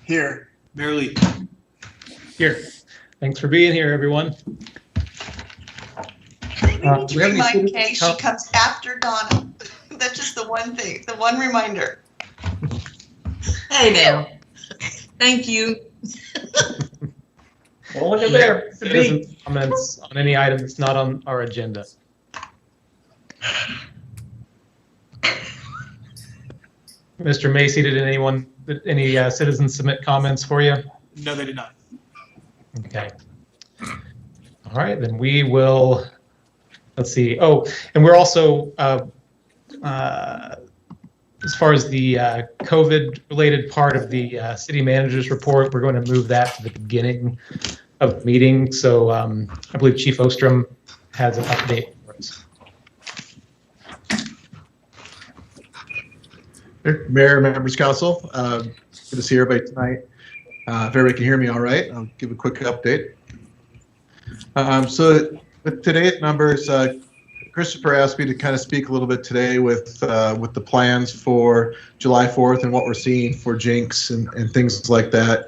Here. Mayor Lee. Here. Thanks for being here, everyone. We need to remind Kay she comes after Donna. That's just the one thing, the one reminder. Hey now. Thank you. Well, look at there. Citizen comments on any item that's not on our agenda. Mr. Macy, did any citizens submit comments for you? No, they did not. Okay. All right, then we will, let's see. Oh, and we're also, as far as the COVID-related part of the city manager's report, we're going to move that to the beginning of the meeting. So I believe Chief Ostrom has an update for us. Mayor, members, council, good to see everybody tonight. If everybody can hear me all right, I'll give a quick update. So with today's numbers, Christopher asked me to kind of speak a little bit today with the plans for July 4th and what we're seeing for Jenks and things like that.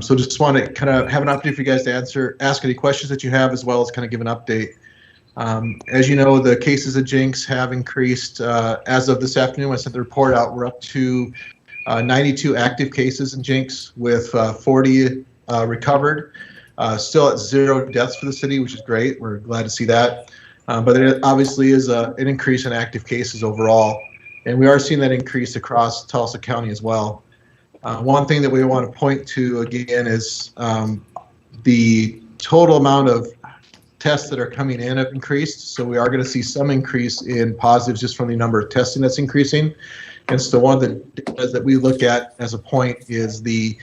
So just want to kind of have an opportunity for you guys to ask any questions that you have, as well as kind of give an update. As you know, the cases of Jenks have increased. As of this afternoon, I sent the report out. We're up to 92 active cases in Jenks with 40 recovered. Still at 0 deaths for the city, which is great. We're glad to see that. But it obviously is an increase in active cases overall. And we are seeing that increase across Tulsa County as well. One thing that we want to point to again is the total amount of tests that are coming in have increased. So we are going to see some increase in positives just from the number of testing that's increasing. And so one that we look at as a point is the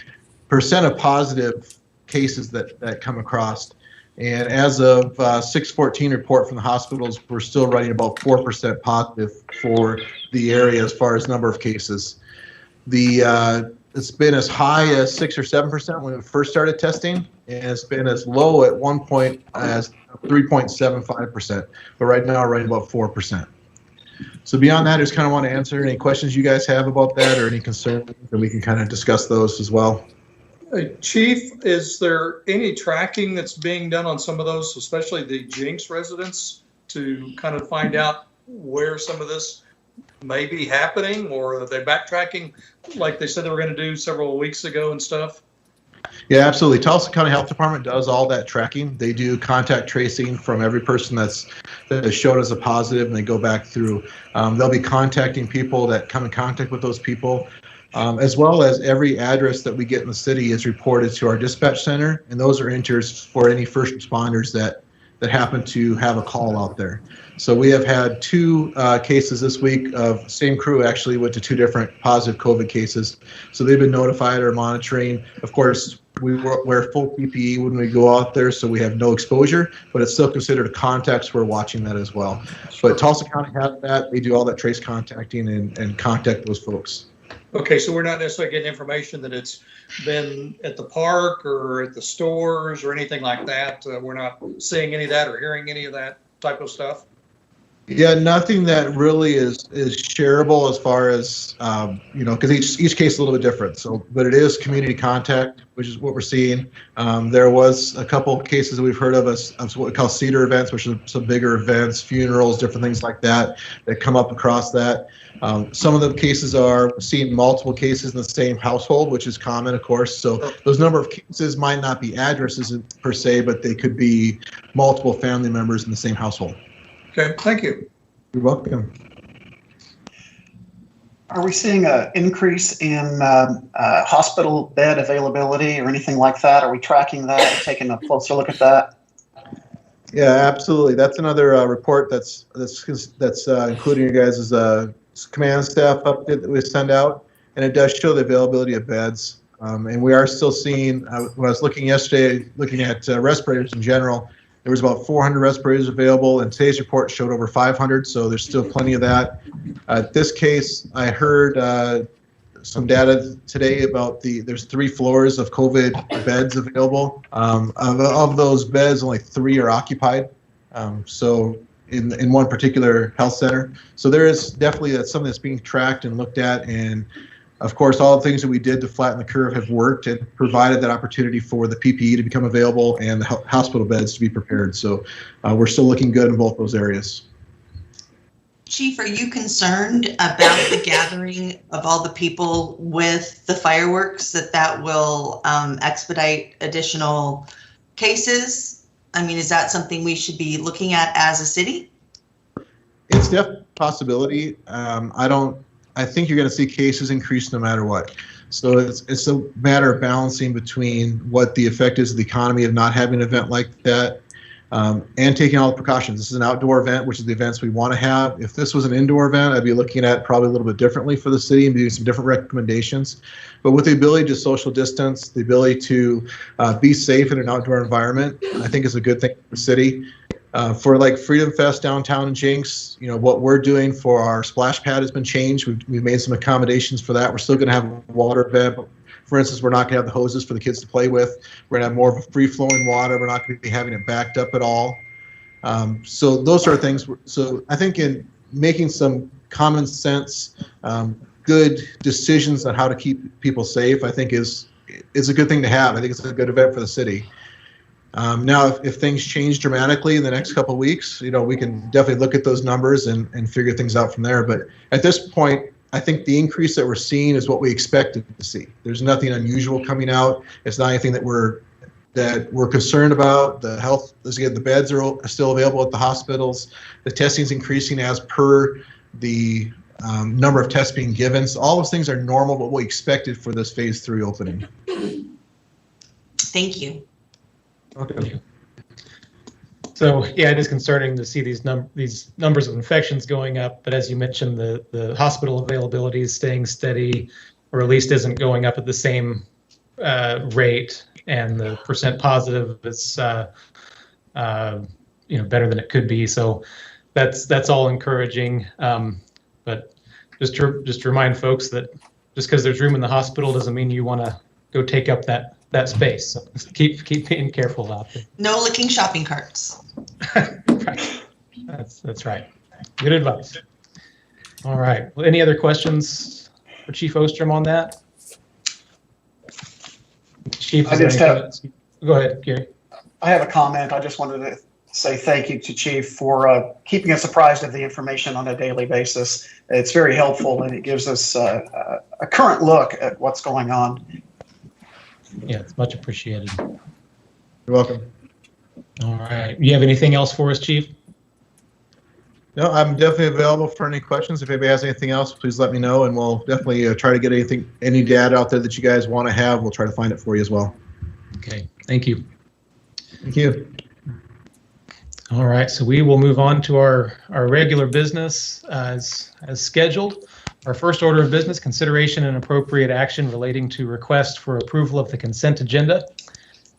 percent of positive cases that come across. And as of 6/14 report from the hospitals, we're still running about 4% positive for the area as far as number of cases. It's been as high as 6 or 7% when we first started testing, and it's been as low at one point as 3.75%. But right now, we're running about 4%. So beyond that, I just kind of want to answer any questions you guys have about that or any concerns, and we can kind of discuss those as well. Chief, is there any tracking that's being done on some of those, especially the Jenks residents, to kind of find out where some of this may be happening, or are they backtracking like they said they were going to do several weeks ago and stuff? Yeah, absolutely. Tulsa County Health Department does all that tracking. They do contact tracing from every person that is shown as a positive, and they go back through. They'll be contacting people that come in contact with those people, as well as every address that we get in the city is reported to our dispatch center, and those are enters for any first responders that happen to have a call out there. So we have had 2 cases this week of same crew actually went to 2 different positive COVID cases. So they've been notified or monitoring. Of course, we wear full PPE when we go out there, so we have no exposure, but it's still considered a contact, so we're watching that as well. But Tulsa County has that. They do all that trace contacting and contact those folks. Okay, so we're not necessarily getting information that it's been at the park or at the stores or anything like that. We're not seeing any of that or hearing any of that type of stuff. Yeah, nothing that really is shareable as far as because each case is a little bit different. So, but it is community contact, which is what we're seeing. There was a couple of cases that we've heard of as what we call cedar events, which are some bigger events, funerals, different things like that come up across that. Some of the cases are seeing multiple cases in the same household, which is common, of course. So those number of cases might not be addresses per se, but they could be multiple family members in the same household. Okay, thank you. You're welcome. Are we seeing an increase in hospital bed availability or anything like that? Are we tracking that, taking a closer look at that? Yeah, absolutely. That's another report that's including you guys as a command staff update that we send out, and it does show the availability of beds. And we are still seeing, when I was looking yesterday, looking at respirators in general, there was about 400 respirators available, and today's report showed over 500, so there's still plenty of that. This case, I heard some data today about there's 3 floors of COVID beds available. Of those beds, only 3 are occupied. So in one particular health center. So there is definitely something that's being tracked and looked at, and Of course, all the things that we did to flatten the curve have worked and provided that opportunity for the PPE to become available and the hospital beds to be prepared. So we're still looking good in both those areas. Chief, are you concerned about the gathering of all the people with the fireworks, that will expedite additional cases? I mean, is that something we should be looking at as a city? It's definitely a possibility. I think you're going to see cases increase no matter what. So it's a matter of balancing between what the effect is of the economy of not having an event like that and taking all the precautions. This is an outdoor event, which is the events we want to have. If this was an indoor event, I'd be looking at it probably a little bit differently for the city and doing some different recommendations. But with the ability to social distance, the ability to be safe in an outdoor environment, I think is a good thing for the city. For like Freedom Fest downtown in Jenks, what we're doing for our splash pad has been changed. We've made some accommodations for that. We're still going to have a water event. But for instance, we're not going to have the hoses for the kids to play with. We're going to have more of a free-flowing water. We're not going to be having it backed up at all. So those sort of things. So I think in making some common sense, good decisions on how to keep people safe, I think is a good thing to have. I think it's a good event for the city. Now, if things change dramatically in the next couple of weeks, we can definitely look at those numbers and figure things out from there. But at this point, I think the increase that we're seeing is what we expected to see. There's nothing unusual coming out. It's not anything that we're concerned about. The health, again, the beds are still available at the hospitals. The testing is increasing as per the number of tests being given. So all those things are normal, but what we expected for this phase 3 opening. Thank you. Okay. So yeah, it is concerning to see these numbers of infections going up. But as you mentioned, the hospital availability is staying steady, or at least isn't going up at the same rate, and the percent positive is better than it could be. So that's all encouraging. But just to remind folks that just because there's room in the hospital doesn't mean you want to go take up that space. So keep being careful out there. No licking shopping carts. Right. That's right. Good advice. All right. Well, any other questions for Chief Ostrom on that? Chief, go ahead, Gary. I have a comment. I just wanted to say thank you to Chief for keeping us apprised of the information on a daily basis. It's very helpful, and it gives us a current look at what's going on. Yeah, it's much appreciated. You're welcome. All right. You have anything else for us, Chief? No, I'm definitely available for any questions. If anybody has anything else, please let me know, and we'll definitely try to get any data out there that you guys want to have. We'll try to find it for you as well. Okay. Thank you. Thank you. All right. So we will move on to our regular business as scheduled. Our first order of business, consideration and appropriate action relating to request for approval of the consent agenda.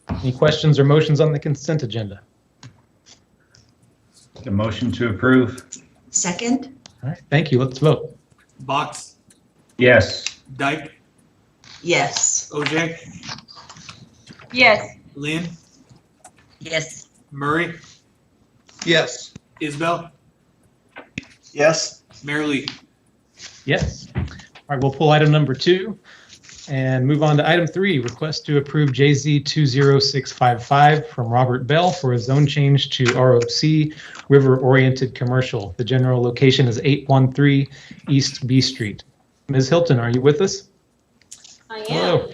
Any questions or motions on the consent agenda? The motion to approve. Second? All right. Thank you. Let's vote. Box, Yes. Dyke, Yes. OJ, Yes. Lynn, Yes. Murray, Yes. Isbell, Yes. Mayor Lee. Yes. All right. We'll pull item number 2 and move on to item 3, request to approve JZ 20655 from Robert Bell for a zone change to ROC, river-oriented commercial. The general location is 813 East B Street. Ms. Hilton, are you with us? I am. Hello.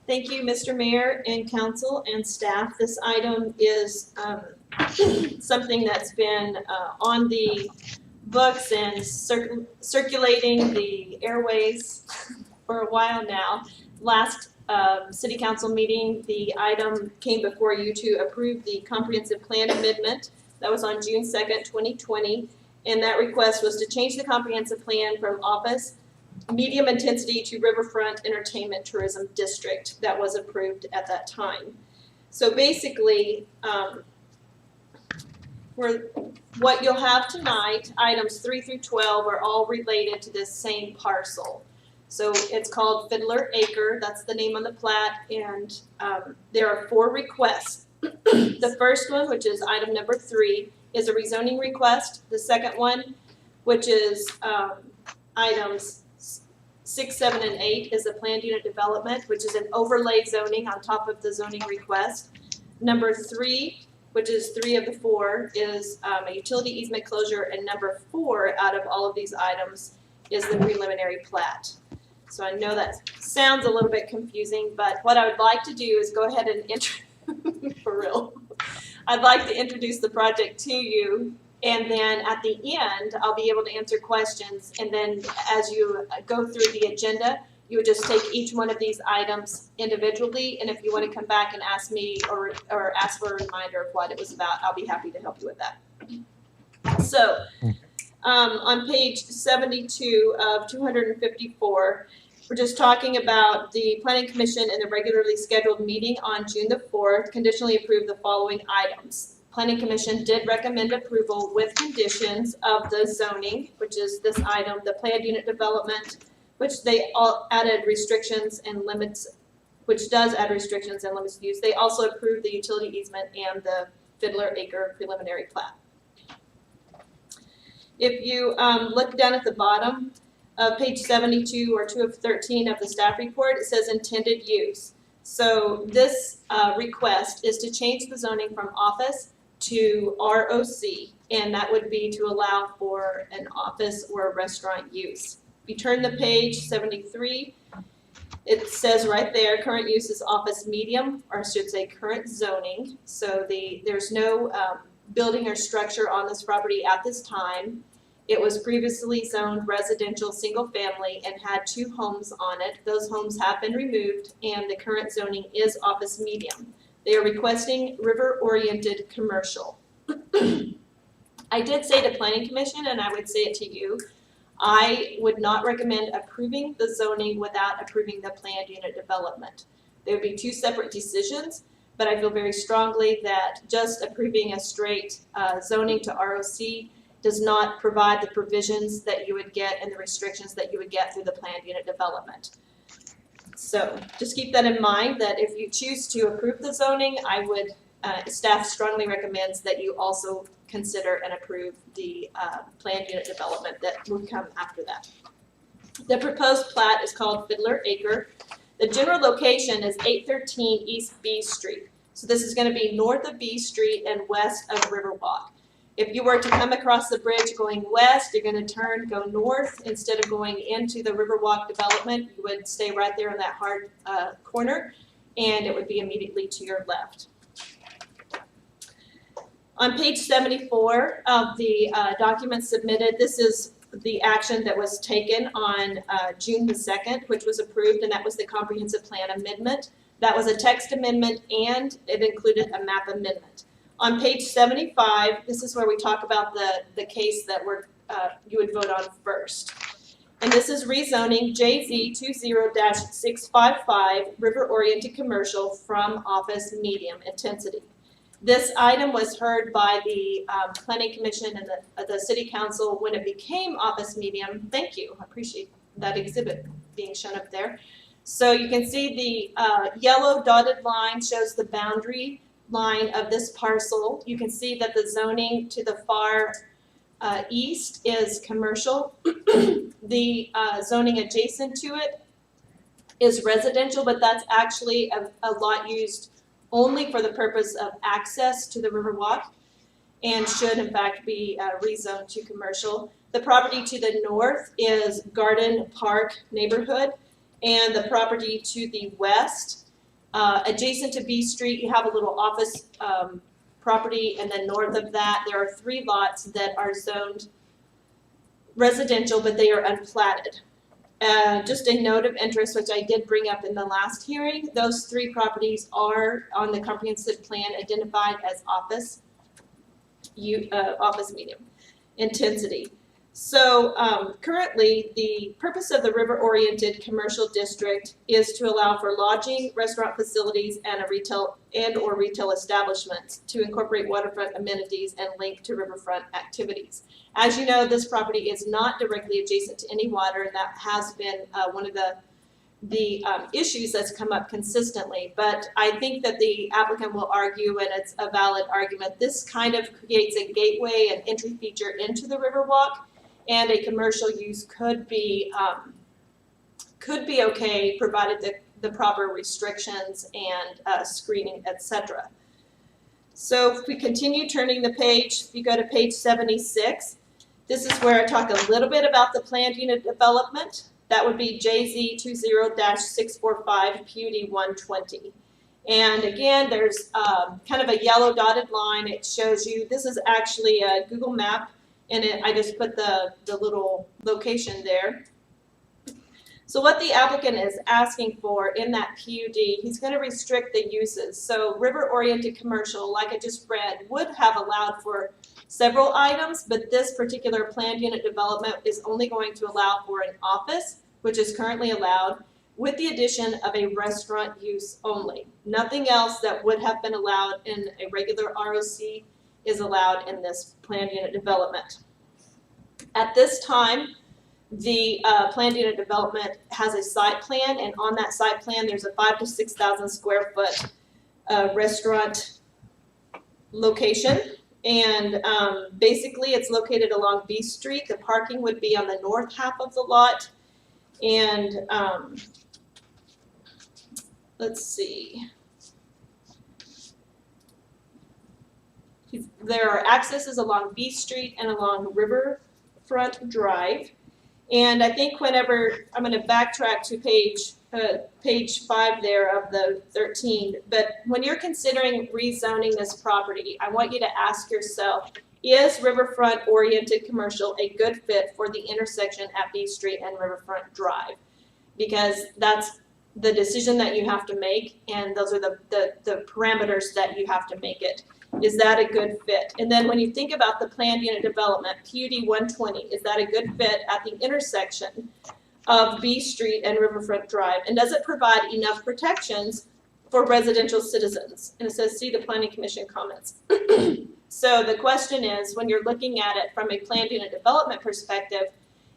Thank you, Mr. Mayor and council and staff. This item is something that's been on the books and circulating the airways for a while now. Last city council meeting, the item came before you to approve the comprehensive plan amendment. That was on June 2nd, 2020. And that request was to change the comprehensive plan from office medium intensity to riverfront entertainment tourism district. That was approved at that time. So basically, what you'll have tonight, items 3 through 12 are all related to this same parcel. So it's called Fiddler Acre, that's the name on the plat, and there are 4 requests. The first one, which is item number 3, is a rezoning request. The second one, which is items 6, 7, and 8 is the planned unit development, which is an overlay zoning on top of the zoning request. Number 3, which is 3 of the 4, is a utility easement closure, and number 4 out of all of these items is the preliminary plat. So I know that sounds a little bit confusing, but what I would like to do is go ahead and for real. I'd like to introduce the project to you, and then at the end, I'll be able to answer questions. And then as you go through the agenda, you would just take each one of these items individually. And if you want to come back and ask me or ask for a reminder of what it was about, I'll be happy to help you with that. So on page 72 of 254, we're just talking about the Planning Commission and the regularly scheduled meeting on June the 4th conditionally approved the following items. Planning Commission did recommend approval with conditions of the zoning, which is this item, the planned unit development, which they all added restrictions and limits, which does add restrictions and limits of use. They also approved the utility easement and the Fiddler Acre preliminary plat. If you look down at the bottom of page 72 or 2 of 13 of the staff report, it says intended use. So this request is to change the zoning from office to ROC, and that would be to allow for an office or a restaurant use. If you turn the page 73, it says right there, current use is office medium, or I should say current zoning. So there's no building or structure on this property at this time. It was previously zoned residential single family and had 2 homes on it. Those homes have been removed, and the current zoning is office medium. They are requesting river-oriented commercial. I did say to Planning Commission, and I would say it to you, I would not recommend approving the zoning without approving the planned unit development. There would be 2 separate decisions, but I feel very strongly that just approving a straight zoning to ROC does not provide the provisions that you would get and the restrictions that you would get through the planned unit development. So just keep that in mind, that if you choose to approve the zoning, I would, staff strongly recommends that you also consider and approve the planned unit development that would come after that. The proposed plat is called Fiddler Acre. The general location is 813 East B Street. So this is going to be north of B Street and west of Riverwalk. If you were to come across the bridge going west, you're going to go north. Instead of going into the Riverwalk development, you would stay right there in that hard corner, and it would be immediately to your left. On page 74 of the document submitted, this is the action that was taken on June the 2nd, which was approved, and that was the comprehensive plan amendment. That was a text amendment, and it included a map amendment. On page 75, this is where we talk about the case that you would vote on first. And this is rezoning JZ 20-655 river-oriented commercial from office medium intensity. This item was heard by the Planning Commission and the City Council when it became office medium. Thank you, I appreciate that exhibit being shown up there. So you can see the yellow dotted line shows the boundary line of this parcel. You can see that the zoning to the far east is commercial. The zoning adjacent to it is residential, but that's actually a lot used only for the purpose of access to the Riverwalk and should in fact be rezoned to commercial. The property to the north is Garden Park neighborhood, and the property to the west, adjacent to B Street, you have a little office property, and then north of that, there are 3 lots that are zoned residential, but they are unplatted. Just a note of interest, which I did bring up in the last hearing, those 3 properties are on the comprehensive plan identified as office medium intensity. So currently, the purpose of the river-oriented commercial district is to allow for lodging, restaurant facilities, and or retail establishments to incorporate waterfront amenities and link to riverfront activities. As you know, this property is not directly adjacent to any water, and that has been one of the issues that's come up consistently. But I think that the applicant will argue, and it's a valid argument, this kind of creates a gateway and entry feature into the Riverwalk, and a commercial use could be could be okay, provided the proper restrictions and screening, etc. So if we continue turning the page, if you go to page 76, this is where I talk a little bit about the planned unit development. That would be JZ 20-645 PUD 120. And again, there's kind of a yellow dotted line. It shows you, this is actually a Google map, and I just put the little location there. So what the applicant is asking for in that PUD, he's going to restrict the uses. So river-oriented commercial, like I just read, would have allowed for several items, but this particular planned unit development is only going to allow for an office, which is currently allowed, with the addition of a restaurant use only. Nothing else that would have been allowed in a regular ROC is allowed in this planned unit development. At this time, the planned unit development has a site plan, and on that site plan, there's a 5,000 to 6,000 square foot restaurant location. And basically, it's located along B Street. The parking would be on the north half of the lot. And let's see. There are accesses along B Street and along Riverfront Drive. And I think whenever, I'm going to backtrack to page 5 there of the 13, but when you're considering rezoning this property, I want you to ask yourself, is riverfront oriented commercial a good fit for the intersection at B Street and Riverfront Drive? Because that's the decision that you have to make, and those are the parameters that you have to make it. Is that a good fit? And then when you think about the planned unit development, PUD 120, is that a good fit at the intersection of B Street and Riverfront Drive? And does it provide enough protections for residential citizens? And it says, see the Planning Commission comments. So the question is, when you're looking at it from a planned unit development perspective,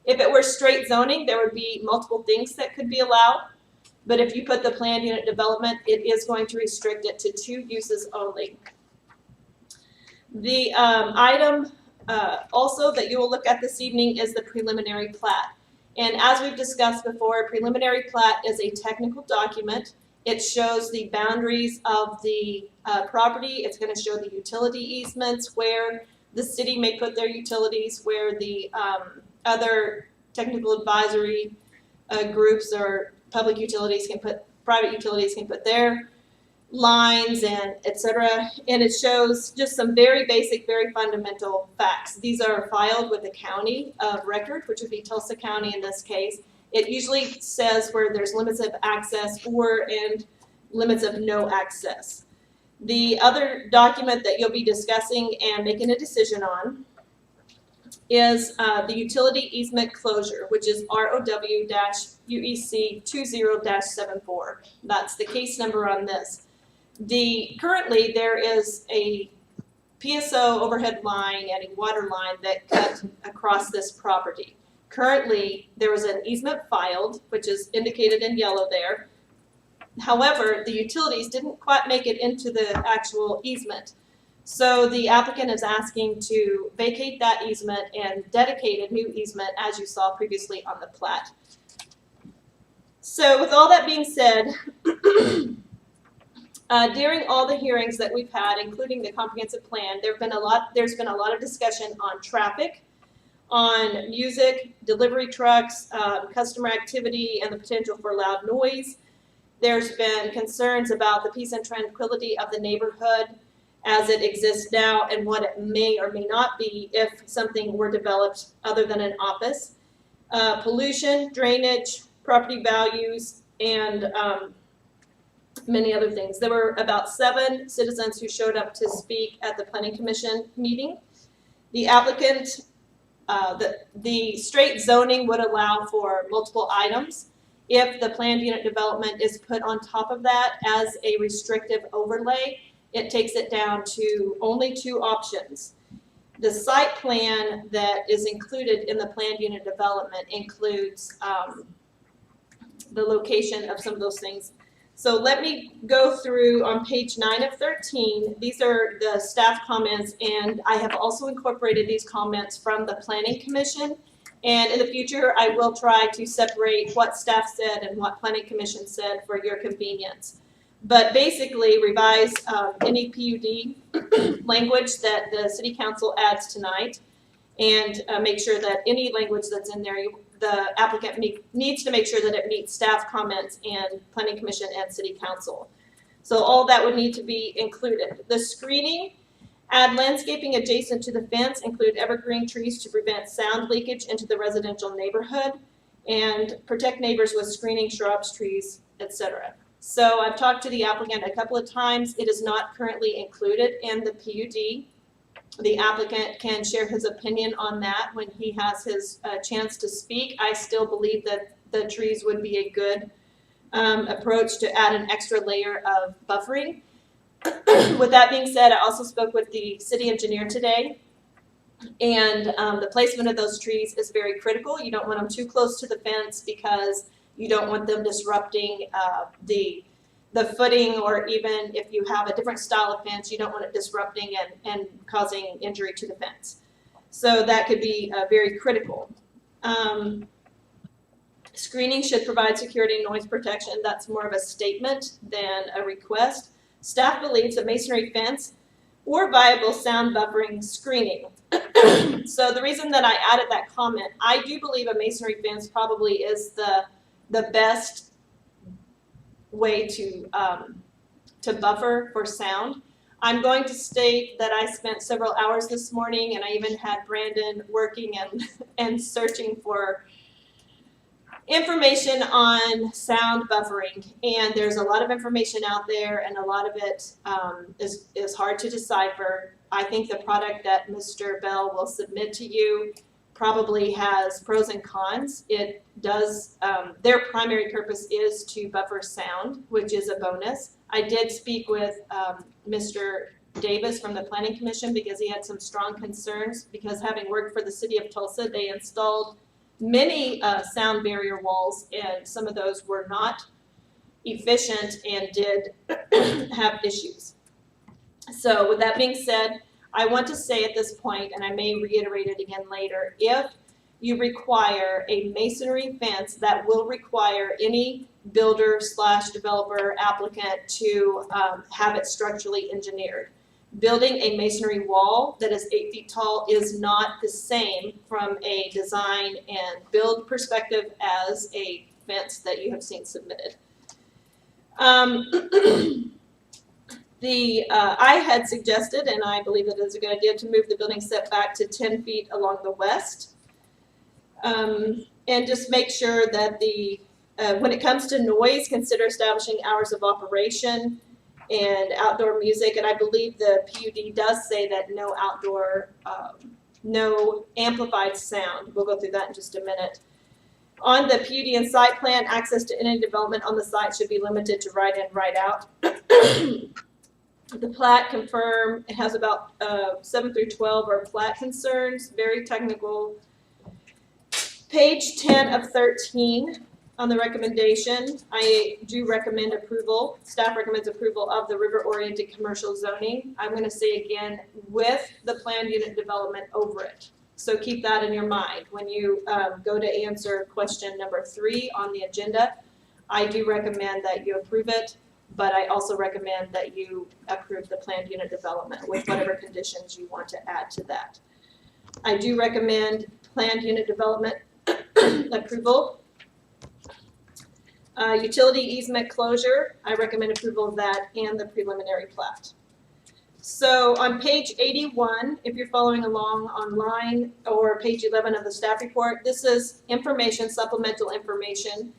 if it were straight zoning, there would be multiple things that could be allowed. But if you put the planned unit development, it is going to restrict it to 2 uses only. The item also that you will look at this evening is the preliminary plat. And as we've discussed before, a preliminary plat is a technical document. It shows the boundaries of the property. It's going to show the utility easements, where the city may put their utilities, where the other technical advisory groups or public utilities can put, private utilities can put their lines and etc. And it shows just some very basic, very fundamental facts. These are filed with the county of record, which would be Tulsa County in this case. It usually says where there's limits of access and limits of no access. The other document that you'll be discussing and making a decision on is the utility easement closure, which is ROW-UEC 20-74. That's the case number on this. Currently there is a PSO overhead line and a water line that cut across this property. Currently there was an easement filed, which is indicated in yellow there. However, the utilities didn't quite make it into the actual easement. So the applicant is asking to vacate that easement and dedicate a new easement, as you saw previously on the plat. So with all that being said, during all the hearings that we've had, including the comprehensive plan, there's been a lot of discussion on traffic, on music, delivery trucks, customer activity, and the potential for loud noise. There's been concerns about the peace and tranquility of the neighborhood as it exists now and what it may or may not be if something were developed other than an office. Pollution, drainage, property values, and many other things. There were about 7 citizens who showed up to speak at the Planning Commission meeting. The applicant, the straight zoning would allow for multiple items. If the planned unit development is put on top of that as a restrictive overlay, it takes it down to only 2 options. The site plan that is included in the planned unit development includes the location of some of those things. So let me go through on page 9 of 13. These are the staff comments, and I have also incorporated these comments from the Planning Commission And in the future, I will try to separate what staff said and what planning commission said for your convenience. But basically revise any PUD language that the city council adds tonight, and make sure that any language that's in there, the applicant needs to make sure that it meets staff comments and planning commission and city council. So all that would need to be included. The screening, add landscaping adjacent to the fence, include evergreen trees to prevent sound leakage into the residential neighborhood, and protect neighbors with screening shrubs, trees, etc. So I've talked to the applicant a couple of times. It is not currently included in the PUD. The applicant can share his opinion on that when he has his chance to speak. I still believe that the trees would be a good approach to add an extra layer of buffering. With that being said, I also spoke with the city engineer today, and the placement of those trees is very critical. You don't want them too close to the fence because you don't want them disrupting the footing, or even if you have a different style of fence, you don't want it disrupting and causing injury to the fence. So that could be very critical. Screening should provide security and noise protection. That's more of a statement than a request. Staff believes a masonry fence or viable sound buffering screening. So the reason that I added that comment, I do believe a masonry fence probably is the best way to buffer for sound. I'm going to state that I spent several hours this morning, and I even had Brandon working and searching for information on sound buffering, and there's a lot of information out there, and a lot of it is hard to decipher. I think the product that Mr. Bell will submit to you probably has pros and cons. It does, their primary purpose is to buffer sound, which is a bonus. I did speak with Mr. Davis from the Planning Commission because he had some strong concerns, because having worked for the city of Tulsa, they installed many sound barrier walls, and some of those were not efficient and did have issues. So with that being said, I want to say at this point, and I may reiterate it again later, if you require a masonry fence, that will require any builder / developer applicant to have it structurally engineered. Building a masonry wall that is 8 feet tall is not the same from a design and build perspective as a fence that you have seen submitted. I had suggested, and I believe that it is a good idea, to move the building setback to 10 feet along the west. And just make sure that when it comes to noise, consider establishing hours of operation and outdoor music. And I believe the PUD does say that no outdoor, no amplified sound. We'll go through that in just a minute. On the PUD and site plan, access to any development on the site should be limited to right in, right out. The Plat confirm, it has about 7 through 12 are Plat concerns, very technical. Page 10 of 13 on the recommendation, I do recommend approval. Staff recommends approval of the river-oriented commercial zoning. I'm going to say again, with the planned unit development over it. So keep that in your mind when you go to answer question number 3 on the agenda. I do recommend that you approve it, but I also recommend that you approve the planned unit development with whatever conditions you want to add to that. I do recommend planned unit development approval. Utility easement closure, I recommend approval of that and the preliminary plat. So on page 81, if you're following along online, or page 11 of the staff report, this is information, supplemental information.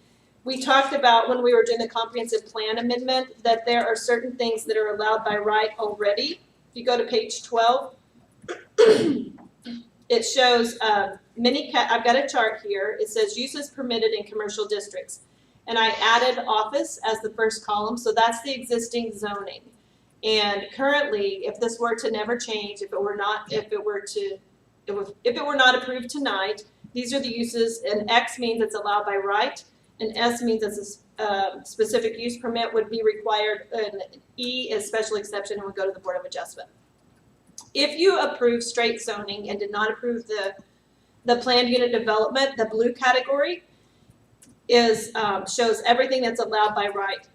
We talked about when we were doing the comprehensive plan amendment that there are certain things that are allowed by right already. If you go to page 12, it shows I've got a chart here. It says uses permitted in commercial districts. And I added office as the first column, so that's the existing zoning. And currently, if this were to never change, if it were not approved tonight, these are the uses. And X means it's allowed by right, and S means it's a specific use permit would be required, and E is special exception and would go to the Board of Adjustment. If you approve straight zoning and did not approve The planned unit development, the blue category, is shows everything that's allowed by right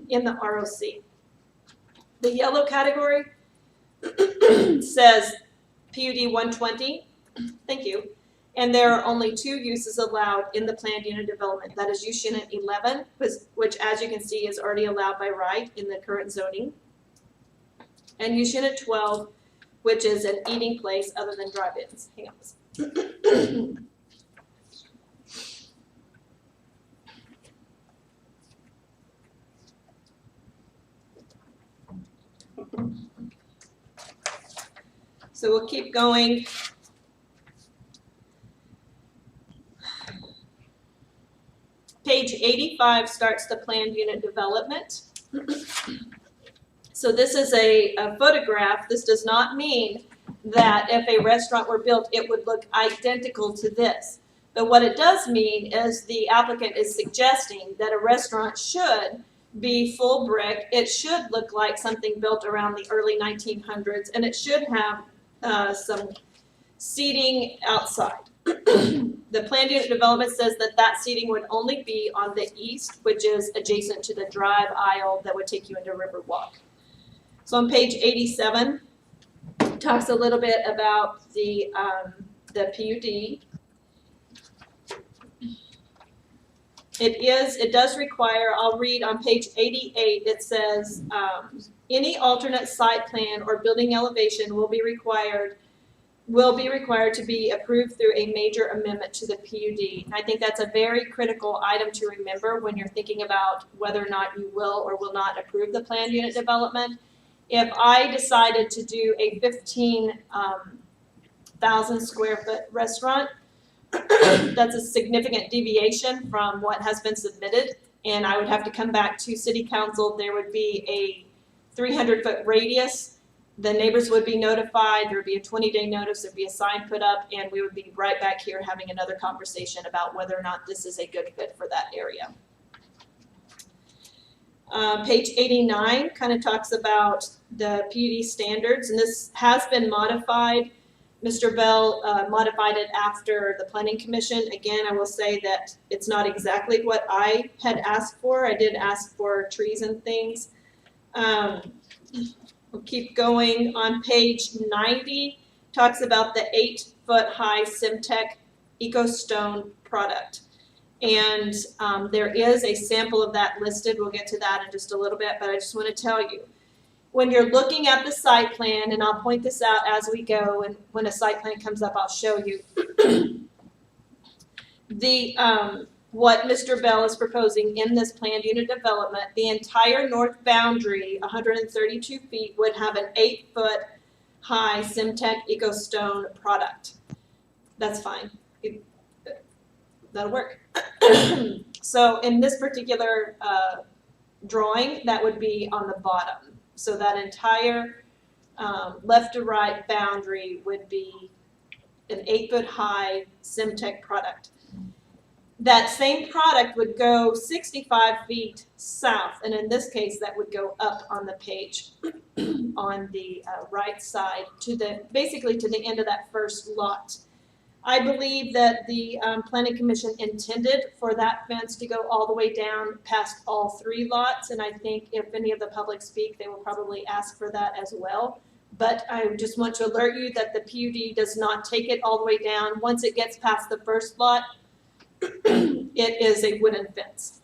in the ROC. The yellow category says PUD 120. Thank you. And there are only 2 uses allowed in the planned unit development. That is use unit 11, which as you can see is already allowed by right in the current zoning. And use unit 12, which is an eating place other than drive-ins. Hang on. So we'll keep going. Page 85 starts the planned unit development. So this is a photograph. This does not mean that if a restaurant were built, it would look identical to this. But what it does mean is the applicant is suggesting that a restaurant should be full brick. It should look like something built around the early 1900s, and it should have some seating outside. The planned unit development says that that seating would only be on the east, which is adjacent to the drive aisle that would take you into Riverwalk. So on page 87, talks a little bit about the PUD. It does require, I'll read on page 88, it says, any alternate site plan or building elevation will be required to be approved through a major amendment to the PUD. And I think that's a very critical item to remember when you're thinking about whether or not you will or will not approve the planned unit development. If I decided to do a 15,000 square foot restaurant, that's a significant deviation from what has been submitted, and I would have to come back to City Council. There would be a 300-foot radius. The neighbors would be notified. There would be a 20-day notice. There'd be a sign put up, and we would be right back here having another conversation about whether or not this is a good fit for that area. Page 89 kind of talks about the PUD standards, and this has been modified. Mr. Bell modified it after the Planning Commission. Again, I will say that it's not exactly what I had asked for. I did ask for trees and things. We'll keep going. On page 90, talks about the 8-foot high Simtech EcoStone product. And there is a sample of that listed. We'll get to that in just a little bit, but I just want to tell you, when you're looking at the site plan, and I'll point this out as we go, and when a site plan comes up, I'll show you what Mr. Bell is proposing in this planned unit development. The entire north boundary, 132 feet, would have an 8-foot high Simtech EcoStone product. That's fine. That'll work. So in this particular drawing, that would be on the bottom. So that entire left to right boundary would be an 8-foot high Simtech product. That same product would go 65 feet south, and in this case, that would go up on the page on the right side to basically to the end of that first lot. I believe that the Planning Commission intended for that fence to go all the way down past all 3 lots, and I think if any of the public speak, they will probably ask for that as well. But I just want to alert you that the PUD does not take it all the way down. Once it gets past the first lot, it is a wooden fence.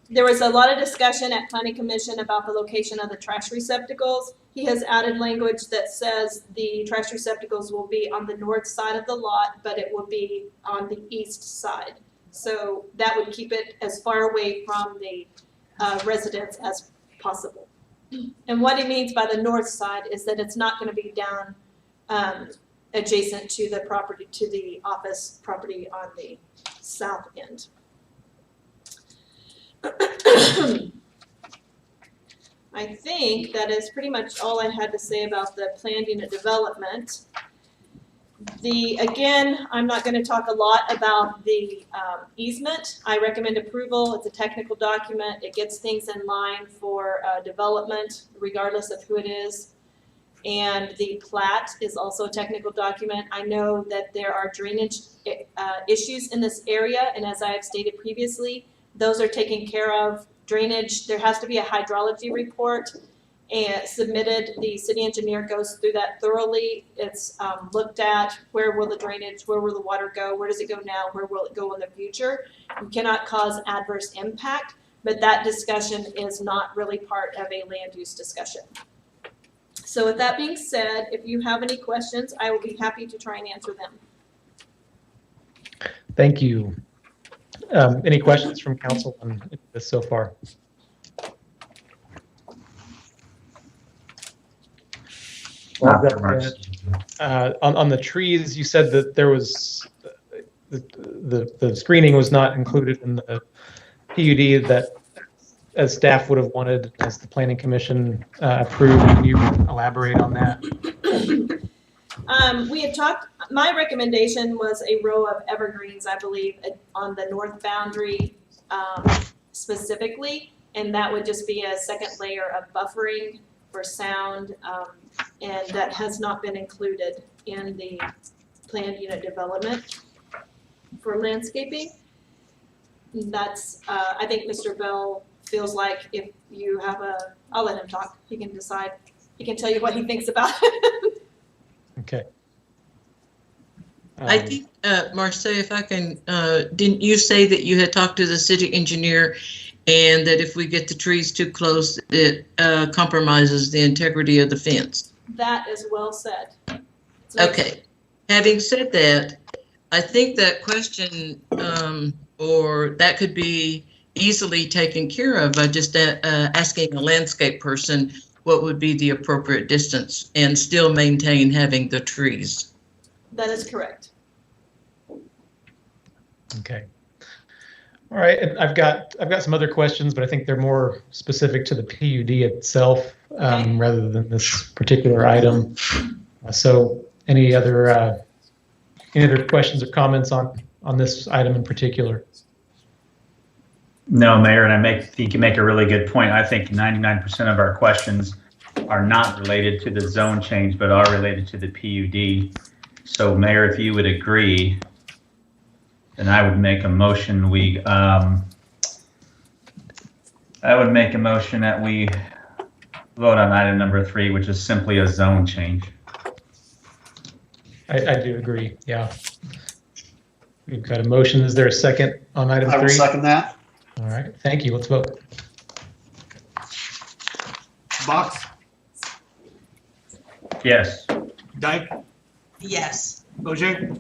There was a lot of discussion at Planning Commission about the location of the trash receptacles. He has added language that says the trash receptacles will be on the north side of the lot, but it will be on the east side. So that would keep it as far away from the residents as possible. And what he means by the north side is that it's not going to be down adjacent to the property, to the office property on the south end. I think that is pretty much all I had to say about the planned unit development. Again, I'm not going to talk a lot about the easement. I recommend approval. It's a technical document. It gets things in line for development, regardless of who it is. And the plat is also a technical document. I know that there are drainage issues in this area, and as I have stated previously, those are taken care of. Drainage, there has to be a hydrology report and submitted. The city engineer goes through that thoroughly. It's looked at, where will the drainage, where will the water go, where does it go now, where will it go in the future. You cannot cause adverse impact, but that discussion is not really part of a land use discussion. So with that being said, if you have any questions, I will be happy to try and answer them. Thank you. Any questions from council on this so far? Not Well, very much. on the trees, you said that there was the screening was not included in the PUD that as staff would have wanted, as the planning commission approved. Can you elaborate on that? We had talked, my recommendation was a row of evergreens, I believe, on the north boundary specifically, and that would just be a second layer of buffering for sound, and that has not been included in the planned unit development for landscaping. That's, I think Mr. Bell feels like if you have I'll let him talk. He can decide. He can tell you what he thinks about it. Okay. I think, Marcia, if I can, didn't you say that you had talked to the city engineer and that if we get the trees too close, it compromises the integrity of the fence? That is well said. Okay. Having said that, I think that question, or that could be easily taken care of by just asking a landscape person what would be the appropriate distance and still maintain having the trees. That is correct. Okay. All right. And I've got some other questions, but I think they're more specific to the PUD itself rather than this particular item. So any other questions or comments on this item in particular? No, Mayor, and I think you make a really good point. I think 99% of our questions are not related to the zone change, but are related to the PUD. So, Mayor, if you would agree, then I would make a motion. I would make a motion that we vote on item number 3, which is simply a zone change. I do agree. Yeah. We've got a motion. Is there a second on item 3? I will second that. All right. Thank you. Let's vote. Box, Yes. Dyke, Yes. OJ,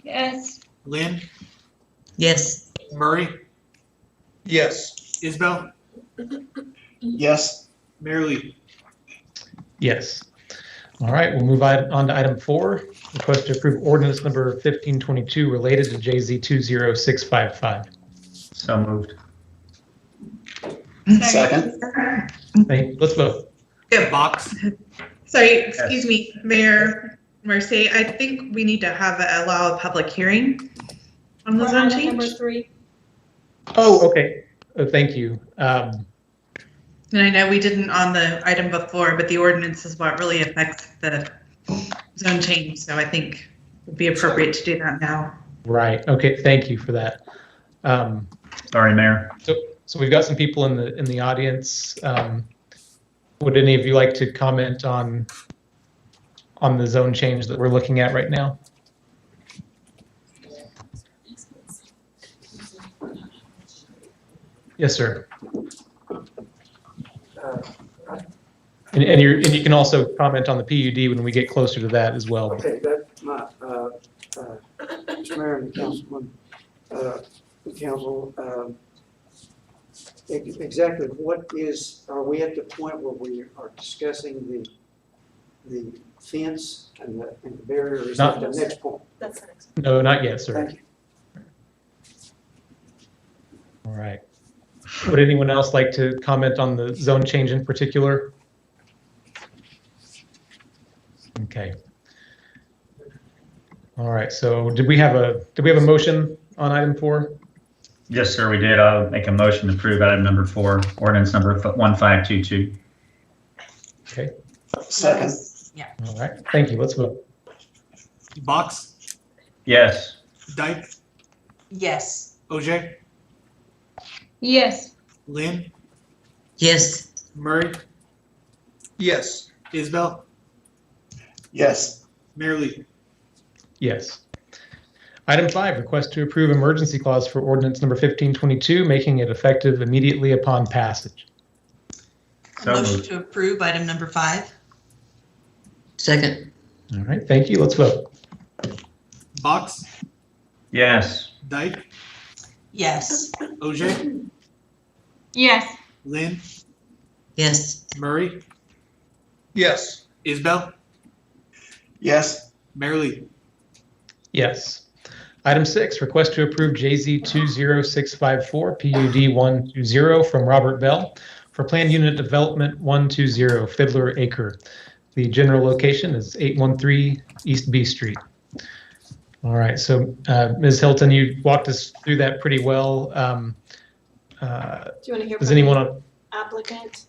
Yes. Lynn, Yes. Murray, Yes. Isbell, Yes. Mayor Lee. Yes. All right. We'll move on to item 4. Request to approve ordinance number 1522 related to JZ 20655. So moved. Second. Let's vote. Box, Sorry, excuse me, Mayor Mercy. I think we need to allow a public hearing on the For zone item number change. 3. Oh, okay. Thank you. And I know we didn't on the item before, but the ordinance is what really affects the zone change. So I think it would be appropriate to do that now. Right. Okay. Thank you for that. Sorry, Mayor. So we've got some people in the audience. Would any of you like to comment on the zone change that we're looking at right now? Yes, sir. And you can also comment on the PUD when we get closer to that as well. Okay, that's my, Mr. Mayor and Councilman, the council, exactly what are we at the point where we are discussing the fence and the barrier, or is that the next point? That's the next. No, not yet, sir. Thank you. All right. Would anyone else like to comment on the zone change in particular? Okay. All right. So did we have a motion on item 4? Yes, sir, we did. I'll make a motion to approve item number 4, ordinance number 1522. Okay. Second. All right, thank you. Let's vote. Box, Yes. Dyke, Yes. OJ, Yes. Lynn, Yes. Murray, Yes. Isbell, Yes. Mayor Lee. Yes. Item 5, request to approve emergency clause for ordinance number 1522, making it effective immediately upon passage. So Motion moved. to approve item number 5. Second. All right, thank you. Let's vote. Box, Yes. Dyke, Yes. OJ, Yes. Lynn, Yes. Murray, Yes. Isbell, Yes. Mayor Lee. Yes. Item 6, request to approve JZ 20654 PUD 120 from Robert Bell for Plan Unit Development 120 Fiddler Acre. The general location is 813 East B Street. All right, so Ms. Hilton, you walked us through that pretty well. Do you want to hear Does from anyone the applicant?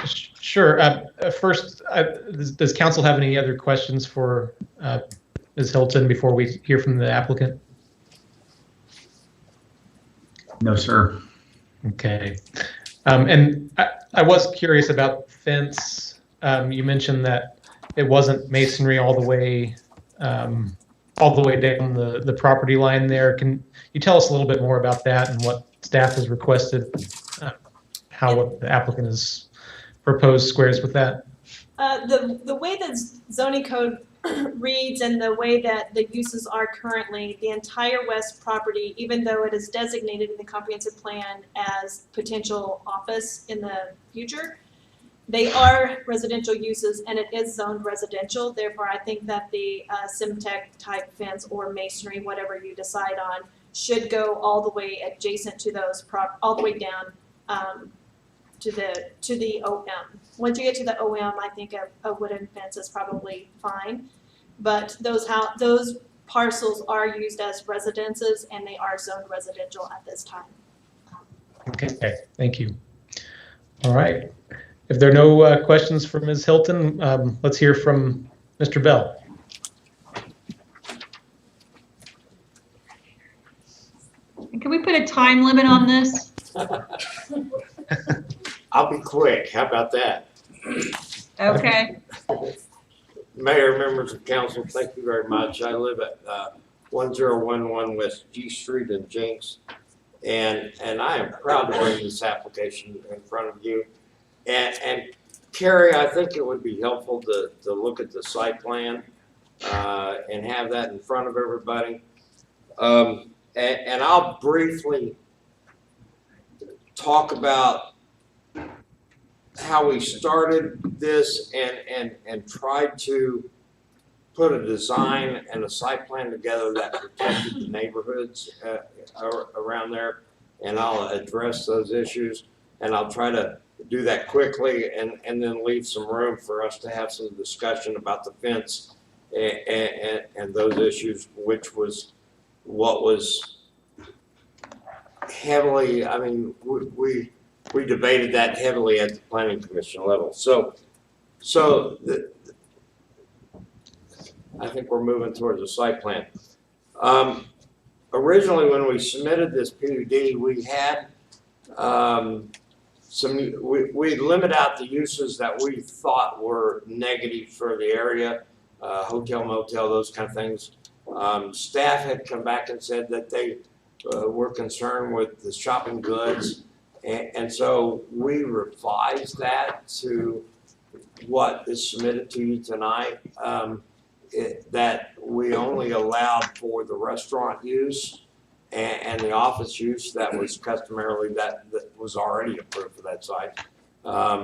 Sure. First, does council have any other questions for Ms. Hilton before we hear from the applicant? No, sir. Okay. And I was curious about the fence. You mentioned that it wasn't masonry all the way down the property line there. Can you tell us a little bit more about that and what staff has requested? What the applicant has proposed squares with that? The way that zoning code reads and the way that the uses are currently, the entire west property, even though it is designated in the comprehensive plan as potential office in the future, they are residential uses and it is zoned residential. Therefore, I think that the Simtech type fence or masonry, whatever you decide on, should go all the way adjacent to those all the way down to the OM. Once you get to the OM, I think a wooden fence is probably fine. But those parcels are used as residences and they are zoned residential at this time. Okay, thank you. All right. If there are no questions for Ms. Hilton, let's hear from Mr. Bell. Can we put a time limit on this? I'll be quick. How about that? Okay. Mayor, members of council, thank you very much. I live at 1011 West G Street in Jenks, and I am proud to bring this application in front of you. And Carrie, I think it would be helpful to look at the site plan and have that in front of everybody. And I'll briefly talk about how we started this and tried to put a design and a site plan together that protected the neighborhoods around there. And I'll address those issues, and I'll try to do that quickly and then leave some room for us to have some discussion about the fence and those issues, which was what was heavily, I mean, we debated that heavily at the planning commission level. So I think we're moving towards a site plan. Originally, when we submitted this PUD, we had we limit out the uses that we thought were negative for the area, hotel, motel, those kind of things. Staff had come back and said that they were concerned with the shopping goods. And so we revised that to what is submitted to you tonight, that we only allowed for the restaurant use and the office use that was customarily that was already approved for that site. I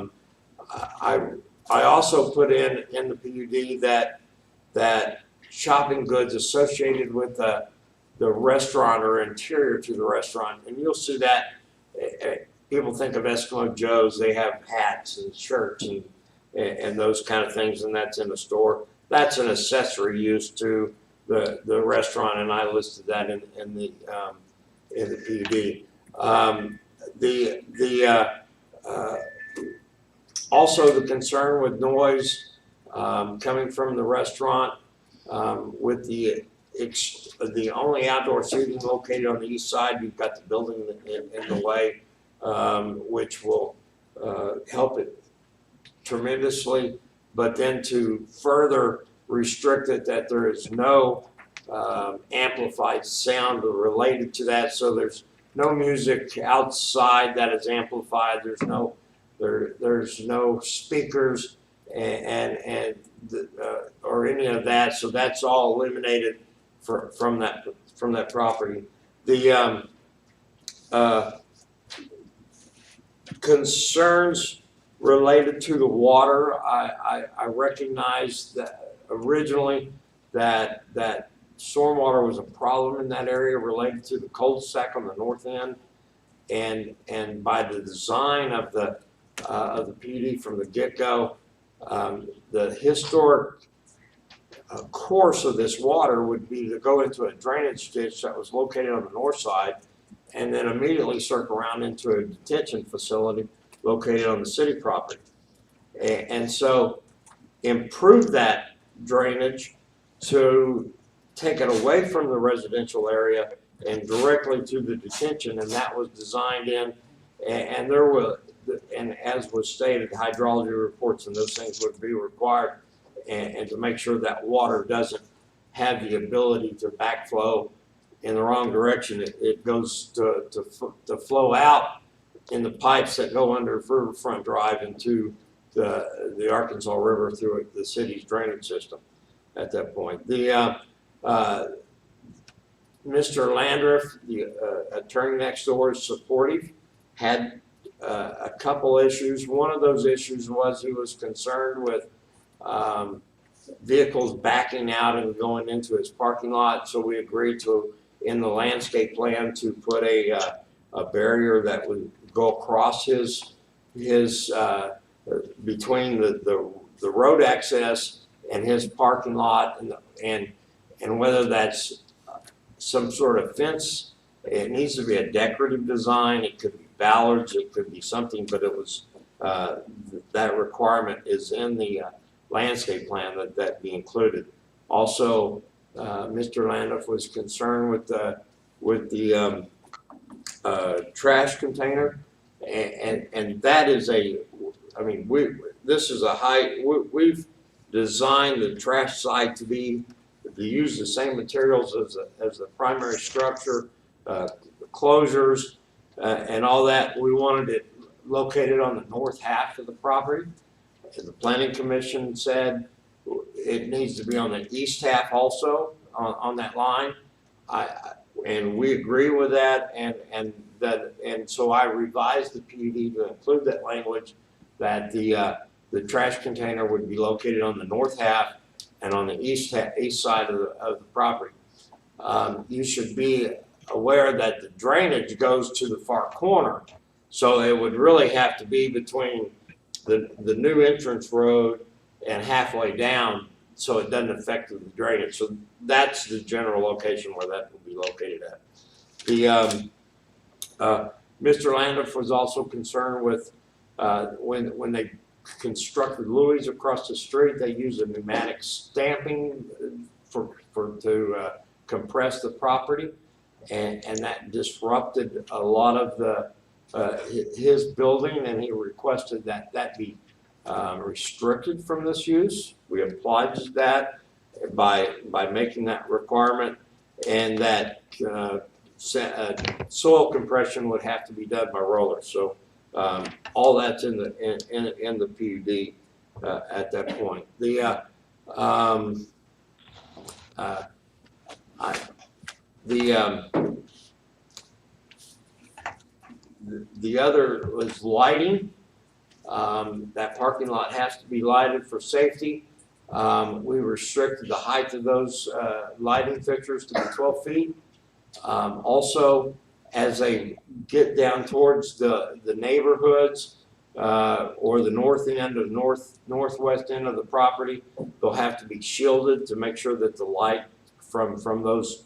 also put in the PUD that shopping goods associated with the restaurant or interior to the restaurant, and you'll see that people think of Eskimo Joe's, they have hats and shirts and those kind of things, and that's in the store. That's an accessory use to the restaurant, and I listed that in the PUD. Also the concern with noise coming from the restaurant, with the only outdoor seating located on the east side. You've got the building in the way, which will help it tremendously. But then to further restrict it, that there is no amplified sound related to that. So there's no music outside that is amplified. There's no speakers or any of that. So that's all eliminated from that property. The concerns related to the water, I recognize that originally that stormwater was a problem in that area related to the cul-de-sac on the north end, and by the design of the PUD from the get-go, the historic course of this water would be to go into a drainage ditch that was located on the north side, and then immediately circle around into a detention facility located on the city property. And so improve that drainage to take it away from the residential area and directly to the detention, and that was designed in, and there were, and as was stated, hydrology reports and those things would be required, and to make sure that water doesn't have the ability to backflow in the wrong direction. It goes to flow out in the pipes that go under Riverfront Drive into the Arkansas River through the city's drainage system at that point. Mr. Landreth, the attorney next door, is supportive, had a couple issues. One of those issues was he was concerned with vehicles backing out and going into his parking lot. So we agreed to, in the landscape plan, to put a barrier that would go across his between the road access and his parking lot, and whether that's some sort of fence. It needs to be a decorative design. It could be ballards, it could be something, but it was that requirement is in the landscape plan that be included. Also, Mr. Landorf was concerned with the trash container, and that is this is a high. We've designed the trash site to use the same materials as the primary structure, closures, and all that. We wanted it located on the north half of the property. The Planning Commission said it needs to be on the east half also on that line. And we agree with that, and so I revised the PUD to include that language that the trash container would be located on the north half and on the east side of the property. You should be aware that the drainage goes to the far corner, so it would really have to be between the new entrance road and halfway down, so it doesn't affect the drainage. So that's the general location where that will be located at. Mr. Landorf was also concerned with when they constructed Louis across the street, they used a pneumatic stamping to compress the property, and that disrupted a lot of his building, and he requested that be restricted from this use. We applied to that by making that requirement, and that soil compression would have to be done by roller. So all that's in the PUD at that point. The other was lighting. That parking lot has to be lighted for safety. We restricted the height of those lighting fixtures to be 12 feet. Also, as they get down towards the neighborhoods or the north end or northwest end of the property, they'll have to be shielded to make sure that the light from those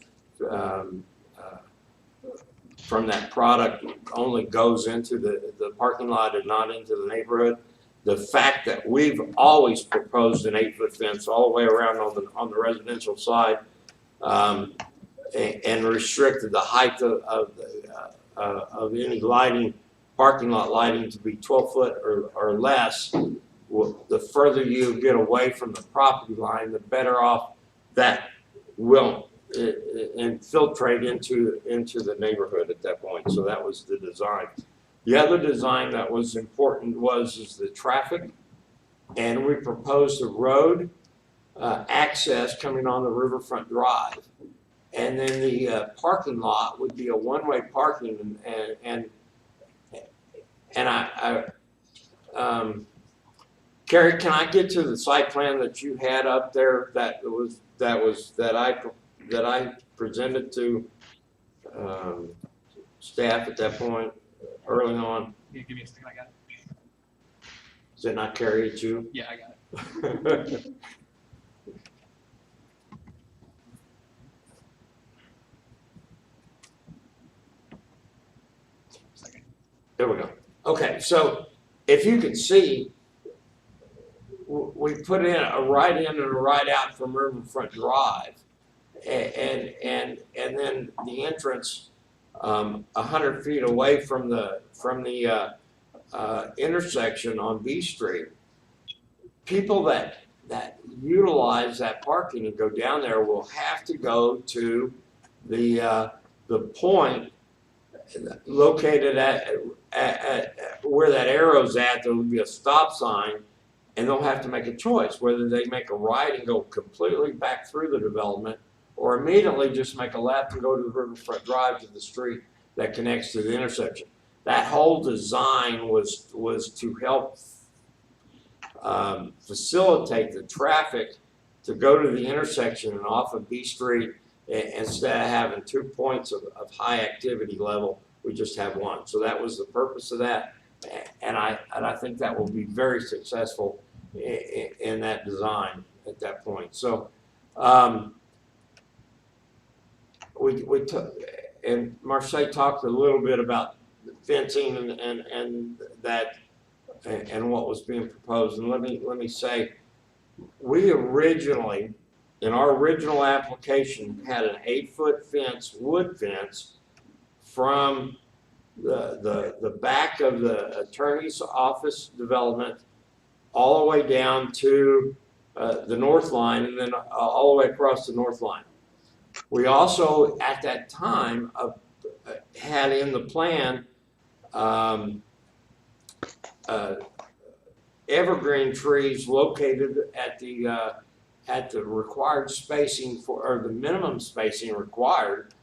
from that product only goes into the parking lot and not into the neighborhood. the fact that we've always proposed an 8-foot fence all the way around on the residential side, and restricted the height of any lighting, parking lot lighting, to be 12 foot or less. The further you get away from the property line, the better off that will infiltrate into the neighborhood at that point. So that was the design. The other design that was important was the traffic, and we proposed a road access coming on the Riverfront Drive, and then the parking lot would be a one-way parking, and Carrie, can I get to the site plan that you had up there that I presented to staff at that point early on? Yeah, give me a second, I got it. Is it not Carrie, it's you? Yeah, I got it. There we go. Okay, so if you can see, we put in a right in and a right out from Riverfront Drive, and then the entrance 100 feet away from the intersection on B Street. People that utilize that parking and go down there will have to go to the point located at where that arrow's at. There will be a stop sign, and they'll have to make a choice whether they make a right and go completely back through the development, or immediately just make a left and go to the Riverfront Drive to the street that connects to the intersection. That whole design was to help facilitate the traffic to go to the intersection and off of B Street. Instead of having 2 points of high activity level, we just have one. So that was the purpose of that, and I think that will be very successful in that design at that point. So we took, and Marseille talked a little bit about fencing and that and what was being proposed. And let me say, we originally, in our original application, had an 8-foot fence, wood fence, from the back of the attorney's office development all the way down to the north line, and then all the way across the north line. We also, at that time, had in the plan evergreen trees located at the required spacing or the minimum spacing required,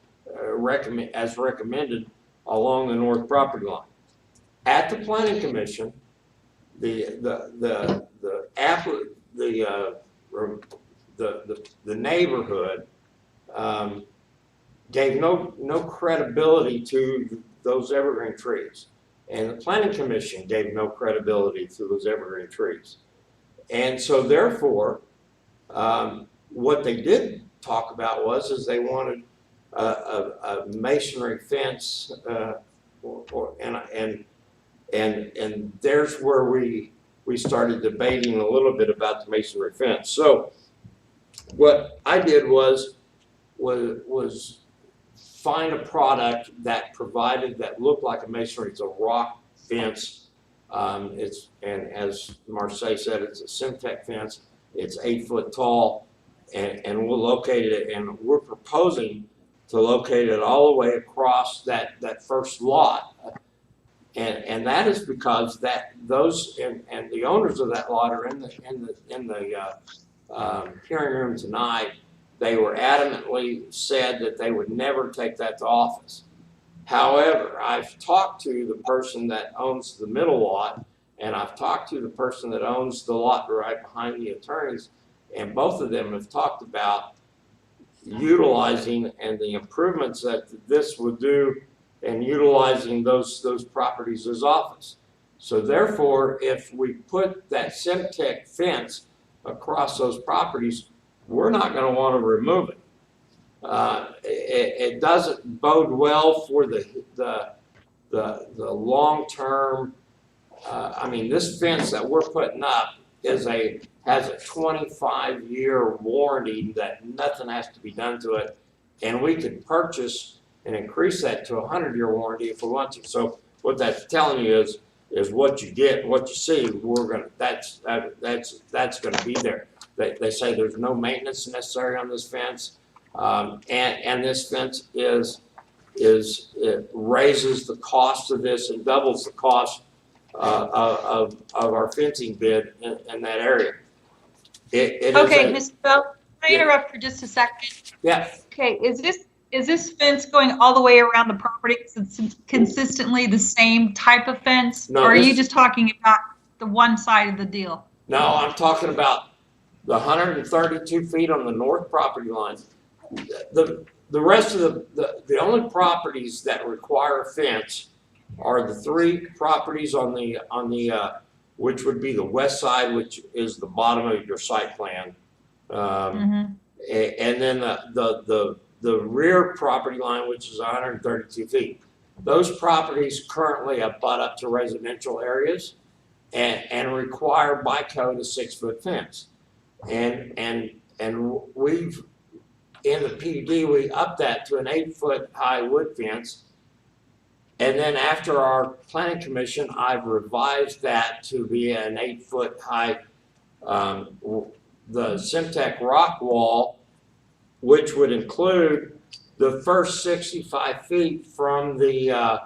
as recommended along the north property line. At the Planning Commission, the neighborhood gave no credibility to those evergreen trees, and the Planning Commission gave no credibility to those evergreen trees, and so therefore, what they did talk about was they wanted a masonry fence, and there's where we started debating a little bit about the masonry fence. So what I did was find a product that looked like a masonry. It's a rock fence. And as Marseille said, it's a Semtech fence. It's 8 foot tall, and we'll locate it, and we're proposing to locate it all the way across that first lot. And that is because those and the owners of that lot are in the hearing room tonight. They were adamantly said that they would never take that to office. However, I've talked to the person that owns the middle lot, and I've talked to the person that owns the lot right behind the attorneys, and both of them have talked about utilizing and the improvements that this would do and utilizing those properties as office. So therefore, if we put that Semtech fence across those properties, we're not going to want to remove it. It doesn't bode well for the long-term I mean, this fence that we're putting up has a 25-year warranty that nothing has to be done to it. And we could purchase and increase that to a 100-year warranty if we want to. So what that's telling you is what you get, what you see, that's gonna be there. They say there's no maintenance necessary on this fence. And this fence it raises the cost of this and doubles the cost of our fencing bid in that area. Okay, Ms. Bell, can I interrupt for just a second? Yeah. Okay, is this fence going all the way around the property? It's consistently the same type of fence? No, or are you just talking about the one side of the deal? No, I'm talking about the 132 feet on the north property line. The rest of the only properties that require a fence are the 3 properties on the which would be the west side, which is the bottom of your site plan, and then the rear property line, which is 132 feet. Those properties currently abut up to residential areas and require by code a 6-foot fence. And we've, in the PUD, we upped that to an 8-foot high wood fence. And then after our planning commission, I've revised that to be an 8-foot high, the Semtech rock wall, which would include the first 65 feet from the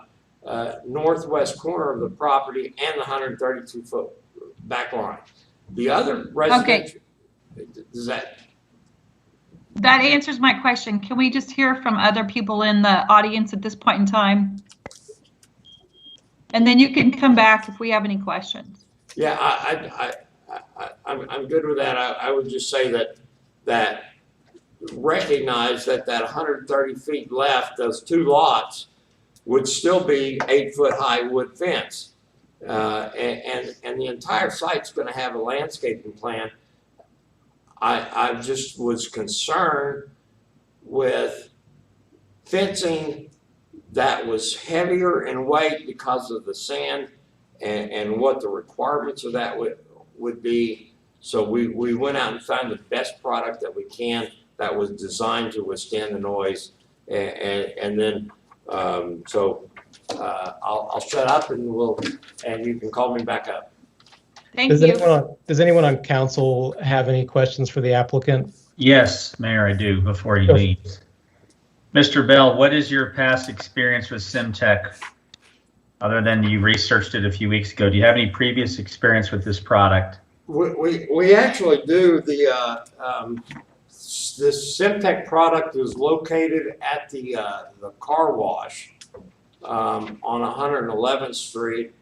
northwest corner of the property and the 132-foot back line. The other residential, does that answers my question. Can we just hear from other people in the audience at this point in time? And then you can come back if we have any questions. Yeah, I'm good with that. I would just say that recognize that 130 feet left, those 2 lots, would still be 8-foot high wood fence, and the entire site's going to have a landscaping plan. I just was concerned with fencing that was heavier in weight because of the sand and what the requirements of that would be. So we went out and found the best product that we can that was designed to withstand the noise. And then, so I'll shut up and you can call me back up. Thank Does you. Does anyone on council have any questions for the applicant? Yes, Mayor, I do, before you leave. Mr. Bell, what is your past experience with Semtech? Other than you researched it a few weeks ago, do you have any previous experience with this product? We actually do. This Semtech product is located at the car wash on 111th Street.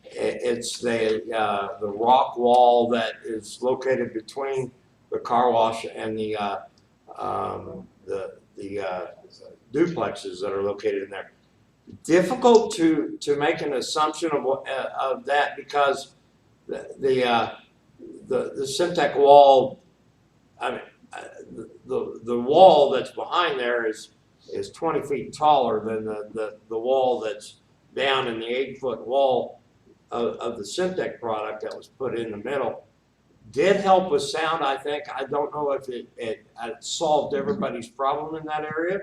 It's the rock wall that is located between the car wash and the duplexes that are located in there. Difficult to make an assumption of that because the Semtech wall, I mean, the wall that's behind there is 20 feet taller than the wall that's down in the 8-foot wall of the Semtech product that was put in the middle. Did help with sound, I think. I don't know if it solved everybody's problem in that area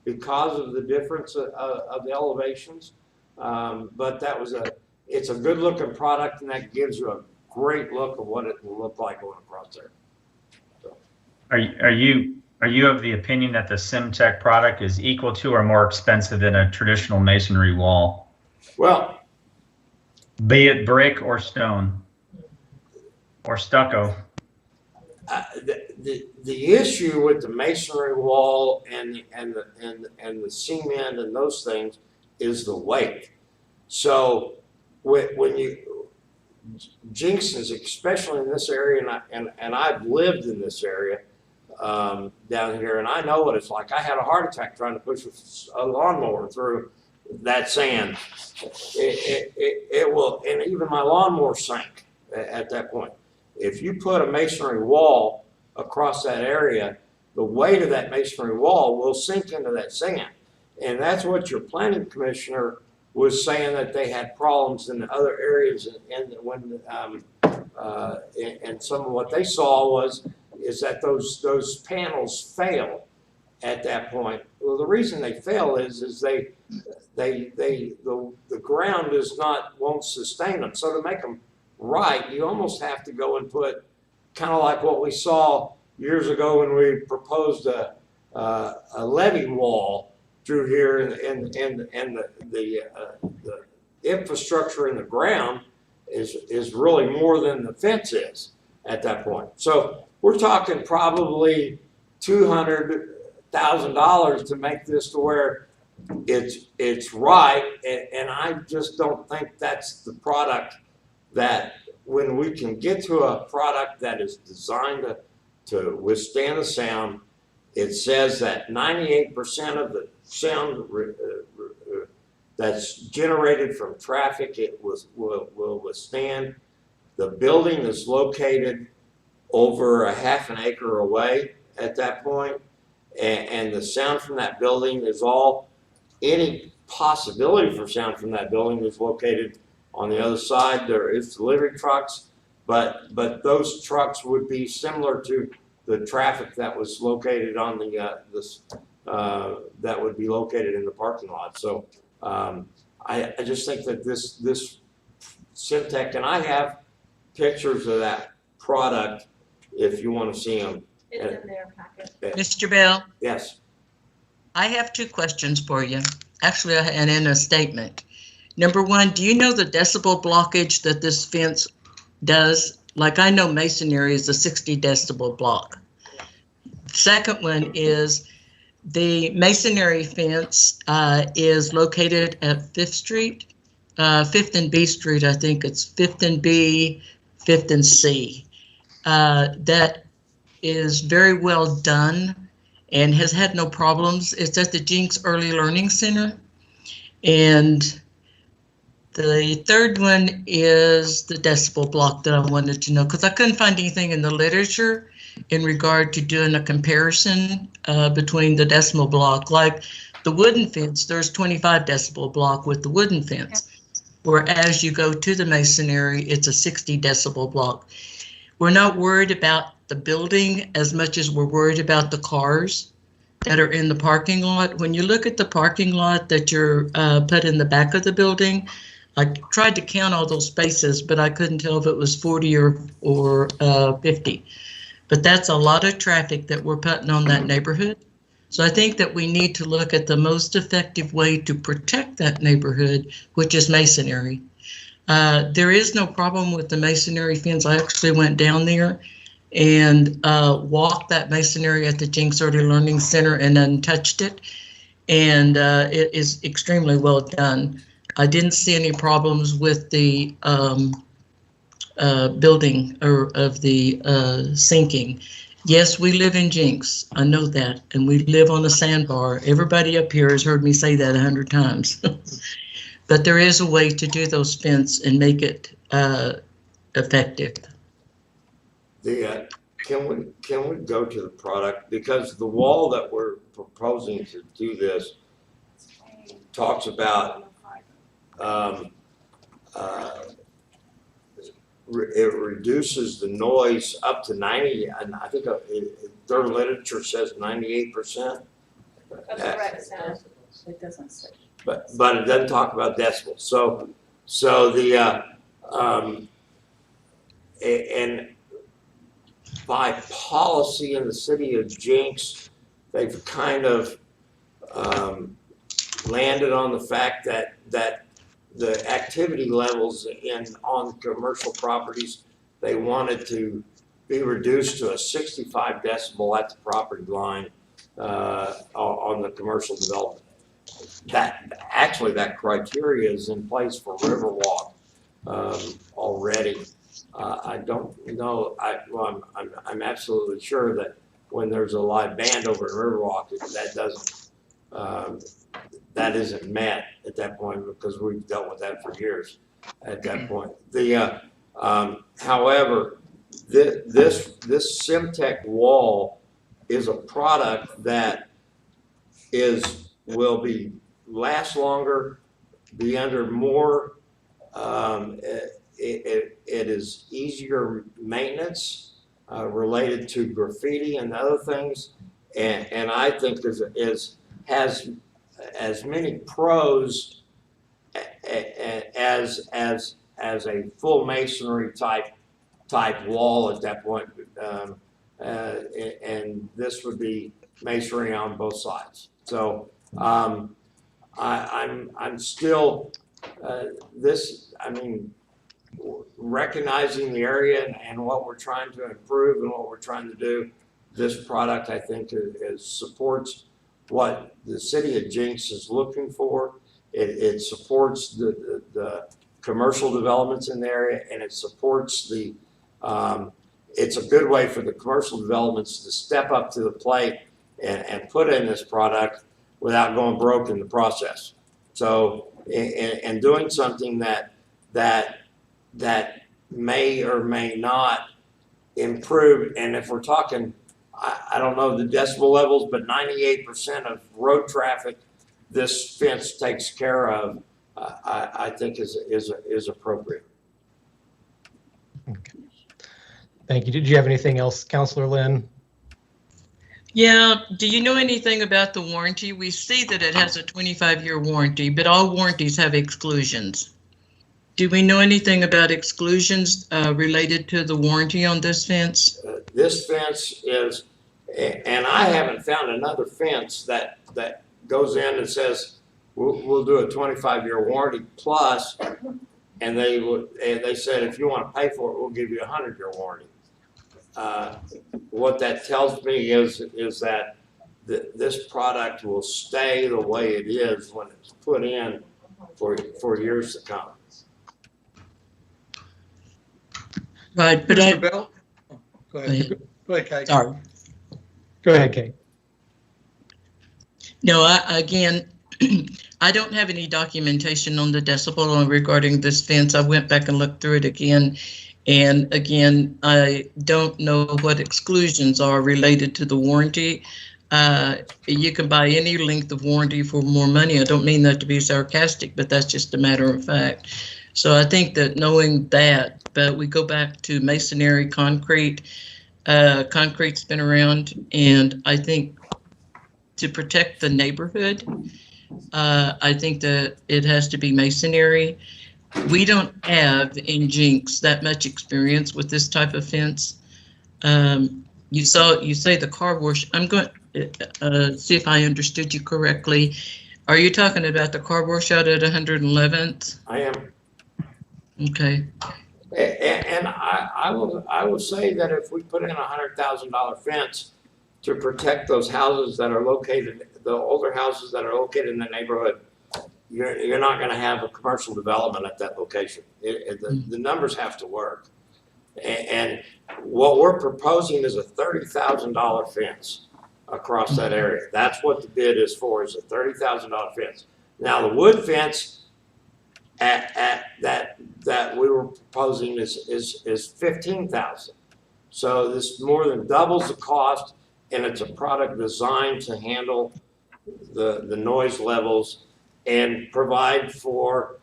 because of the difference of the elevations. But it's a good looking product, and that gives you a great look of what it will look like going across there. So. Are you of the opinion that the Semtech product is equal to or more expensive than a traditional masonry wall? Well, be it brick or stone or stucco. The issue with the masonry wall and the cement and those things is the weight. So when Jenks, especially in this area, and I've lived in this area down here, and I know what it's like. I had a heart attack trying to push a lawnmower through that sand. It will, and even my lawnmower sank at that point. If you put a masonry wall across that area, the weight of that masonry wall will sink into that sand. And that's what your planning commissioner was saying that they had problems in the other areas, and when and some of what they saw is that those panels fail at that point. Well, the reason they fail is the ground won't sustain them. So to make them right, you almost have to go and put, kind of like what we saw years ago when we proposed a levee wall through here, and the infrastructure in the ground is really more than the fence is at that point. So we're talking probably $200,000 to make this to where it's right, and I just don't think that's the product that, when we can get to a product that is designed to withstand the sound. It says that 98% of the sound that's generated from traffic will withstand. The building is located over a half an acre away at that point, and the sound from that building is any possibility for sound from that building is located on the other side. There is delivery trucks, but those trucks would be similar to the traffic that was located on that would be located in the parking lot. So I just think that this Syntec, and I have pictures of that product if you want to see them. It's in their packet. Mr. Bell, Yes. I have two questions for you. Actually, and in a statement. Number one, do you know the decibel blockage that this fence does? Like, I know masonry is a 60 decibel block. Second one is the masonry fence is located at 5th Street, 5th and B Street. I think it's 5th and B, 5th and C. That is very well done and has had no problems. It's at the Jenks Early Learning Center. And the third one is the decibel block that I wanted to know, because I couldn't find anything in the literature in regard to doing a comparison between the decibel block. Like the wooden fence, there's 25 decibel block with the wooden fence, whereas you go to the masonry, it's a 60 decibel block. We're not worried about the building as much as we're worried about the cars that are in the parking lot. When you look at the parking lot that you're put in the back of the building, I tried to count all those spaces, but I couldn't tell if it was 40 or 50. But that's a lot of traffic that we're putting on that neighborhood. So I think that we need to look at the most effective way to protect that neighborhood, which is masonry. There is no problem with the masonry fence. I actually went down there and walked that masonry at the Jenks Early Learning Center and untouched it. And it is extremely well done. I didn't see any problems with the building or of the sinking. Yes, we live in Jenks. I know that. And we live on a sandbar. Everybody up here has heard me say that 100 times. But there is a way to do those fence and make it effective. Can we go to the product, because the wall that we're proposing to do this talks about it reduces the noise up to 90, and I think their literature says 98%. It doesn't say. But it doesn't talk about decibels. So the and by policy in the city of Jenks, they've kind of landed on the fact that the activity levels on commercial properties, they wanted to be reduced to a 65 decibel at the property line on the commercial development. That criteria is in place for Riverwalk already. I don't know. I'm absolutely sure that when there's a live band over in Riverwalk, that isn't met at that point, because we've dealt with that for years. At that point, however, this Syntec wall is a product that will last longer, be under more, it is easier maintenance related to graffiti and other things. And I think has as many pros as a full masonry type wall at that point. And this would be masonry on both sides. So I'm still recognizing the area and what we're trying to improve and what we're trying to do. This product, I think, supports what the city of Jenks is looking for. It supports the commercial developments in the area, and it supports the. It's a good way for the commercial developments to step up to the plate and put in this product without going broke in the process. So, and doing something that may or may not improve. And if we're talking, I don't know the decibel levels, but 98% of road traffic, this fence takes care of. I think is appropriate. Okay. Thank you. Did you have anything else, Councilor Lynn? Yeah, do you know anything about the warranty? We see that it has a 25-year warranty, but all warranties have exclusions. Do we know anything about exclusions related to the warranty on this fence? This fence is, and I haven't found another fence that goes in and says, we'll do a 25-year warranty plus, and they said, if you want to pay for it, we'll give you a 100-year warranty. What that tells me is that this product will stay the way it is when it's put in for years to come. Right, but Mr. Bell? Oh, go ahead. Go ahead, Kate. Sorry. Go ahead, Kate. No, again, I don't have any documentation on the decibel regarding this fence. I went back and looked through it again. And again, I don't know what exclusions are related to the warranty. You can buy any length of warranty for more money. I don't mean that to be sarcastic, but that's just a matter of fact. So I think that knowing that, but we go back to masonry, concrete. Concrete's been around, and I think to protect the neighborhood, I think that it has to be masonry. We don't have in Jenks that much experience with this type of fence. You say the car wash. I'm going to see if I understood you correctly. Are you talking about the car wash out at 111th? I am. Okay. And I will say that if we put in a $100,000 fence to protect those houses that are located, the older houses that are located in the neighborhood, you're not going to have a commercial development at that location. The numbers have to work. And what we're proposing is a $30,000 fence across that area. That's what the bid is for, is a $30,000 fence. Now the wood fence at that we were proposing is $15,000. So this more than doubles the cost, and it's a product designed to handle the noise levels and provide for,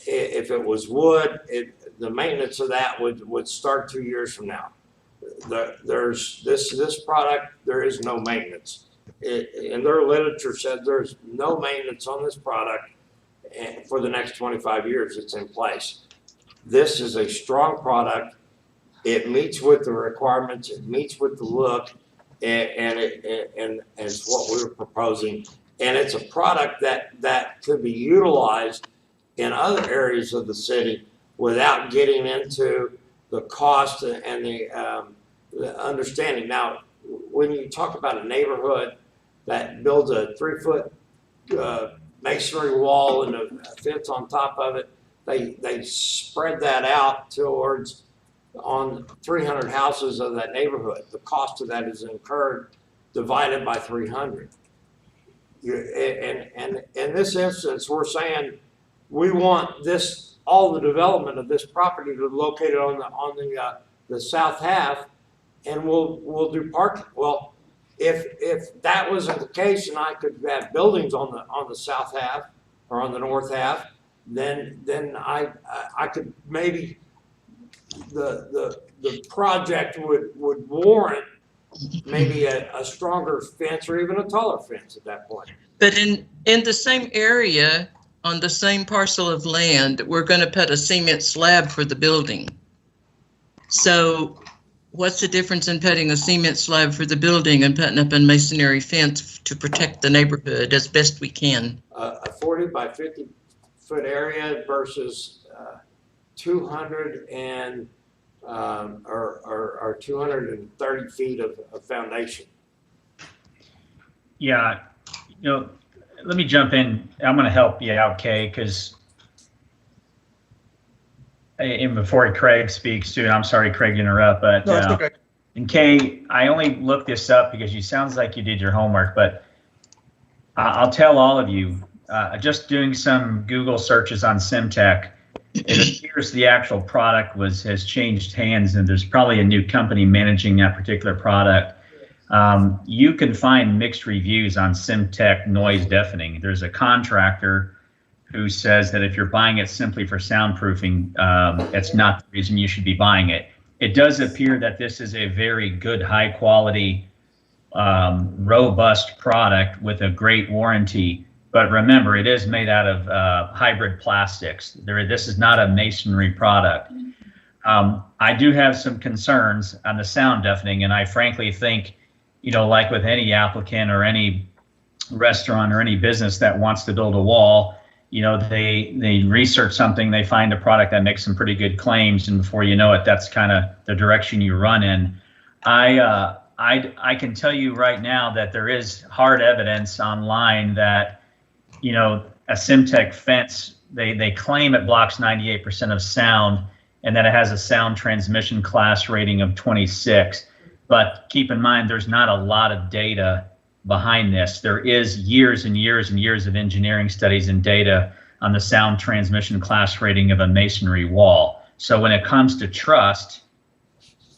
if it was wood, the maintenance of that would start 2 years from now. There's this product, there is no maintenance. And their literature said there's no maintenance on this product for the next 25 years. It's in place. This is a strong product. It meets with the requirements. It meets with the look, and it's what we were proposing. And it's a product that could be utilized in other areas of the city without getting into the cost and the understanding. Now, when you talk about a neighborhood that builds a 3-foot masonry wall and a fence on top of it, they spread that out towards on 300 houses of that neighborhood. The cost of that is incurred divided by 300. And in this instance, we're saying we want this, all the development of this property to be located on the south half, and we'll do parking. Well, if that wasn't the case, and I could have buildings on the south half or on the north half, then I could maybe the project would warrant maybe a stronger fence or even a taller fence at that point. But in the same area, on the same parcel of land, we're going to put a cement slab for the building. So what's the difference in putting a cement slab for the building and putting up a masonry fence to protect the neighborhood as best we can? A 40 by 50 foot area versus 200 and or 230 feet of foundation. Yeah, you know, let me jump in. I'm going to help you out, Kay, because and before Craig speaks too, and I'm sorry, Craig, to interrupt, but No, it's okay. and Kay, I only looked this up because you sounds like you did your homework, but I'll tell all of you, just doing some Google searches on Simtech, it appears the actual product has changed hands, and there's probably a new company managing that particular product. You can find mixed reviews on Simtech noise deafening. There's a contractor who says that if you're buying it simply for soundproofing, it's not the reason you should be buying it. It does appear that this is a very good, high quality, robust product with a great warranty. But remember, it is made out of hybrid plastics. This is not a masonry product. I do have some concerns on the sound deafening, and I frankly think, you know, like with any applicant or any restaurant or any business that wants to build a wall, you know, they research something, they find a product that makes some pretty good claims, and before you know it, that's kind of the direction you run in. I can tell you right now that there is hard evidence online that, you know, a Simtech fence, they claim it blocks 98% of sound and that it has a sound transmission class rating of 26. But keep in mind, there's not a lot of data behind this. There is years and years and years of engineering studies and data on the sound transmission class rating of a masonry wall. So when it comes to trust,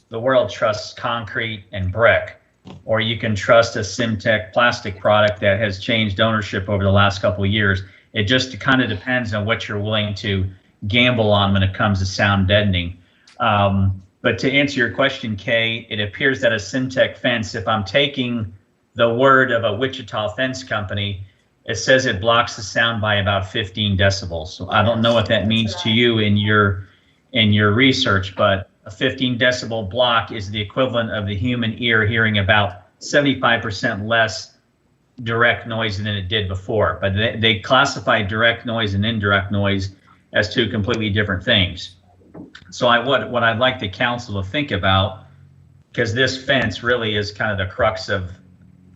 the world trusts concrete and brick, or you can trust a Simtech plastic product that has changed ownership over the last couple of years. It just kind of depends on what you're willing to gamble on when it comes to sound deadening. But to answer your question, Kay, it appears that a Simtech fence, if I'm taking the word of a Wichita fence company, it says it blocks the sound by about 15 decibels. So I don't know what that means to you in your research, but a 15 decibel block is the equivalent of the human ear hearing about 75% less direct noise than it did before. But they classify direct noise and indirect noise as two completely different things. So what I'd like the council to think about, because this fence really is kind of the crux of,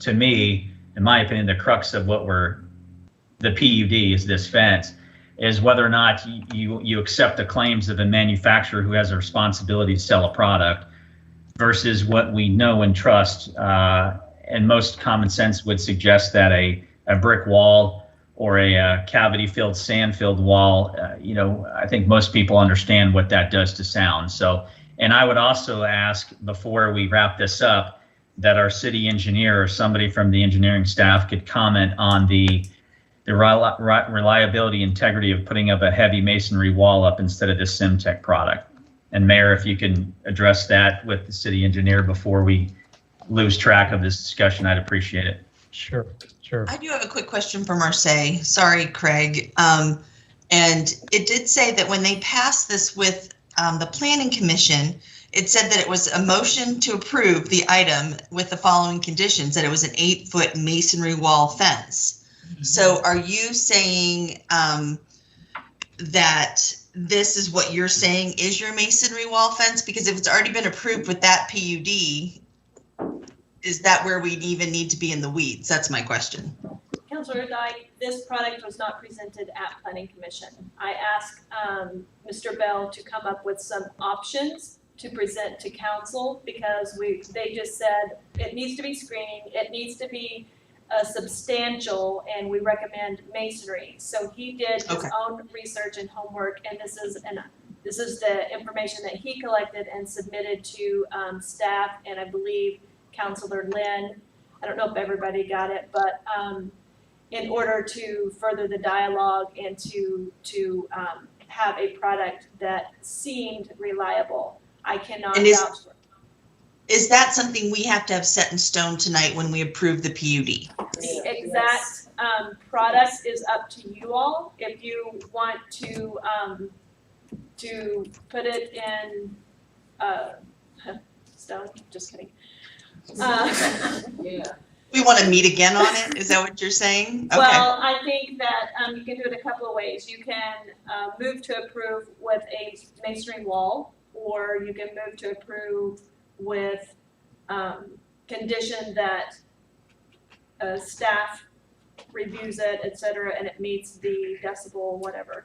to me, in my opinion, the crux of the PUD is this fence, is whether or not you accept the claims of a manufacturer who has a responsibility to sell a product versus what we know and trust. And most common sense would suggest that a brick wall or a cavity-filled, sand-filled wall, you know, I think most people understand what that does to sound. So, and I would also ask, before we wrap this up, that our city engineer or somebody from the engineering staff could comment on the reliability, integrity of putting up a heavy masonry wall up instead of this Simtech product. And Mayor, if you can address that with the city engineer before we lose track of this discussion, I'd appreciate it. Sure. I do have a quick question for Marseille. Sorry, Craig. And it did say that when they passed this with the Planning Commission, it said that it was a motion to approve the item with the following conditions, that it was an 8-foot masonry wall fence. So are you saying that this is what you're saying is your masonry wall fence? Because if it's already been approved with that PUD, is that where we even need to be in the weeds? That's my question. Councilor Dyke, this product was not presented at Planning Commission. I asked Mr. Bell to come up with some options to present to council because they just said it needs to be screening, it needs to be substantial, and we recommend masonry. So he did his own research and homework, and this is the information that he collected and submitted to staff, and I believe Councilor Lynn. I don't know if everybody got it, but in order to further the dialogue and to have a product that seemed reliable. I cannot And is- vouch for. Is that something we have to have set in stone tonight when we approve the PUD? The exact product is up to you all. If you want to put it in stone, just kidding. Yeah. We want to meet again on it? Is that what you're saying? Okay. Well, I think that you can do it a couple of ways. You can move to approve with a masonry wall, or you can move to approve with condition that staff reviews it, et cetera, and it meets the decibel, whatever.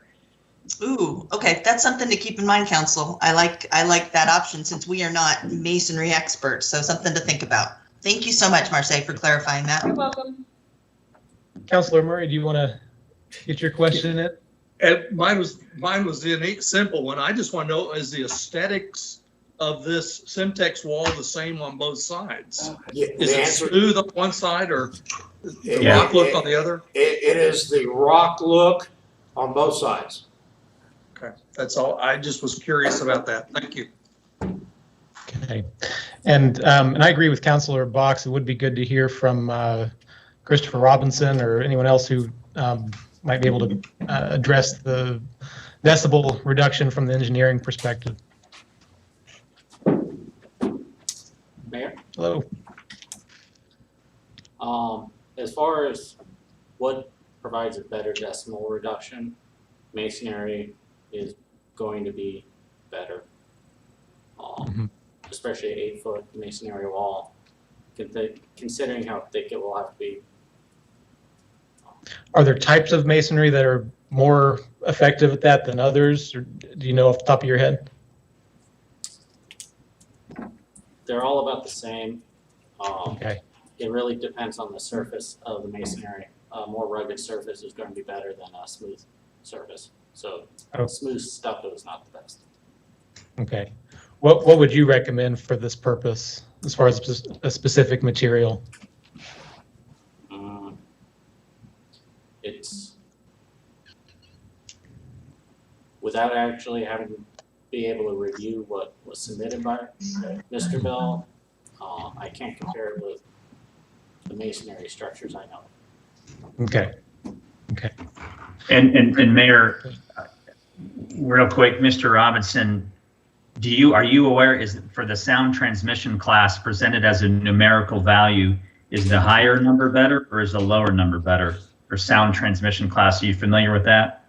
Ooh, okay, that's something to keep in mind, council. I like that option since we are not masonry experts, so something to think about. Thank you so much, Marseille, for clarifying that. You're welcome. Councilor Murray, do you want to get your question in? Mine was the neat, simple one. I just want to know, is the aesthetics of this Simtex wall the same on both sides? Yeah, Is the it answer- smooth on one side or the Yeah. rock look on the other? It is the rock look on both sides. Okay, that's all. I just was curious about that. Thank you. Okay, and I agree with Councilor Box. It would be good to hear from Christopher Robinson or anyone else who might be able to address the decibel reduction from the engineering perspective. Mayor, Hello. as far as what provides a better decimal reduction, masonry is going to be better. Especially an 8-foot masonry wall, considering how thick it will have to be. Are there types of masonry that are more effective at that than others, or do you know off the top of your head? They're all about the same. Okay. It really depends on the surface of the masonry. A more rugged surface is going to be better than a smooth surface. So smooth stucco is not the best. Okay. What would you recommend for this purpose as far as a specific material? It's without actually having to be able to review what was submitted by Mr. Bell, I can't compare it with the masonry structures I know. Okay. Okay. And Mayor, real quick, Mr. Robinson, are you aware, is for the sound transmission class presented as a numerical value, is the higher number better or is the lower number better for sound transmission class? Are you familiar with that?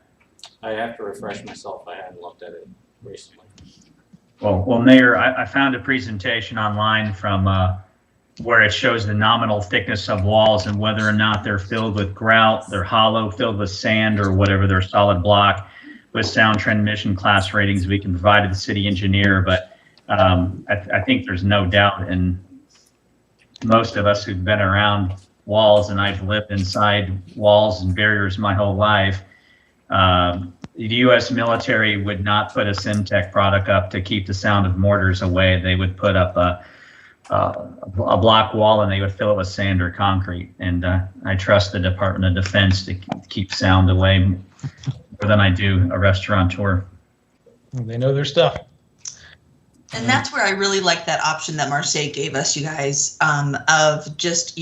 I have to refresh myself. I hadn't looked at it recently. Well, Mayor, I found a presentation online from where it shows the nominal thickness of walls and whether or not they're filled with grout, they're hollow, filled with sand, or whatever, they're solid block. With sound transmission class ratings we can provide to the city engineer, but I think there's no doubt, and most of us who've been around walls, and I've lived inside walls and barriers my whole life, the U.S. military would not put a Simtech product up to keep the sound of mortars away. They would put up a block wall and they would fill it with sand or concrete. And I trust the Department of Defense to keep sound away more than I do a restaurateur. They know their stuff. And that's where I really like that option that Marseille gave us, you guys, of just,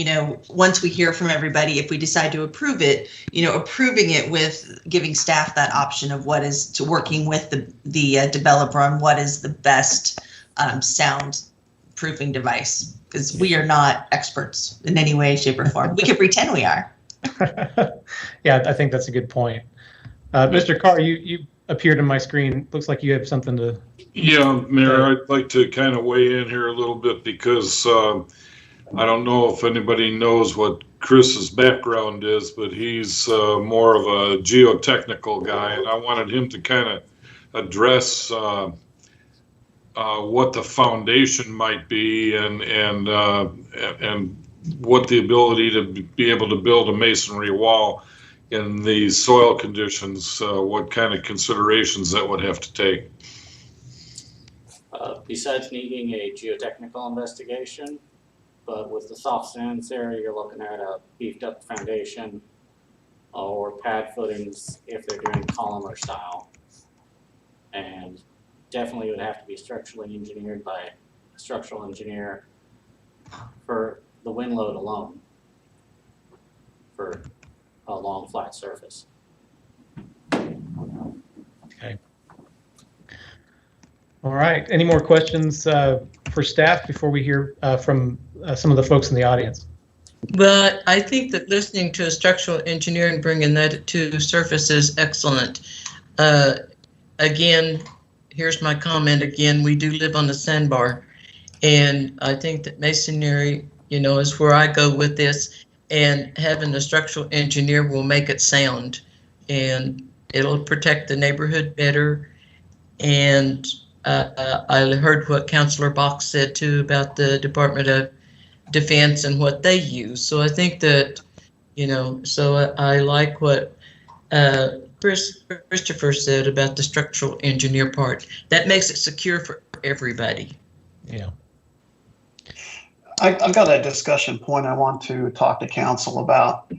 once we hear from everybody, if we decide to approve it, approving it with giving staff that option of what is to working with the developer on what is the best sound proofing device, because we are not experts in any way, shape, or form. We can pretend we are. Yeah, I think that's a good point. Mr. Carr, you appeared on my screen. Looks like you have something to. Yeah, Mayor, I'd like to kind of weigh in here a little bit because I don't know if anybody knows what Chris's background is, but he's more of a geotechnical guy, and I wanted him to kind of address what the foundation might be and what the ability to be able to build a masonry wall in these soil conditions, what kind of considerations that would have to take. Besides needing a geotechnical investigation, but with the soft sands area, you're looking at a beefed up foundation, or pad footings if they're doing columnar style. And definitely would have to be structurally engineered by a structural engineer for the wind load alone for a long flat surface. Okay. All right. Any more questions for staff before we hear from some of the folks in the audience? But I think that listening to a structural engineer and bringing that to surface is excellent. Again, here's my comment again, we do live on a sandbar. And I think that masonry, is where I go with this, and having a structural engineer will make it sound and it'll protect the neighborhood better. And I heard what Councilor Box said too about the Department of Defense and what they use. So I think that, so I like what Christopher said about the structural engineer part. That makes it secure for everybody. Yeah. I've got a discussion point I want to talk to council about.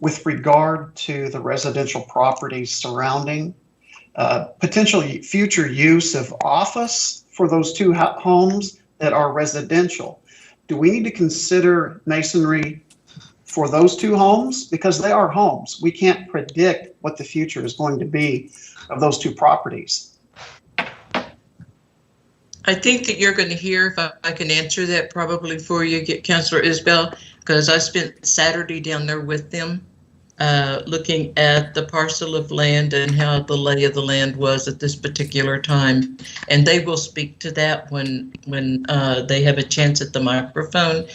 With regard to the residential properties surrounding potential future use of office for those two homes that are residential. Do we need to consider masonry for those two homes? Because they are homes. We can't predict what the future is going to be of those two properties. I think that you're going to hear, if I can answer that probably for you, get Councilor Isbell, because I spent Saturday down there with them, looking at the parcel of land and how the lay of the land was at this particular time. And they will speak to that when they have a chance at the microphone.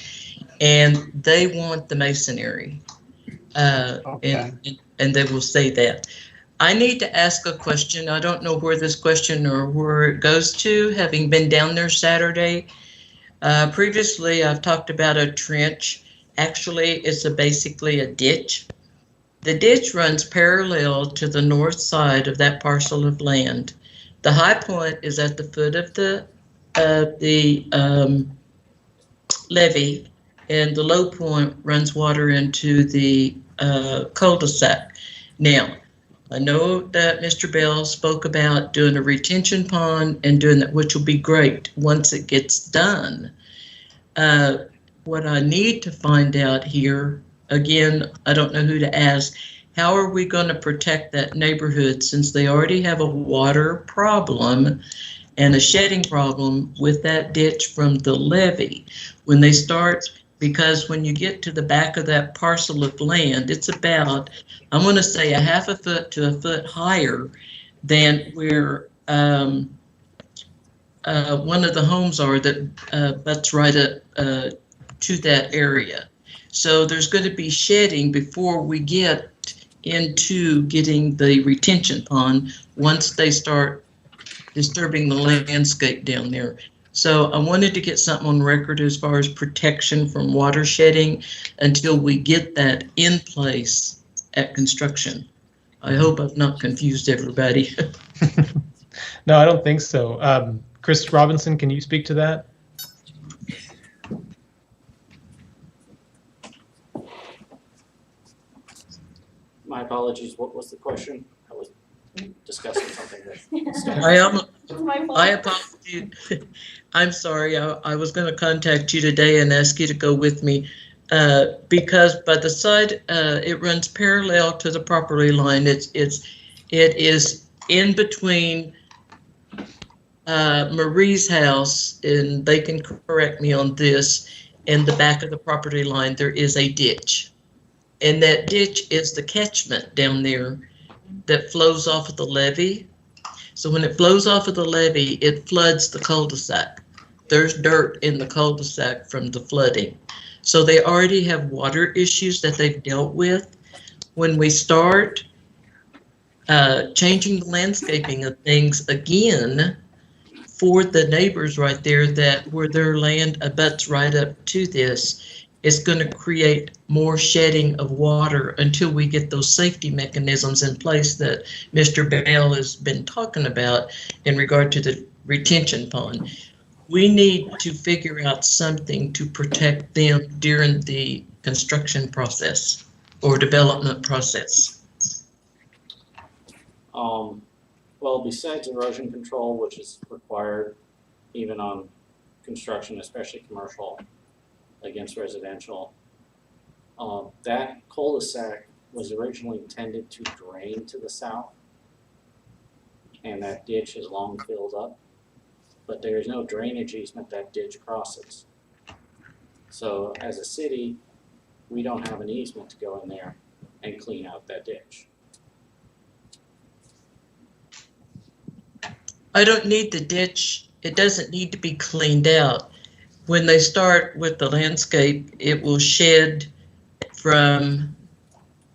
And they want the masonry. Okay. And they will say that. I need to ask a question. I don't know where this question or where it goes to, having been down there Saturday. Previously, I've talked about a trench. Actually, it's basically a ditch. The ditch runs parallel to the north side of that parcel of land. The high point is at the foot of the levee, and the low point runs water into the cul-de-sac. Now, I know that Mr. Bell spoke about doing a retention pond and doing that, which will be great once it gets done. What I need to find out here, again, I don't know who to ask, how are we going to protect that neighborhood since they already have a water problem and a shedding problem with that ditch from the levee? When they start, because when you get to the back of that parcel of land, it's about, I'm going to say, a half a foot to a foot higher than where one of the homes are that butts right up to that area. So there's going to be shedding before we get into getting the retention pond once they start disturbing the landscape down there. So I wanted to get something on record as far as protection from water shedding until we get that in place at construction. I hope I've not confused everybody. No, I don't think so. Chris Robinson, can you speak to that? My apologies, what was the question? I was discussing something with I apologize. I'm sorry. I was going to contact you today and ask you to go with me because by the side it runs parallel to the property line. It is in between Marie's house, and they can correct me on this. In the back of the property line, there is a ditch, and that ditch is the catchment down there that flows off of the levee. So when it flows off of the levee, it floods the cul-de-sac. There's dirt in the cul-de-sac from the flooding. So they already have water issues that they've dealt with. When we start changing the landscaping of things again for the neighbors right there that where their land abuts right up to this, it's going to create more shedding of water until we get those safety mechanisms in place that Mr. Bell has been talking about in regard to the retention pond. We need to figure out something to protect them during the construction process. or development process? Well, besides erosion control, which is required even on construction, especially commercial, against residential, that cul-de-sac was originally intended to drain to the south, and that ditch is long filled up, but there is no drainage easement that ditch crosses. So as a city, we don't have an easement to go in there and clean out that ditch. I don't need the ditch. It doesn't need to be cleaned out. When they start with the landscape, it will shed from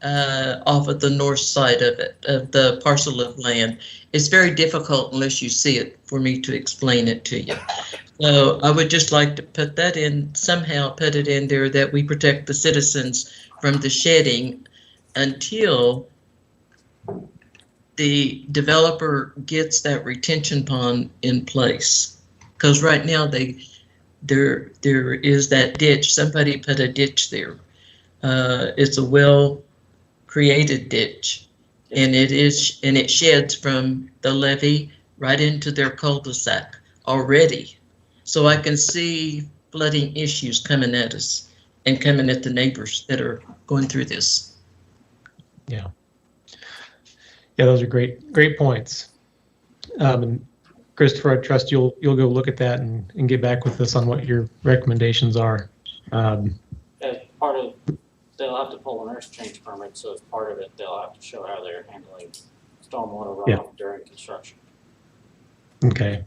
off of the north side of it, of the parcel of land. It's very difficult unless you see it for me to explain it to you. So I would just like to put that in, somehow put it in there that we protect the citizens from the shedding until the developer gets that retention pond in place. Because right now there is that ditch. Somebody put a ditch there. It's a well-created ditch, and it sheds from the levee right into their cul-de-sac already. So I can see flooding issues coming at us and coming at the neighbors that are going through this. Yeah. Yeah, those are great points. And Christopher, I trust you'll go look at that and get back with us on what your recommendations are. As part of, they'll have to pull an earth change permit, so as part of it, they'll have to show how they're handling stormwater runoff during construction. Okay.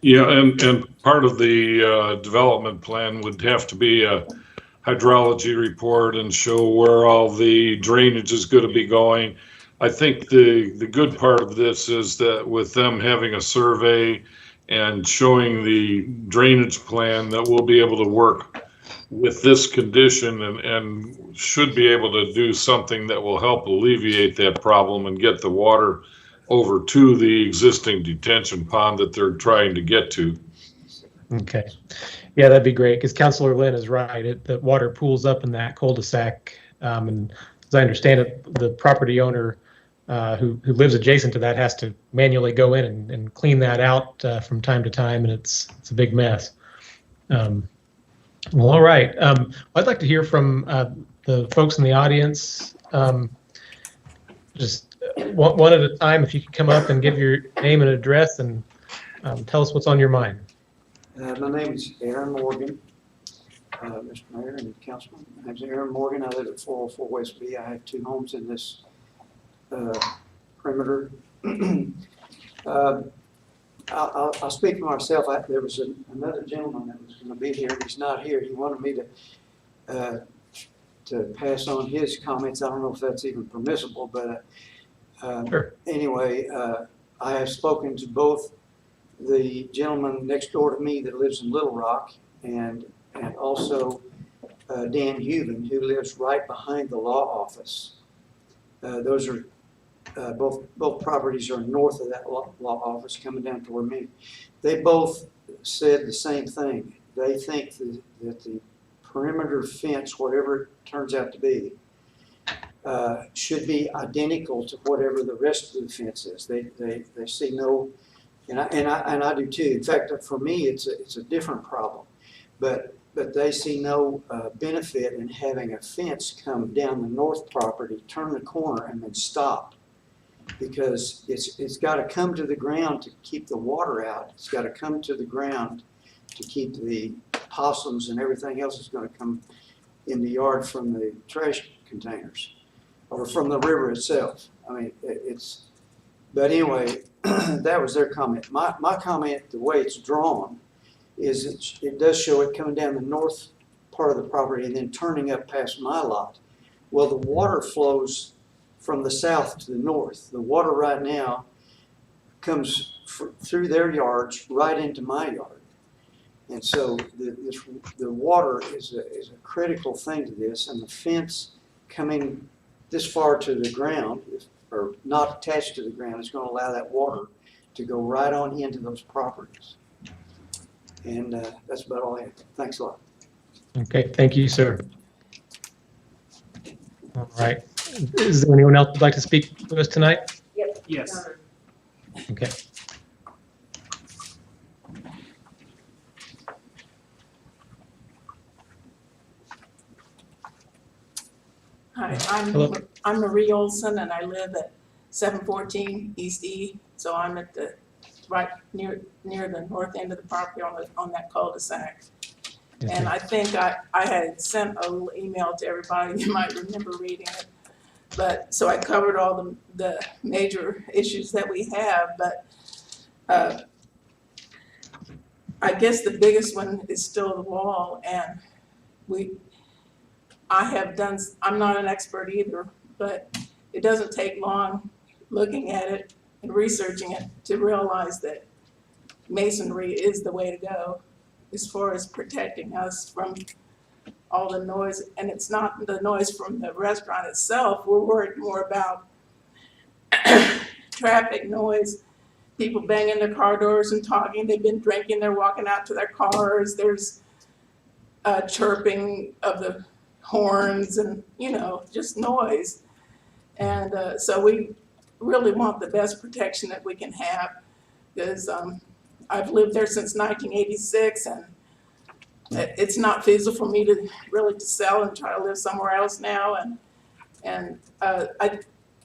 Yeah, and part of the development plan would have to be a hydrology report and show where all the drainage is going to be going. I think the good part of this is that with them having a survey and showing the drainage plan, that we'll be able to work with this condition and should be able to do something that will help alleviate that problem and get the water over to the existing detention pond that they're trying to get to. Okay. Yeah, that'd be great, because Councilor Lynn is right. The water pools up in that cul-de-sac. And as I understand it, the property owner who lives adjacent to that has to manually go in and clean that out from time to time, and it's a big mess. Well, all right. I'd like to hear from the folks in the audience. Just one at a time, if you could come up and give your name and address and tell us what's on your mind. My name is Aaron Morgan, Mr. Mayor and Councilman. My name is Aaron Morgan. I live at 404 West B. I have 2 homes in this perimeter. I'll speak for myself. There was another gentleman that was going to be here. He's not here. He wanted me to pass on his comments. I don't know if that's even permissible, but Sure. Anyway, I have spoken to both the gentleman next door to me that lives in Little Rock and also Dan Hubin, who lives right behind the law office. Those are both properties are north of that law office coming down toward me. They both said the same thing. They think that the perimeter fence, whatever it turns out to be, should be identical to whatever the rest of the fence is. They see no, and I do too. In fact, for me, it's a different problem, but they see no benefit in having a fence come down the north property, turn the corner, and then stop, because it's got to come to the ground to keep the water out. It's got to come to the ground to keep the possums and everything else is going to come in the yard from the trash containers or from the river itself. I mean, but anyway, that was their comment. My comment, the way it's drawn, is it does show it coming down the north part of the property and then turning up past my lot. Well, the water flows from the south to the north. The water right now comes through their yards right into my yard. And so the water is a critical thing to this, and the fence coming this far to the ground, or not attached to the ground, is going to allow that water to go right on into those properties. And that's about all I have. Thanks a lot. Okay, thank you, sir. All right. Is there anyone else who'd like to speak to us tonight? Yes. Okay. Hi, Hello. I'm Marie Olson, and I live at 714 East E. So I'm at the right near the north end of the property on that cul-de-sac. And I think I had sent a little email to everybody. You might remember reading it. But so I covered all the major issues that we have. But I guess the biggest one is still the wall, and I'm not an expert either, but it doesn't take long looking at it and researching it to realize that masonry is the way to go as far as protecting us from all the noise. And it's not the noise from the restaurant itself. We're worried more about traffic noise, people banging their car doors and talking. They've been drinking, they're walking out to their cars. There's chirping of the horns and, just noise. And so we really want the best protection that we can have, because I've lived there since 1986, and it's not feasible for me to really sell and try to live somewhere else now. And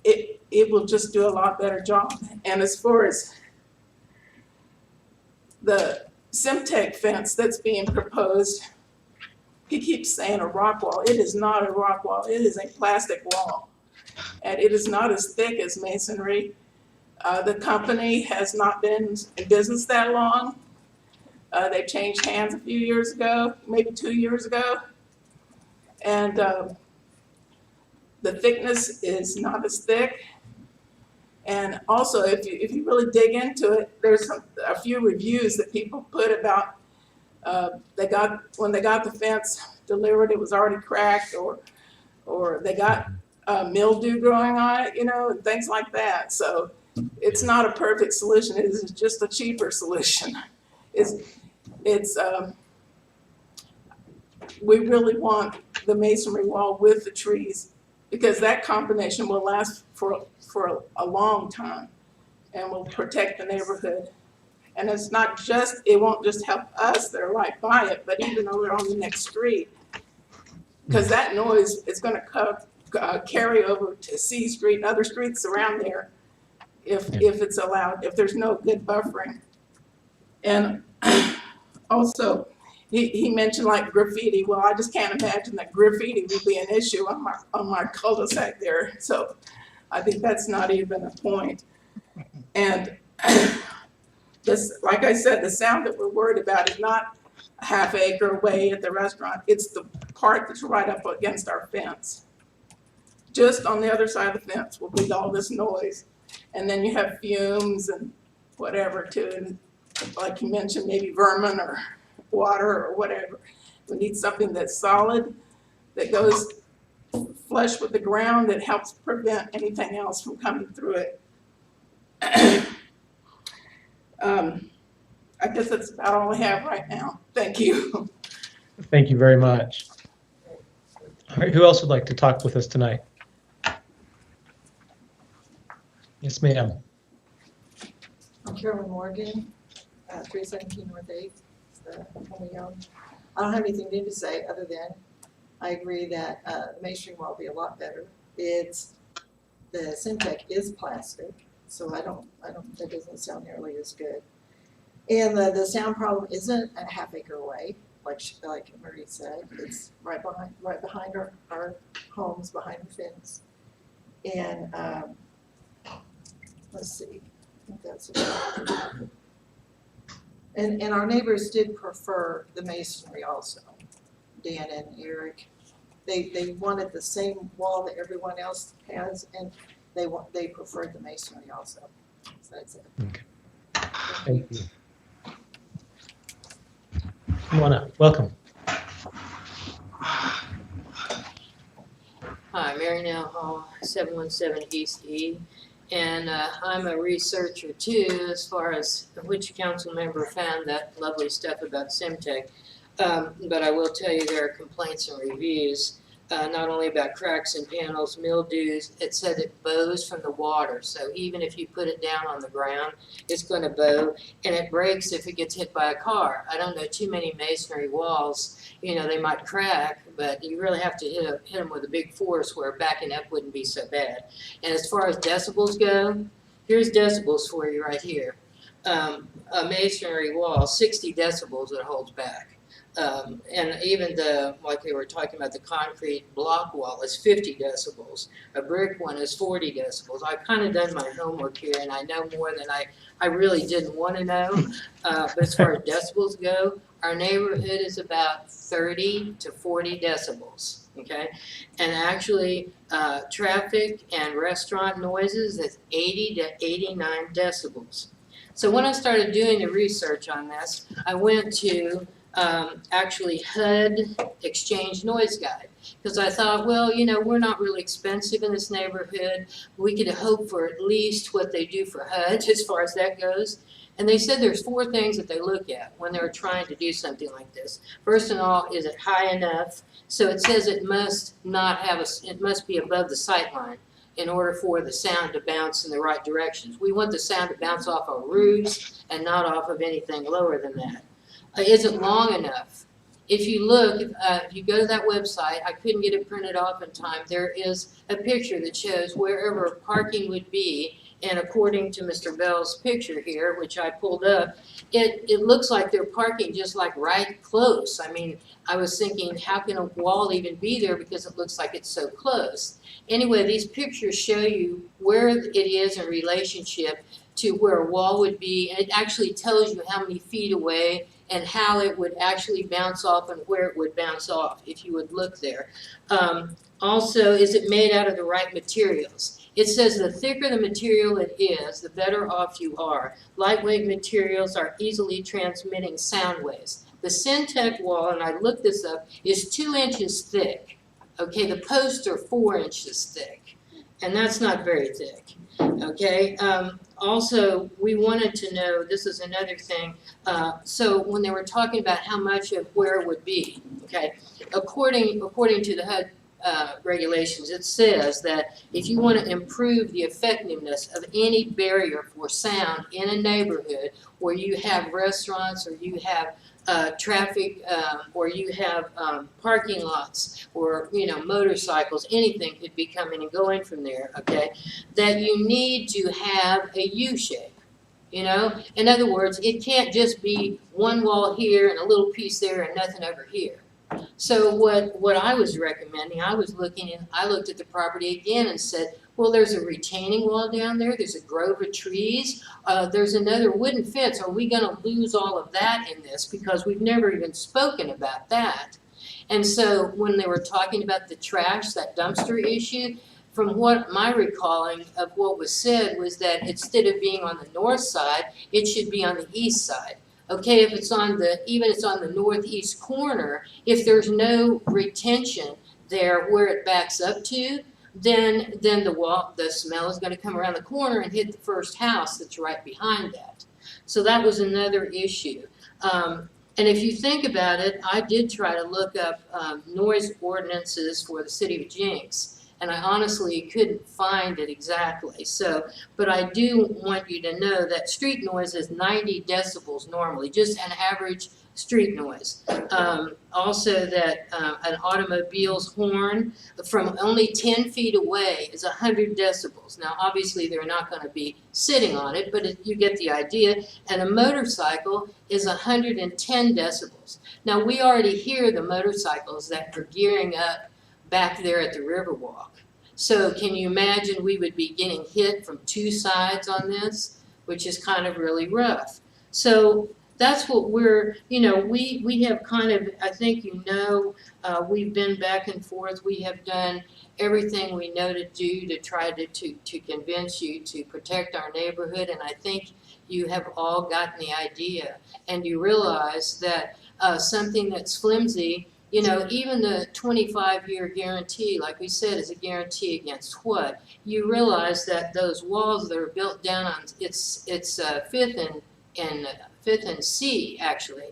it will just do a lot better job. And as far as the Semtech fence that's being proposed, he keeps saying a rock wall. It is not a rock wall. It is a plastic wall. And it is not as thick as masonry. The company has not been in business that long. They changed hands a few years ago, maybe 2 years ago. And the thickness is not as thick. And also, if you really dig into it, there's a few reviews that people put about when they got the fence delivered, it was already cracked, or they got mildew growing on it, and things like that. So it's not a perfect solution. It is just a cheaper solution. We really want the masonry wall with the trees, because that combination will last for a long time and will protect the neighborhood. And it won't just help us that are right by it, but even over on the next street. Because that noise is going to carry over to C Street and other streets around there if it's allowed, if there's no good buffering. And also, he mentioned like graffiti. Well, I just can't imagine that graffiti would be an issue on my cul-de-sac there. So I think that's not even a point. And like I said, the sound that we're worried about is not a half acre away at the restaurant. It's the part that's right up against our fence. Just on the other side of the fence will be all this noise. And then you have fumes and whatever too. And like you mentioned, maybe vermin or water or whatever. We need something that's solid, that goes flush with the ground, that helps prevent anything else from coming through it. I guess that's about all I have right now. Thank you. Thank you very much. All right, who else would like to talk with us tonight? Yes, ma'am. I'm Carolyn Morgan, 317 North 8th. It's the home we own. I don't have anything new to say other than I agree that the masonry wall will be a lot better. The Semtech is plastic, so that doesn't sound nearly as good. And the sound problem isn't a half acre away, like Marie said. It's right behind our homes, behind the fence. And let's see, I think that's about it. And our neighbors did prefer the masonry also, Dan and Eric. They wanted the same wall that everyone else has, and they preferred the masonry also. So that's it. Okay. Thank you. Come on up. Welcome. Hi, Mary Nell Hall, 717 East E. And I'm a researcher too, as far as which council member found that lovely stuff about Semtech. But I will tell you there are complaints and reviews. not only about cracks in panels, mildews, it said it bows from the water. So even if you put it down on the ground, it's going to bow, and it breaks if it gets hit by a car. I don't know too many masonry walls, you know, they might crack, but you really have to hit them with a big force where backing up wouldn't be so bad. And as far as decibels go, here's decibels for you right here. A masonry wall, 60 decibels it holds back. And even like they were talking about, the concrete block wall is 50 decibels. A brick one is 40 decibels. I've kind of done my homework here, and I know more than I really didn't want to know. But as far as decibels go, our neighborhood is about 30 to 40 decibels, okay? And actually, traffic and restaurant noises is 80 to 89 decibels. So when I started doing the research on this, I went to actually HUD Exchange Noise Guide, because I thought, well, you know, we're not really expensive in this neighborhood. We could hope for at least what they do for HUD as far as that goes. And they said there's 4 things that they look at when they're trying to do something like this. First of all, is it high enough? So it says it must not have it must be above the sight line in order for the sound to bounce in the right directions. We want the sound to bounce off our roofs and not off of anything lower than that. Is it long enough? If you look, if you go to that website, I couldn't get it printed off in time. There is a picture that shows wherever parking would be, and according to Mr. Bell's picture here, which I pulled up, it looks like they're parking just like right close. I mean, I was thinking, how can a wall even be there, because it looks like it's so close. Anyway, these pictures show you where it is in relationship to where a wall would be, and it actually tells you how many feet away and how it would actually bounce off and where it would bounce off if you would look there. Also, is it made out of the right materials? It says the thicker the material it is, the better off you are. Lightweight materials are easily transmitting sound waves. The Syntec wall, and I looked this up, is 2 inches thick. Okay, the posts are 4 inches thick, and that's not very thick. Okay, also, we wanted to know, this is another thing, so when they were talking about how much of where it would be, okay, according to the HUD regulations, it says that if you want to improve the effectiveness of any barrier for sound in a neighborhood where you have restaurants or you have traffic or you have parking lots or, you know, motorcycles, anything could be coming and going from there, okay, that you need to have a U-shape. You know, in other words, it can't just be one wall here and a little piece there and nothing over here. So what I was recommending, I looked at the property again and said, well, there's a retaining wall down there, there's a grove of trees, there's another wooden fence. Are we going to lose all of that in this? Because we've never even spoken about that. And so when they were talking about the trash, that dumpster issue, from what my recalling of what was said was that instead of being on the north side, it should be on the east side. Okay, if it's on the northeast corner, if there's no retention there where it backs up to, then the smell is going to come around the corner and hit the first house that's right behind that. So that was another issue. And if you think about it, I did try to look up noise ordinances for the city of Jenks, and I honestly couldn't find it exactly. So, but I do want you to know that street noise is 90 decibels normally, just an average street noise. Also that an automobile's horn from only 10 feet away is 100 decibels. Now, obviously, they're not going to be sitting on it, but you get the idea. And a motorcycle is 110 decibels. Now, we already hear the motorcycles that are gearing up back there at the Riverwalk. So can you imagine we would be getting hit from 2 sides on this, which is kind of really rough. So that's what we're, you know, we have kind of, I think you know, we've been back and forth. We have done everything we know to do to try to convince you to protect our neighborhood, and I think you have all gotten the idea, and you realize that something that's flimsy, you know, even the 25-year guarantee, like we said, is a guarantee against what? You realize that those walls that are built down on, it's 5th and C, actually,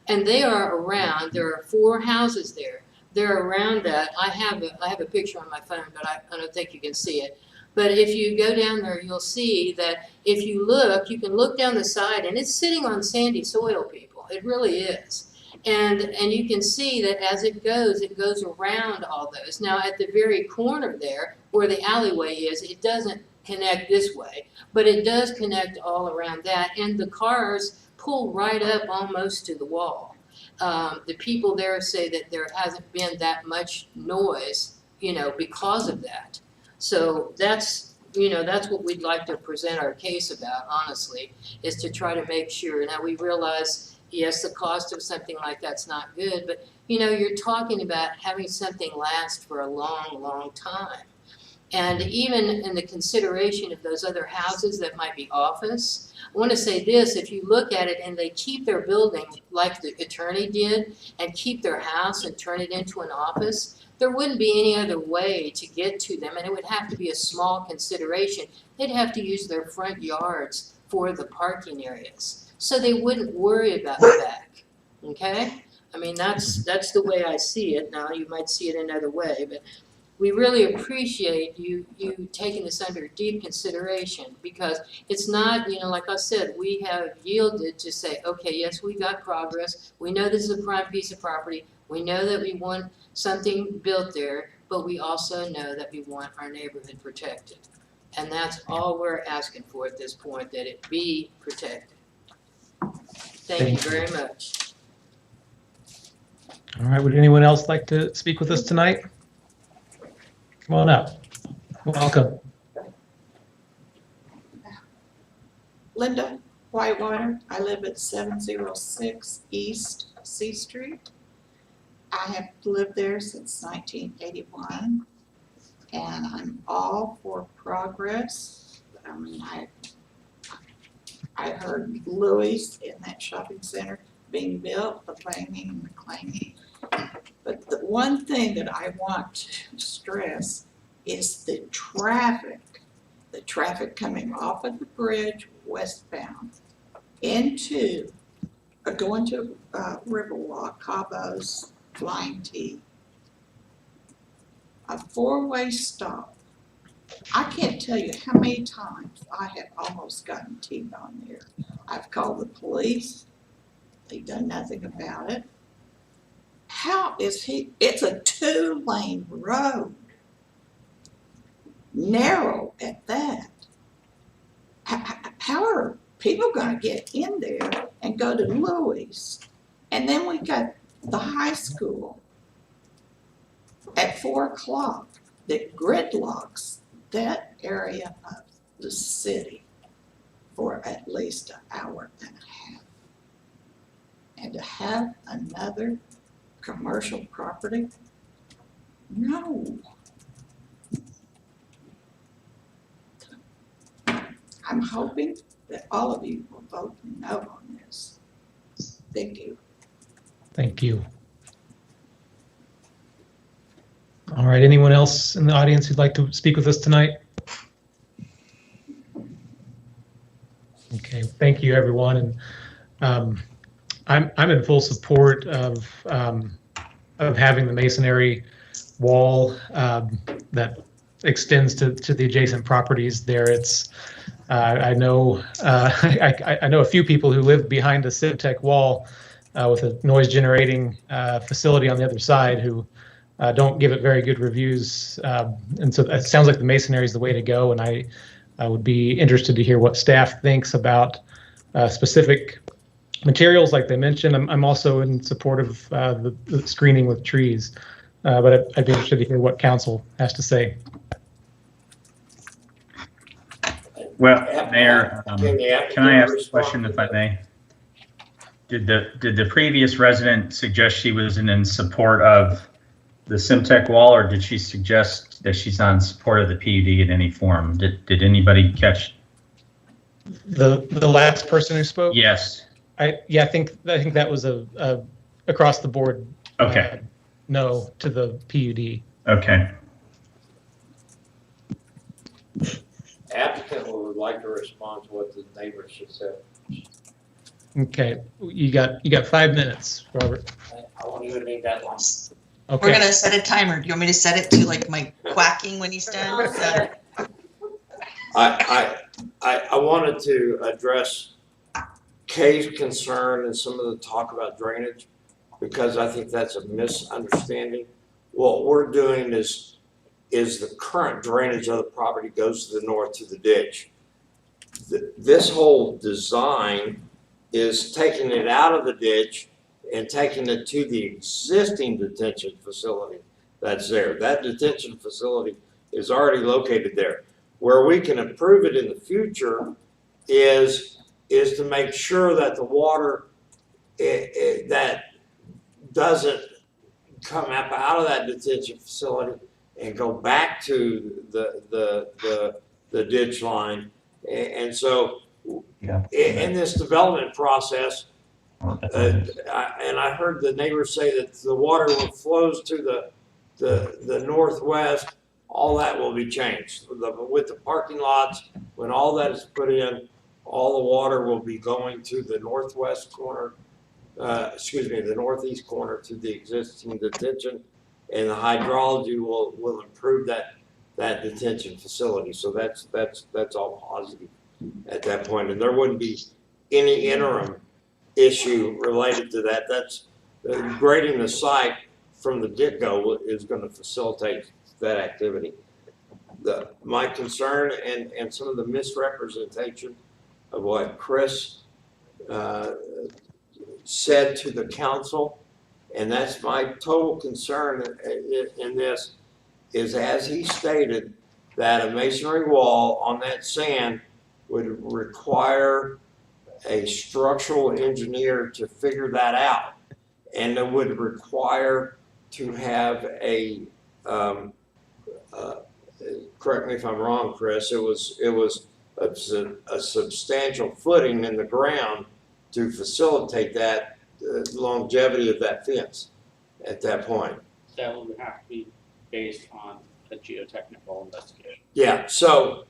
and they are around, there are 4 houses there. they're around that. I have a picture on my phone, but I don't think you can see it. But if you go down there, you'll see that if you look, you can look down the side, and it's sitting on sandy soil, people. It really is. And you can see that as it goes around all those. Now, at the very corner there, where the alleyway is, it doesn't connect this way, but it does connect all around that. And the cars pull right up almost to the wall. The people there say that there hasn't been that much noise, because of that. So that's what we'd like to present our case about, honestly, is to try to make sure. Now, we realize, yes, the cost of something like that's not good, but, you're talking about having something last for a long, long time. And even in the consideration of those other houses that might be office, I want to say this, if you look at it and they keep their building like the attorney did and keep their house and turn it into an office, there wouldn't be any other way to get to them, and it would have to be a small consideration. They'd have to use their front yards for the parking areas, so they wouldn't worry about the back, okay? I mean, that's the way I see it. Now, you might see it another way, but we really appreciate you taking this under deep consideration, because it's not, like I said, we have yielded to say, okay, yes, we got progress. We know this is a prime piece of property. We know that we want something built there, but we also know that we want our neighborhood protected. And that's all we're asking for at this point, that it be protected. Thank you very much. All right, would anyone else like to speak with us tonight? Come on up. Welcome. Linda Whitewater. I live at 706 East C Street. I have lived there since 1981, and I'm all for progress. I mean, I heard Louis in that shopping center being built, the claiming and the claiming. But the one thing that I want to stress is the traffic coming off of the bridge westbound into, going to Riverwalk, Cabo's, Flying T. A four-way stop. I can't tell you how many times I have almost gotten T-boned there. I've called the police. They've done nothing about it. How is it's a 2-lane road. Narrow at that. How are people gonna get in there and go to Louis? And then we got the high school at 4 o'clock that gridlocks that area of the city for at least an hour and a half. And to have another commercial property? No. I'm hoping that all of you will vote no on this. Thank you. Thank you. All right, anyone else in the audience who'd like to speak with us tonight? Okay, thank you, everyone. And I'm in full support of having the masonry wall that extends to the adjacent properties there. It's I know I know a few people who live behind a Syntec wall with a noise generating facility on the other side who don't give it very good reviews. And so it sounds like the masonry is the way to go. And I would be interested to hear what staff thinks about specific materials like they mentioned. I'm also in support of the screening with trees, but I'd be interested to hear what council has to say. Well, Mayor, can I ask a question if I may? Did the previous resident suggest she was in support of the Syntec wall, or did she suggest that she's not in support of the PUD in any form? Did anybody catch? The last person who spoke? Yes. I think that was a across the board. Okay. No to the PUD. Okay. Applicant would like to respond to what the neighbors just said. Okay, you got 5 minutes, Robert. I won't even need that long. Okay. We're gonna set a timer. Do you want me to set it to like my quacking when he's done? I wanted to address Kay's concern and some of the talk about drainage, because I think that's a misunderstanding. What we're doing is the current drainage of the property goes to the north to the ditch. This whole design is taking it out of the ditch and taking it to the existing detention facility that's there. That detention facility is already located there. Where we can improve it in the future is to make sure that the water that doesn't come up out of that detention facility and go back to the ditch line. And so in this development process, and I heard the neighbors say that the water when flows to the northwest, all that will be changed. With the parking lots, when all that is put in, all the water will be going to the northwest corner, the northeast corner to the existing detention, and the hydrology will improve that detention facility. So that's all positive at that point, and there wouldn't be any interim issue related to that. That's grading the site from the get-go is going to facilitate that activity. My concern and some of the misrepresentation of what Chris said to the council, and that's my total concern in this, is as he stated that a masonry wall on that sand would require a structural engineer to figure that out, and it would require to have a correct me if I'm wrong, Chris, it was a substantial footing in the ground to facilitate that longevity of that fence at that point. That would have to be based on a geotechnical investigation. Yeah, so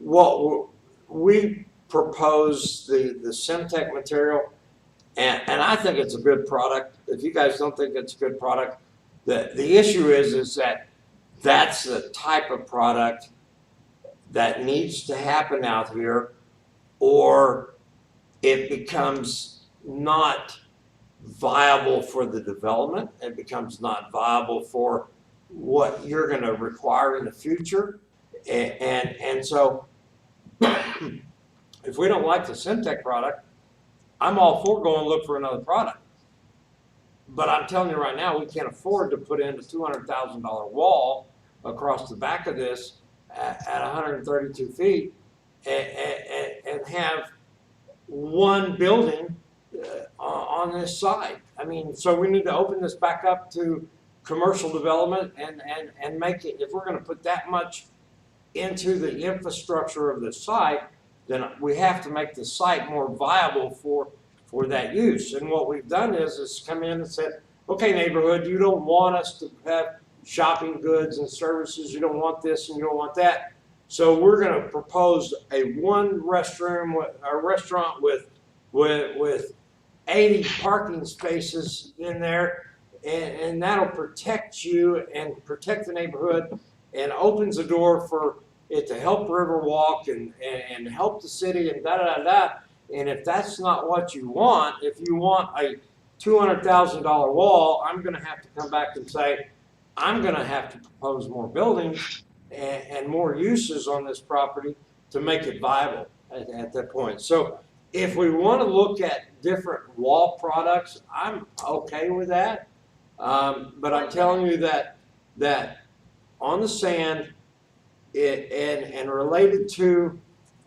what we propose the Semtech material, and I think it's a good product. If you guys don't think it's a good product, the issue is that that's the type of product that needs to happen out here, or it becomes not viable for the development. It becomes not viable for what you're going to require in the future. And so if we don't like the Semtech product, I'm all for going to look for another product. But I'm telling you right now, we can't afford to put in a $200,000 wall across the back of this at 132 feet and have one building on this side. I mean, so we need to open this back up to commercial development and make it, if we're going to put that much into the infrastructure of the site, then we have to make the site more viable for that use. And what we've done is come in and said, okay, neighborhood, you don't want us to have shopping goods and services, you don't want this and you don't want that. So we're going to propose a restaurant with 80 parking spaces in there, and that'll protect you and protect the neighborhood, and opens the door for it to help Riverwalk and help the city and da-da-da-da. And if that's not what you want, if you want a $200,000 wall, I'm going to have to come back and say, I'm going to have to propose more buildings and more uses on this property to make it viable at that point. So if we want to look at different wall products, I'm okay with that. But I'm telling you that on the sand and related to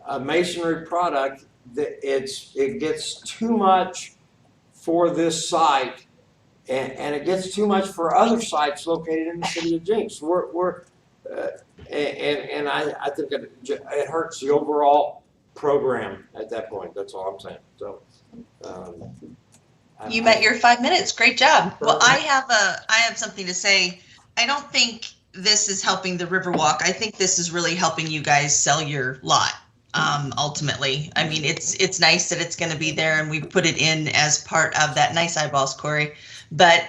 a masonry product, it gets too much for this site, and it gets too much for other sites located in the city of Jenks. I think it hurts the overall program at that point. That's all I'm saying. So you met your 5 minutes. Great job. Well, I have something to say. I don't think this is helping the Riverwalk. I think this is really helping you guys sell your lot. Ultimately, I mean, it's nice that it's going to be there, and we put it in as part of that. Nice eyeballs, Corey. But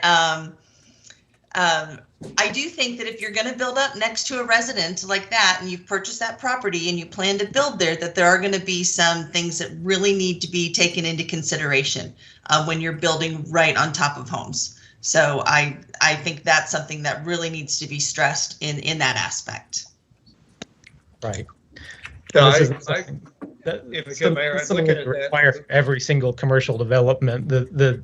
I do think that if you're going to build up next to a residence like that and you've purchased that property and you plan to build there, that there are going to be some things that really need to be taken into consideration when you're building right on top of homes. So I think that's something that really needs to be stressed in that aspect. Right. If I could, Mayor, I'd look at it require for every single commercial development. The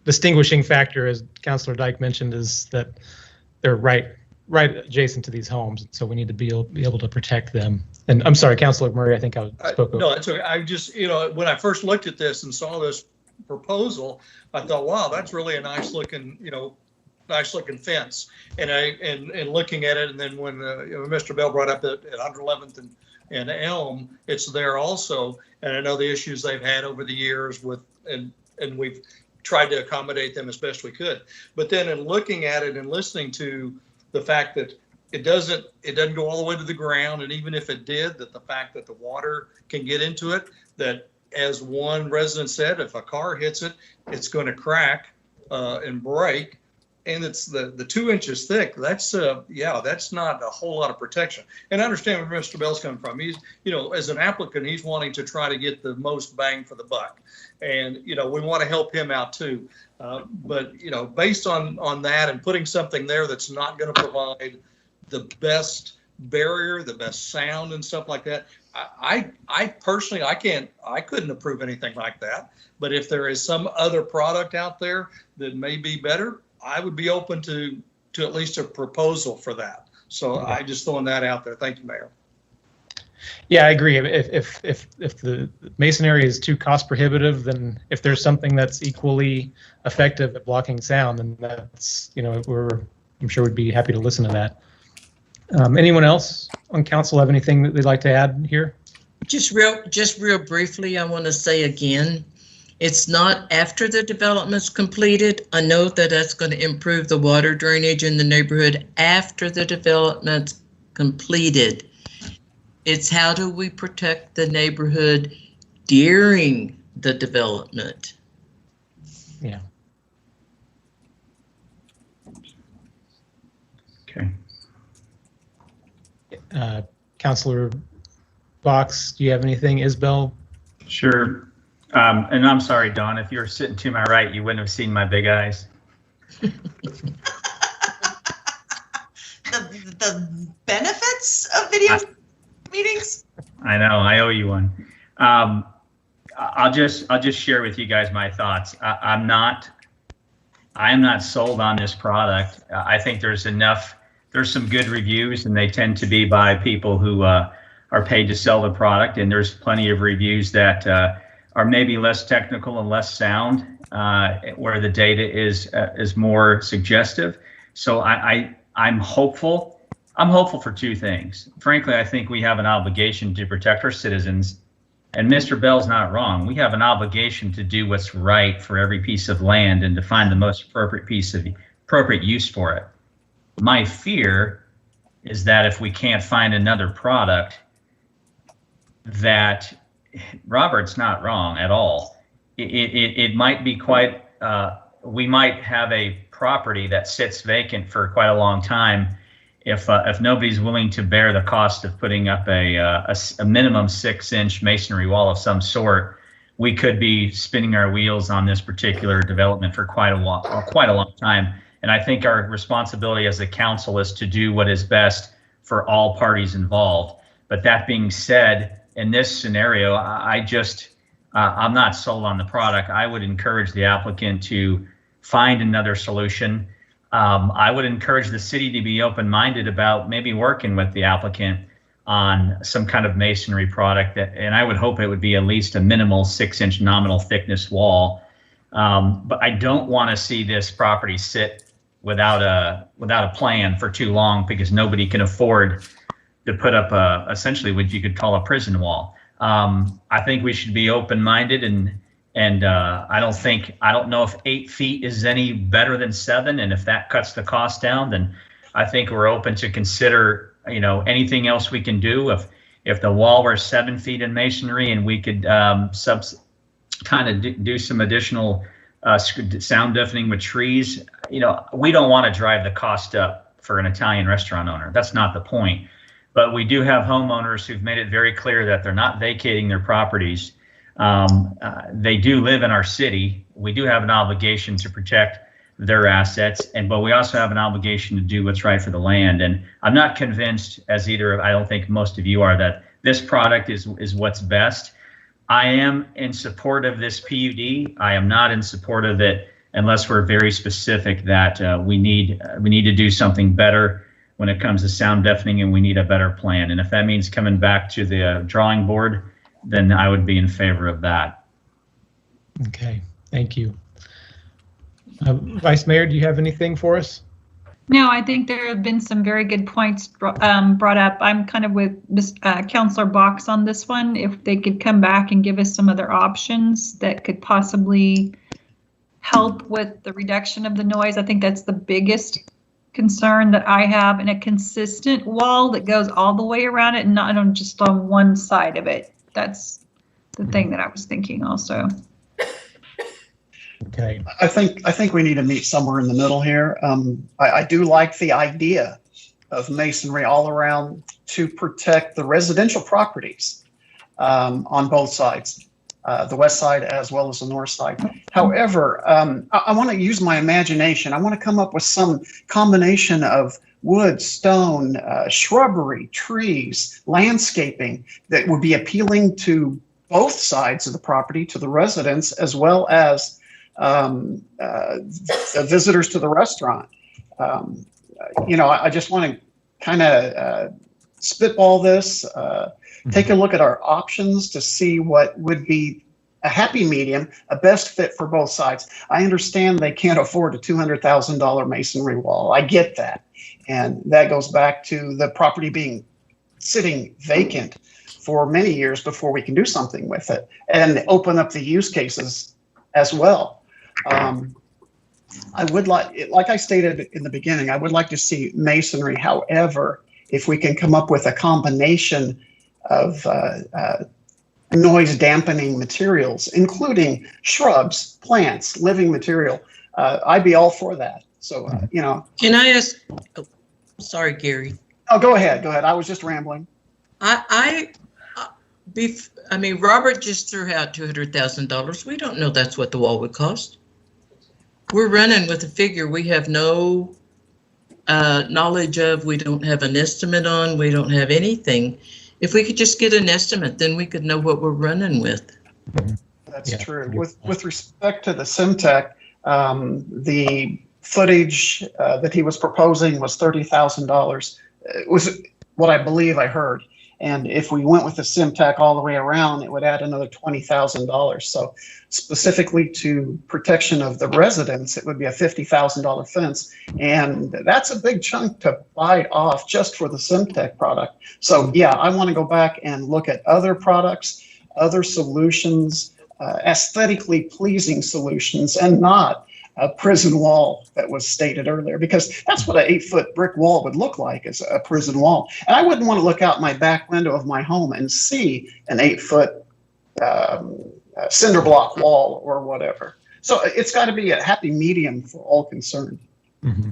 distinguishing factor, as Councilor Dyke mentioned, is that they're right adjacent to these homes, so we need to be able to protect them. And I'm sorry, Councilor Murray, I think I spoke over. No, it's okay. I just, when I first looked at this and saw this proposal, I thought, wow, that's really a nice looking fence. And looking at it, and then when Mr. Bell brought up at 111th and Elm, it's there also. And I know the issues they've had over the years with, and we've tried to accommodate them as best we could. But then in looking at it and listening to the fact that it doesn't go all the way to the ground, and even if it did, that the fact that the water can get into it, that as one resident said, if a car hits it, it's going to crack and break. And it's the 2 inches thick. That's that's not a whole lot of protection. And I understand where Mr. Bell's coming from. He's, as an applicant, he's wanting to try to get the most bang for the buck. And, we want to help him out too. But, based on that and putting something there that's not going to provide the best barrier, the best sound and stuff like that, I personally, I couldn't approve anything like that. But if there is some other product out there that may be better, I would be open to at least a proposal for that. So I just throwing that out there. Thank you, Mayor. Yeah, I agree. If the masonry is too cost prohibitive, then if there's something that's equally effective at blocking sound, then that's, I'm sure we'd be happy to listen to that. Anyone else on council have anything that they'd like to add here? Just real briefly, I want to say again, it's not after the development's completed. I know that that's going to improve the water drainage in the neighborhood after the development's completed. It's how do we protect the neighborhood during the development? Yeah. Okay. Councilor Box, do you have anything? Isabel? Sure. And I'm sorry, Dawn, if you were sitting to my right, you wouldn't have seen my big eyes. The benefits of video meetings? I know, I owe you one. I'll just share with you guys my thoughts. I am not sold on this product. I think there's some good reviews, and they tend to be by people who are paid to sell the product, and there's plenty of reviews that are maybe less technical and less sound, where the data is more suggestive. So I'm hopeful. I'm hopeful for two things. Frankly, I think we have an obligation to protect our citizens, and Mr. Bell's not wrong. We have an obligation to do what's right for every piece of land and to find the most appropriate use for it. My fear is that if we can't find another product, that Robert's not wrong at all. It might be quite, we might have a property that sits vacant for quite a long time if nobody's willing to bear the cost of putting up a minimum 6-inch masonry wall of some sort. We could be spinning our wheels on this particular development for quite a long time. And I think our responsibility as a council is to do what is best for all parties involved. But that being said, in this scenario, I'm not sold on the product. I would encourage the applicant to find another solution. I would encourage the city to be open-minded about maybe working with the applicant on some kind of masonry product, and I would hope it would be at least a minimal 6-inch nominal thickness wall. But I don't want to see this property sit without a plan for too long, because nobody can afford to put up essentially what you could call a prison wall. I think we should be open-minded, and I don't know if 8 feet is any better than 7, and if that cuts the cost down, then I think we're open to consider anything else we can do. If the wall were 7 feet in masonry and we could kind of do some additional sound deafening with trees. You know, we don't want to drive the cost up for an Italian restaurant owner. That's not the point. But we do have homeowners who've made it very clear that they're not vacating their properties. They do live in our city. We do have an obligation to protect their assets, but we also have an obligation to do what's right for the land. And I'm not convinced, as either, I don't think most of you are, that this product is what's best. I am in support of this PUD. I am not in support of it unless we're very specific that we need to do something better when it comes to sound deafening, and we need a better plan. And if that means coming back to the drawing board, then I would be in favor of that. Okay, thank you. Vice Mayor, do you have anything for us? No, I think there have been some very good points brought up. I'm kind of with Councilor Box on this one. If they could come back and give us some other options that could possibly help with the reduction of the noise. I think that's the biggest concern that I have, and a consistent wall that goes all the way around it and not on just on one side of it. That's the thing that I was thinking also. Okay. I think we need to meet somewhere in the middle here. I do like the idea of masonry all around to protect the residential properties on both sides, the west side as well as the north side. However, I want to use my imagination. I want to come up with some combination of wood, stone, shrubbery, trees, landscaping that would be appealing to both sides of the property, to the residents as well as visitors to the restaurant. You know, I just want to kind of spitball this, take a look at our options to see what would be a happy medium, a best fit for both sides. I understand they can't afford a $200,000 masonry wall. I get that. And that goes back to the property sitting vacant for many years before we can do something with it and open up the use cases as well. I would like I stated in the beginning, I would like to see masonry. However, if we can come up with a combination of noise dampening materials, including shrubs, plants, living material, I'd be all for that. So, you know. Can I ask, oh, sorry, Gary. Oh, go ahead. I was just rambling. I mean, Robert just threw out $200,000. We don't know that's what the wall would cost. We're running with a figure we have no knowledge of, we don't have an estimate on, we don't have anything. If we could just get an estimate, then we could know what we're running with. That's true. With respect to the Simtech, the footage that he was proposing was $30,000. It was what I believe I heard. And if we went with the Simtech all the way around, it would add another $20,000. So specifically to protection of the residents, it would be a $50,000 fence. And that's a big chunk to bite off just for the Simtech product. So yeah, I want to go back and look at other products, other solutions, aesthetically pleasing solutions, and not a prison wall that was stated earlier, because that's what an 8-foot brick wall would look like, is a prison wall. And I wouldn't want to look out my back window of my home and see an 8-foot cinder block wall or whatever. So it's got to be a happy medium for all concerned. Mm-hmm.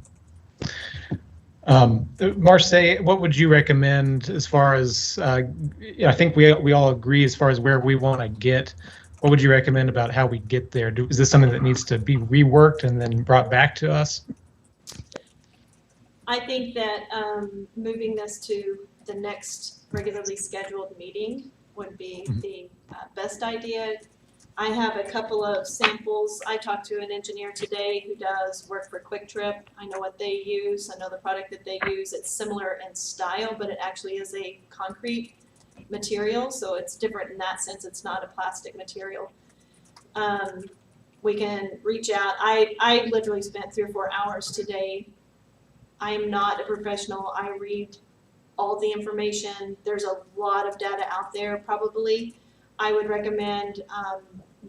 Marseille, what would you recommend as far as, I think we all agree as far as where we want to get. What would you recommend about how we get there? Is this something that needs to be reworked and then brought back to us? I think that moving this to the next regularly scheduled meeting would be the best idea. I have a couple of samples. I talked to an engineer today who does work for Quick Trip. I know what they use. I know the product that they use. It's similar in style, but it actually is a concrete material, so it's different in that sense. It's not a plastic material. We can reach out. I literally spent 3 or 4 hours today. I am not a professional. I read all the information. There's a lot of data out there probably. I would recommend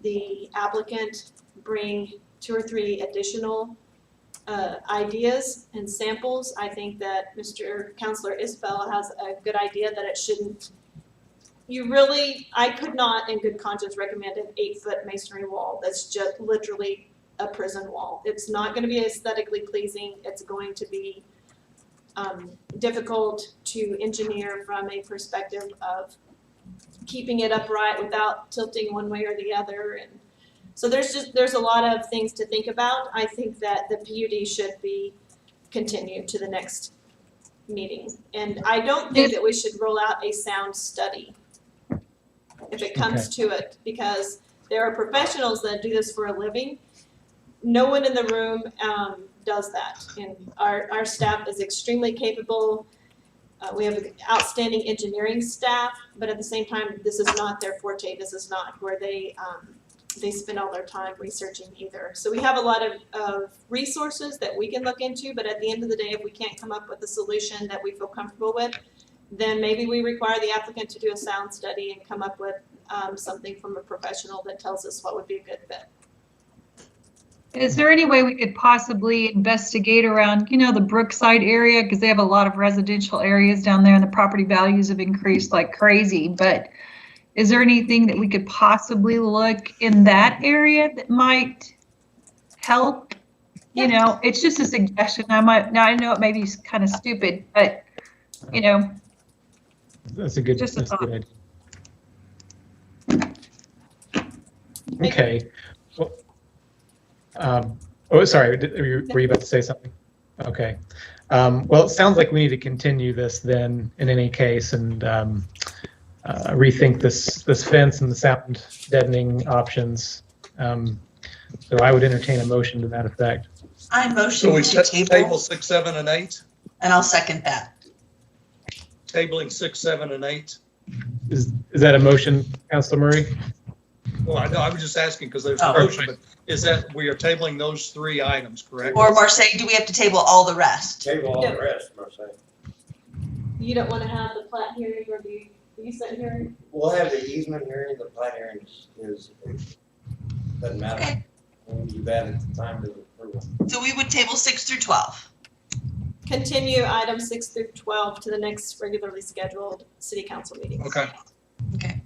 the applicant bring 2 or 3 additional ideas and samples. I think that Mr. Councilor Isbell has a good idea that it shouldn't. I could not in good conscience recommend an 8-foot masonry wall that's just literally a prison wall. It's not going to be aesthetically pleasing. It's going to be difficult to engineer from a perspective of keeping it upright without tilting one way or the other. And so there's a lot of things to think about. I think that the PUD should be continued to the next meeting. And I don't think that we should roll out a sound study if it comes to it, because there are professionals that do this for a living. No one in the room does that. And our staff is extremely capable. We have an outstanding engineering staff, but at the same time, this is not their forte. This is not where they spend all their time researching either. So we have a lot of resources that we can look into, but at the end of the day, if we can't come up with a solution that we feel comfortable with, then maybe we require the applicant to do a sound study and come up with something from a professional that tells us what would be a good fit. Is there any way we could possibly investigate around, the Brookside area? Because they have a lot of residential areas down there and the property values have increased like crazy. But is there anything that we could possibly look in that area that might help? It's just a suggestion. I know it may be kind of stupid, but, That's a good, just a thought. good idea. Okay. Well, sorry, were you about to say something? Okay. Well, it sounds like we need to continue this then in any case and rethink this fence and the sound deadening options. So I would entertain a motion to that effect. I motion So we to table 6, 7, and 8, and I'll second that. tabling 6, 7, and 8. Is that a motion, Councilor Murray? Well, I know, I was just asking because there's Oh. a motion, but is that we are tabling those 3 items, correct? Or Marseille, do we have to table all the rest? Table all the No. rest, Marseille. You don't want to have the plat hearing or the easement hearing? We'll have the easement hearing, the plat hearing doesn't matter. Okay. We'll do that at the time of approval. So we would table 6 through 12. Continue items 6 through 12 to the next regularly scheduled city council meeting. Okay. Okay.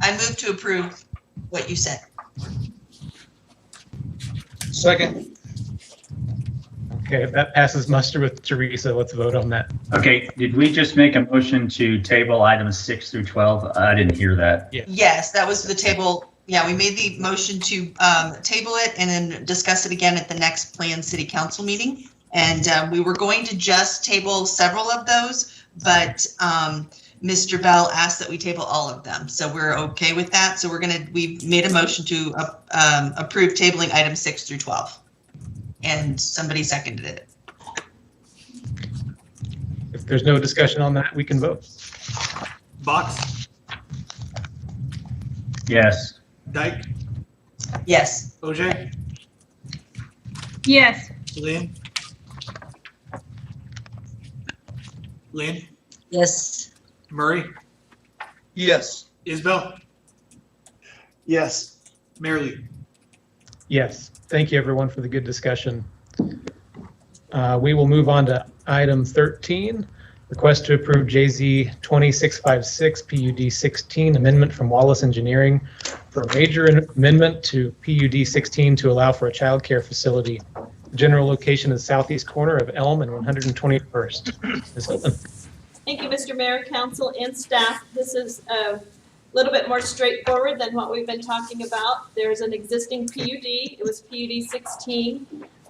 I move to approve what you said. Second. Okay, if that passes muster with Teresa, let's vote on that. Okay, did we just make a motion to table items 6 through 12? I didn't hear that. Yes, that was the table. Yeah, we made the motion to table it and then discuss it again at the next planned city council meeting. And we were going to just table several of those, but Mr. Bell asked that we table all of them. So we're okay with that. So we've made a motion to approve tabling items 6 through 12. And somebody seconded it. If there's no discussion on that, we can vote. Box, Yes. Dyke, Yes. OJ, Yes. Lynn. Lynn, Yes. Murray, Yes. Isbell, Yes. Merrily. Yes, thank you everyone for the good discussion. We will move on to item 13, request to approve JZ 2656 PUD 16 amendment from Wallace Engineering for a major amendment to PUD 16 to allow for a child care facility. The general location is southeast corner of Elm and 121st. Ms. Hilton. Thank you, Mr. Mayor, council, and staff. This is a little bit more straightforward than what we've been talking about. There's an existing PUD. It was PUD 16.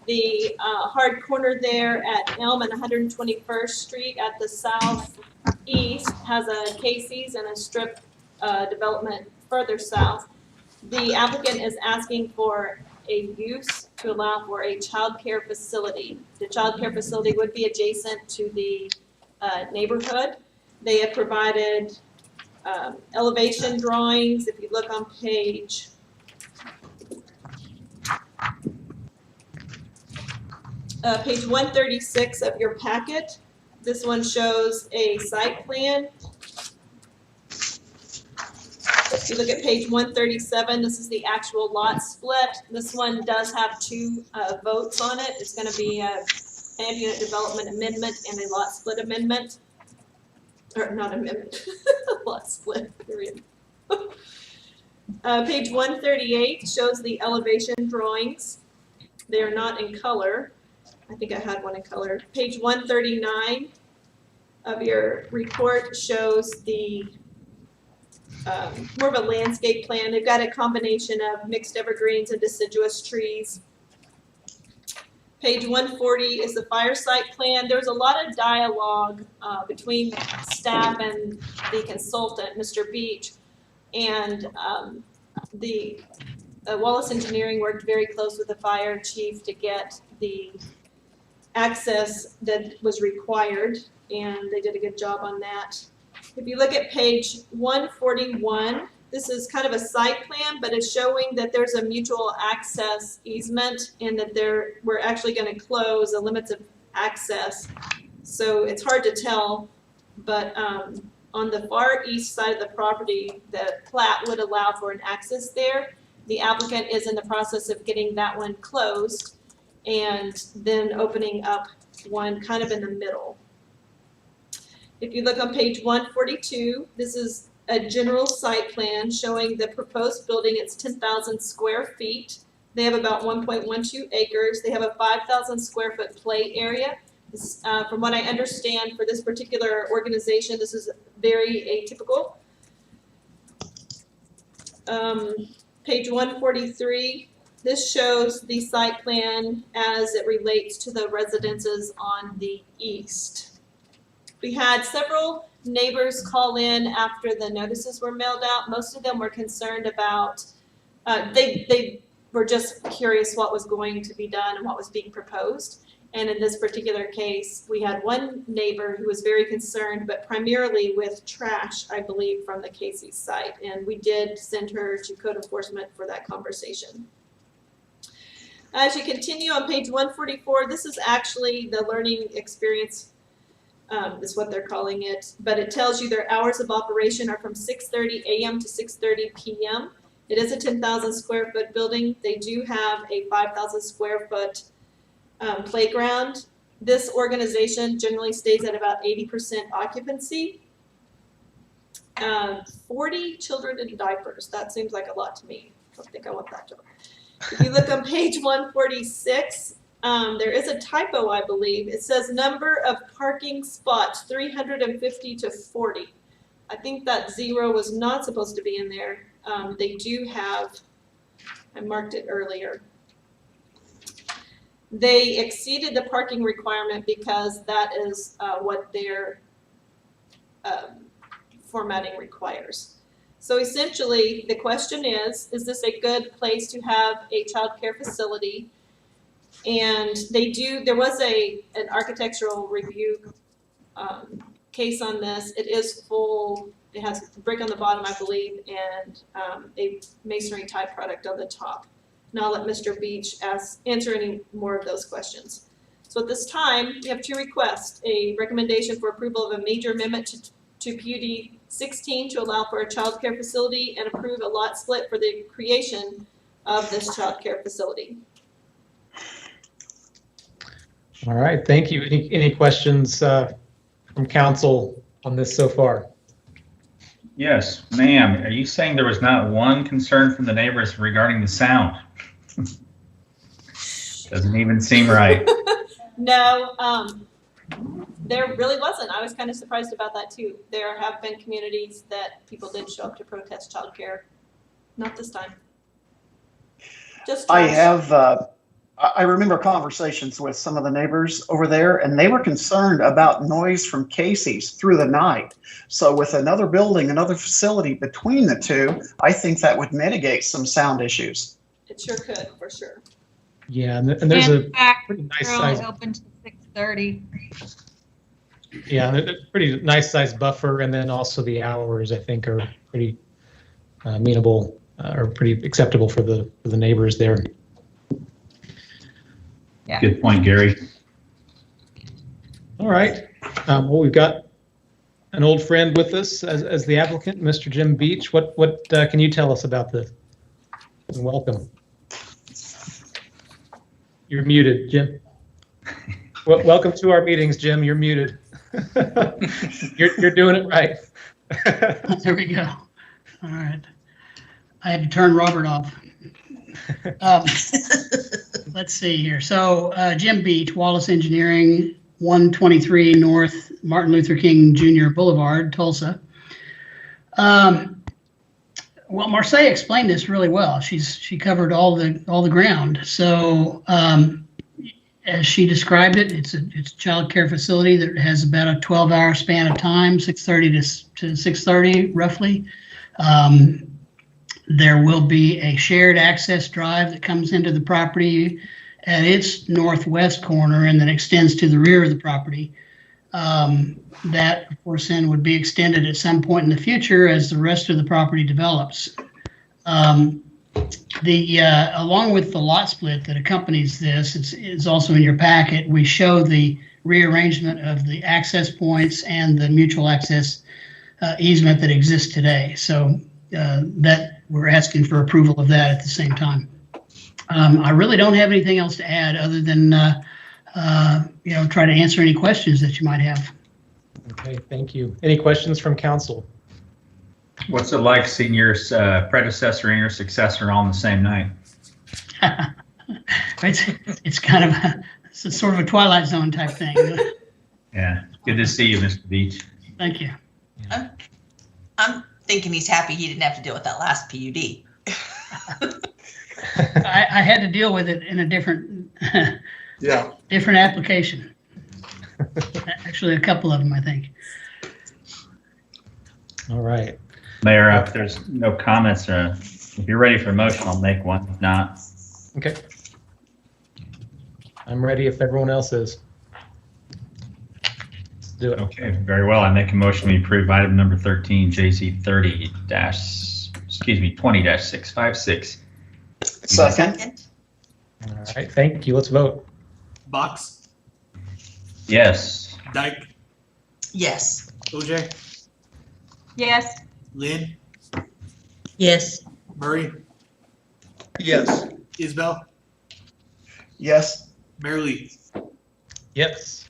The hard corner there at Elm and 121st Street at the southeast has a Casey's and a strip development further south. The applicant is asking for a use to allow for a child care facility. The child care facility would be adjacent to the neighborhood. They have provided elevation drawings. If you look on page page 136 of your packet, this one shows a site plan. If you look at page 137, this is the actual lot split. This one does have 2 votes on it. It's going to be a land unit development amendment and a lot split amendment. Or not amendment, lot split, period. Page 138 shows the elevation drawings. They are not in color. I think I had one in color. Page 139 of your report shows the more of a landscape plan. They've got a combination of mixed evergreens and deciduous trees. Page 140 is the fire site plan. There's a lot of dialogue between staff and the consultant, Mr. Beach, and the Wallace Engineering worked very close with the fire chief to get the access that was required, and they did a good job on that. If you look at page 141, this is kind of a site plan, but it's showing that there's a mutual access easement and that we're actually going to close the limits of access. So it's hard to tell, but on the far east side of the property, the plat would allow for an access there. The applicant is in the process of getting that one closed and then opening up one kind of in the middle. If you look on page 142, this is a general site plan showing the proposed building. It's 10,000 square feet. They have about 1.12 acres. They have a 5,000 square foot play area. From what I understand for this particular organization, this is very atypical. Page 143, this shows the site plan as it relates to the residences on the east. We had several neighbors call in after the notices were mailed out. Most of them were concerned about, they were just curious what was going to be done and what was being proposed. And in this particular case, we had one neighbor who was very concerned, but primarily with trash, I believe, from the Casey's site. And we did send her to code enforcement for that conversation. As you continue on page 144, this is actually the learning experience, is what they're calling it. But it tells you their hours of operation are from 6:30 a.m. to 6:30 p.m. It is a 10,000 square foot building. They do have a 5,000 square foot playground. This organization generally stays at about 80% occupancy. 40 children in diapers. That seems like a lot to me. I don't think I want that job. If you look on page 146, there is a typo, I believe. It says number of parking spots, 350 to 40. I think that 0 was not supposed to be in there. They do have, I marked it earlier. They exceeded the parking requirement because that is what their formatting requires. So essentially, the question is this a good place to have a child care facility? And there was an architectural review case on this. It is full, it has brick on the bottom, I believe, and a masonry type product on the top. Now I'll let Mr. Beach answer any more of those questions. So at this time, we have two requests: a recommendation for approval of a major amendment to PUD 16 to allow for a child care facility and approve a lot split for the creation of this child care facility. All right, thank you. Any questions from council on this so far? Yes, ma'am. Are you saying there was not one concern from the neighbors regarding the sound? Doesn't even seem right. No, there really wasn't. I was kind of surprised about that too. There have been communities that people did show up to protest childcare. Not this time. Just I remember conversations with some of the neighbors over there, and they were concerned about noise from Casey's through the night. So with another building, another facility between the two, I think that would mitigate some sound issues. It sure could, for sure. Yeah, and there's a pretty nice size. Open to 6:30. Yeah, a pretty nice size buffer, and then also the hours I think are pretty amenable or pretty acceptable for the neighbors there. Yeah. Good point, Gary. All right. Well, we've got an old friend with us as the applicant, Mr. Jim Beach. What can you tell us about this? And welcome. You're muted, Jim. Well, welcome to our meetings, Jim. You're muted. You're doing it right. There we go. All right. I had to turn Robert off. Let's see here. So Jim Beach, Wallace Engineering, 123 North Martin Luther King Jr. Boulevard, Tulsa. Well, Marseille explained this really well. She covered all the ground. So as she described it, it's a child care facility that has about a 12-hour span of time, 6:30 to 6:30 roughly. There will be a shared access drive that comes into the property at its northwest corner and then extends to the rear of the property. That, of course, then would be extended at some point in the future as the rest of the property develops. Along with the lot split that accompanies this, it's also in your packet. We show the rearrangement of the access points and the mutual access easement that exists today. So that we're asking for approval of that at the same time. I really don't have anything else to add other than try to answer any questions that you might have. Okay, thank you. Any questions from council? What's it like seeing your predecessor and your successor all on the same night? It's kind of it's a sort of a Twilight Zone type thing. Yeah, good to see you, Mr. Beach. Thank you. I'm thinking he's happy he didn't have to deal with that last PUD. I had to deal with it in a different different application. Actually, a couple of them, I think. All right. Mayor, if there's no comments, if you're ready for a motion, I'll make one. If not. Okay. I'm ready if everyone else is. Let's do it. Okay, very well. I make a motion we approve item number 13, JZ 20-656. Second. All right, thank you. Let's vote. Box, Yes. Dyke, Yes. OJ, Yes. Lynn, Yes. Murray, Yes. Isbell, Yes. Mary Lee. Yes.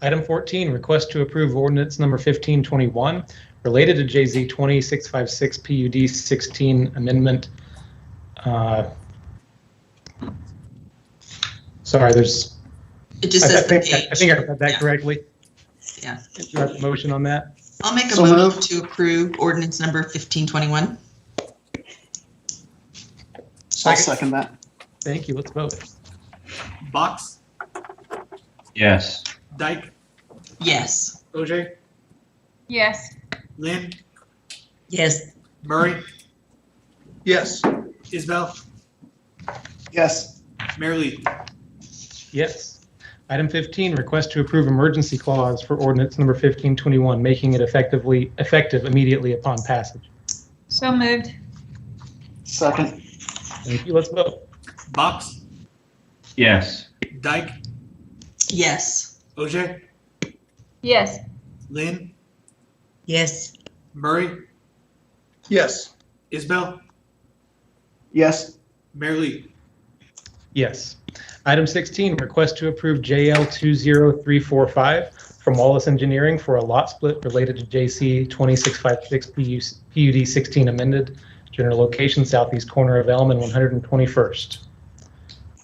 Item 14, request to approve ordinance number 1521 related to JZ 20-656 PUD 16 amendment. Sorry, there's. It just says the I page. think I read that correctly. Yeah. Is there a motion on that? I'll make a So motion moved. to approve ordinance number 1521. I'll second that. Thank you. Let's vote. Box, Yes. Dyke, Yes. OJ, Yes. Lynn, Yes. Murray, Yes. Isbell, Yes. Mary Lee. Yes. Item 15, request to approve emergency clause for ordinance number 1521, making it effective immediately upon passage. So moved. Second. Thank you. Let's vote. Box, Yes. Dyke, Yes. OJ, Yes. Lynn, Yes. Murray, Yes. Isbell, Yes. Mary Lee. Yes. Item 16, request to approve JL 20345 from Wallace Engineering for a lot split related to JC 2656 PUD 16 amended, general location southeast corner of Elm and 121st.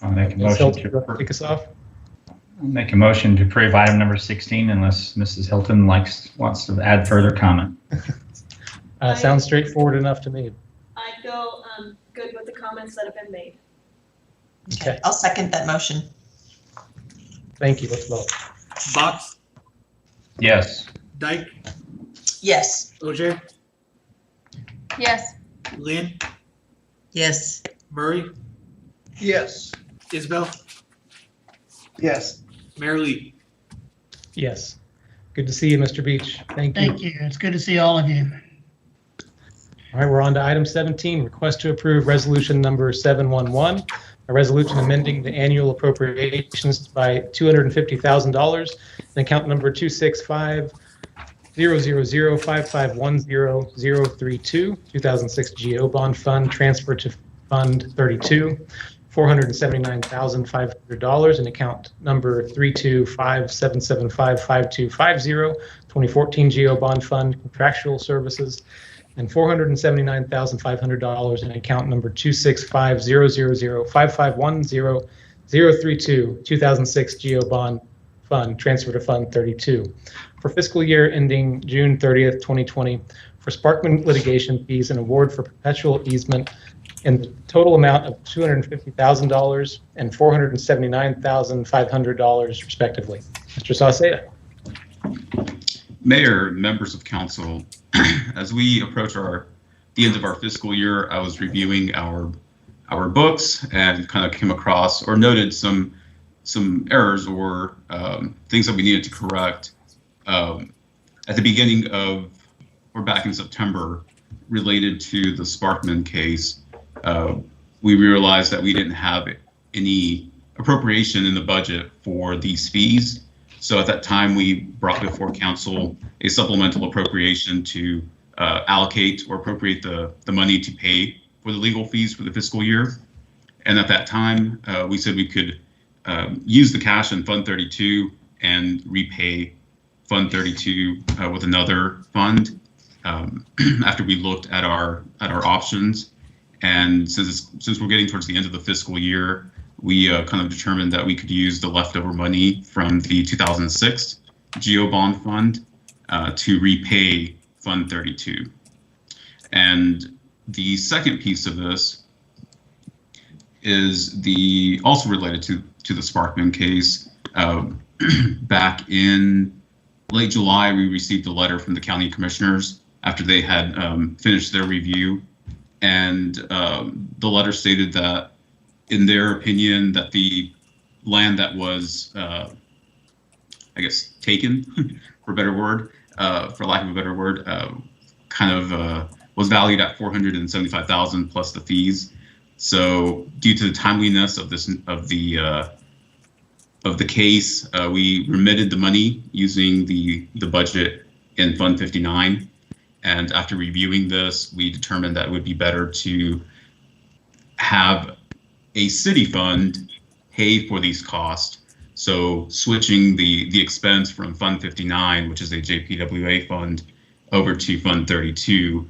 I'll make a Ms. motion Hilton, to kick us off. make a motion to approve item number 16 unless Mrs. Hilton wants to add further comment. Sounds straightforward enough to me. I feel good with the comments that have been made. Okay. I'll second that motion. Thank you. Let's vote. Box, Yes. Dyke, Yes. OJ, Yes. Lynn, Yes. Murray, Yes. Isbell, Yes. Mary Lee. Yes. Good to see you, Mr. Beach. Thank you. Thank you. It's good to see all of you. All right, we're on to item 17, request to approve resolution number 711, a resolution amending the annual appropriations by $250,000 and account number 265-000-5510-032, 2006 GO bond fund transfer to Fund 32 $479,500 in account number 32577555250, 2014 GO Bond Fund Contractual Services, and $479,500 in account number 2650005510032, 2006 GO Bond Fund Transfer to Fund 32 for fiscal year ending June 30th, 2020 for Sparkman litigation fees and award for perpetual easement in the total amount of $250,000 and $479,500 respectively. Mr. Sauceda. Mayor, members of council, as we approach the end of our fiscal year, I was reviewing our books and kind of came across or noted some errors or things that we needed to correct at the beginning of or back in September related to the Sparkman case. We realized that we didn't have any appropriation in the budget for these fees. So at that time, we brought before council a supplemental appropriation to allocate or appropriate the money to pay for the legal fees for the fiscal year. And at that time, we said we could use the cash in Fund 32 and repay Fund 32 with another fund after we looked at our options. And since we're getting towards the end of the fiscal year, we kind of determined that we could use the leftover money from the 2006 GO Bond Fund to repay Fund 32. And the second piece of this is also related to the Sparkman case. Back in late July, we received a letter from the county commissioners after they had finished their review. And the letter stated that, in their opinion, that the land that was, I guess, taken, for a better word, for lack of a better word, was valued at $475,000 plus the fees. So, due to the timeliness of the case, we remitted the money using the budget in Fund 59. And after reviewing this, we determined that it would be better to have a city fund pay for these costs. So switching the expense from Fund 59, which is a JPWA fund, over to Fund 32,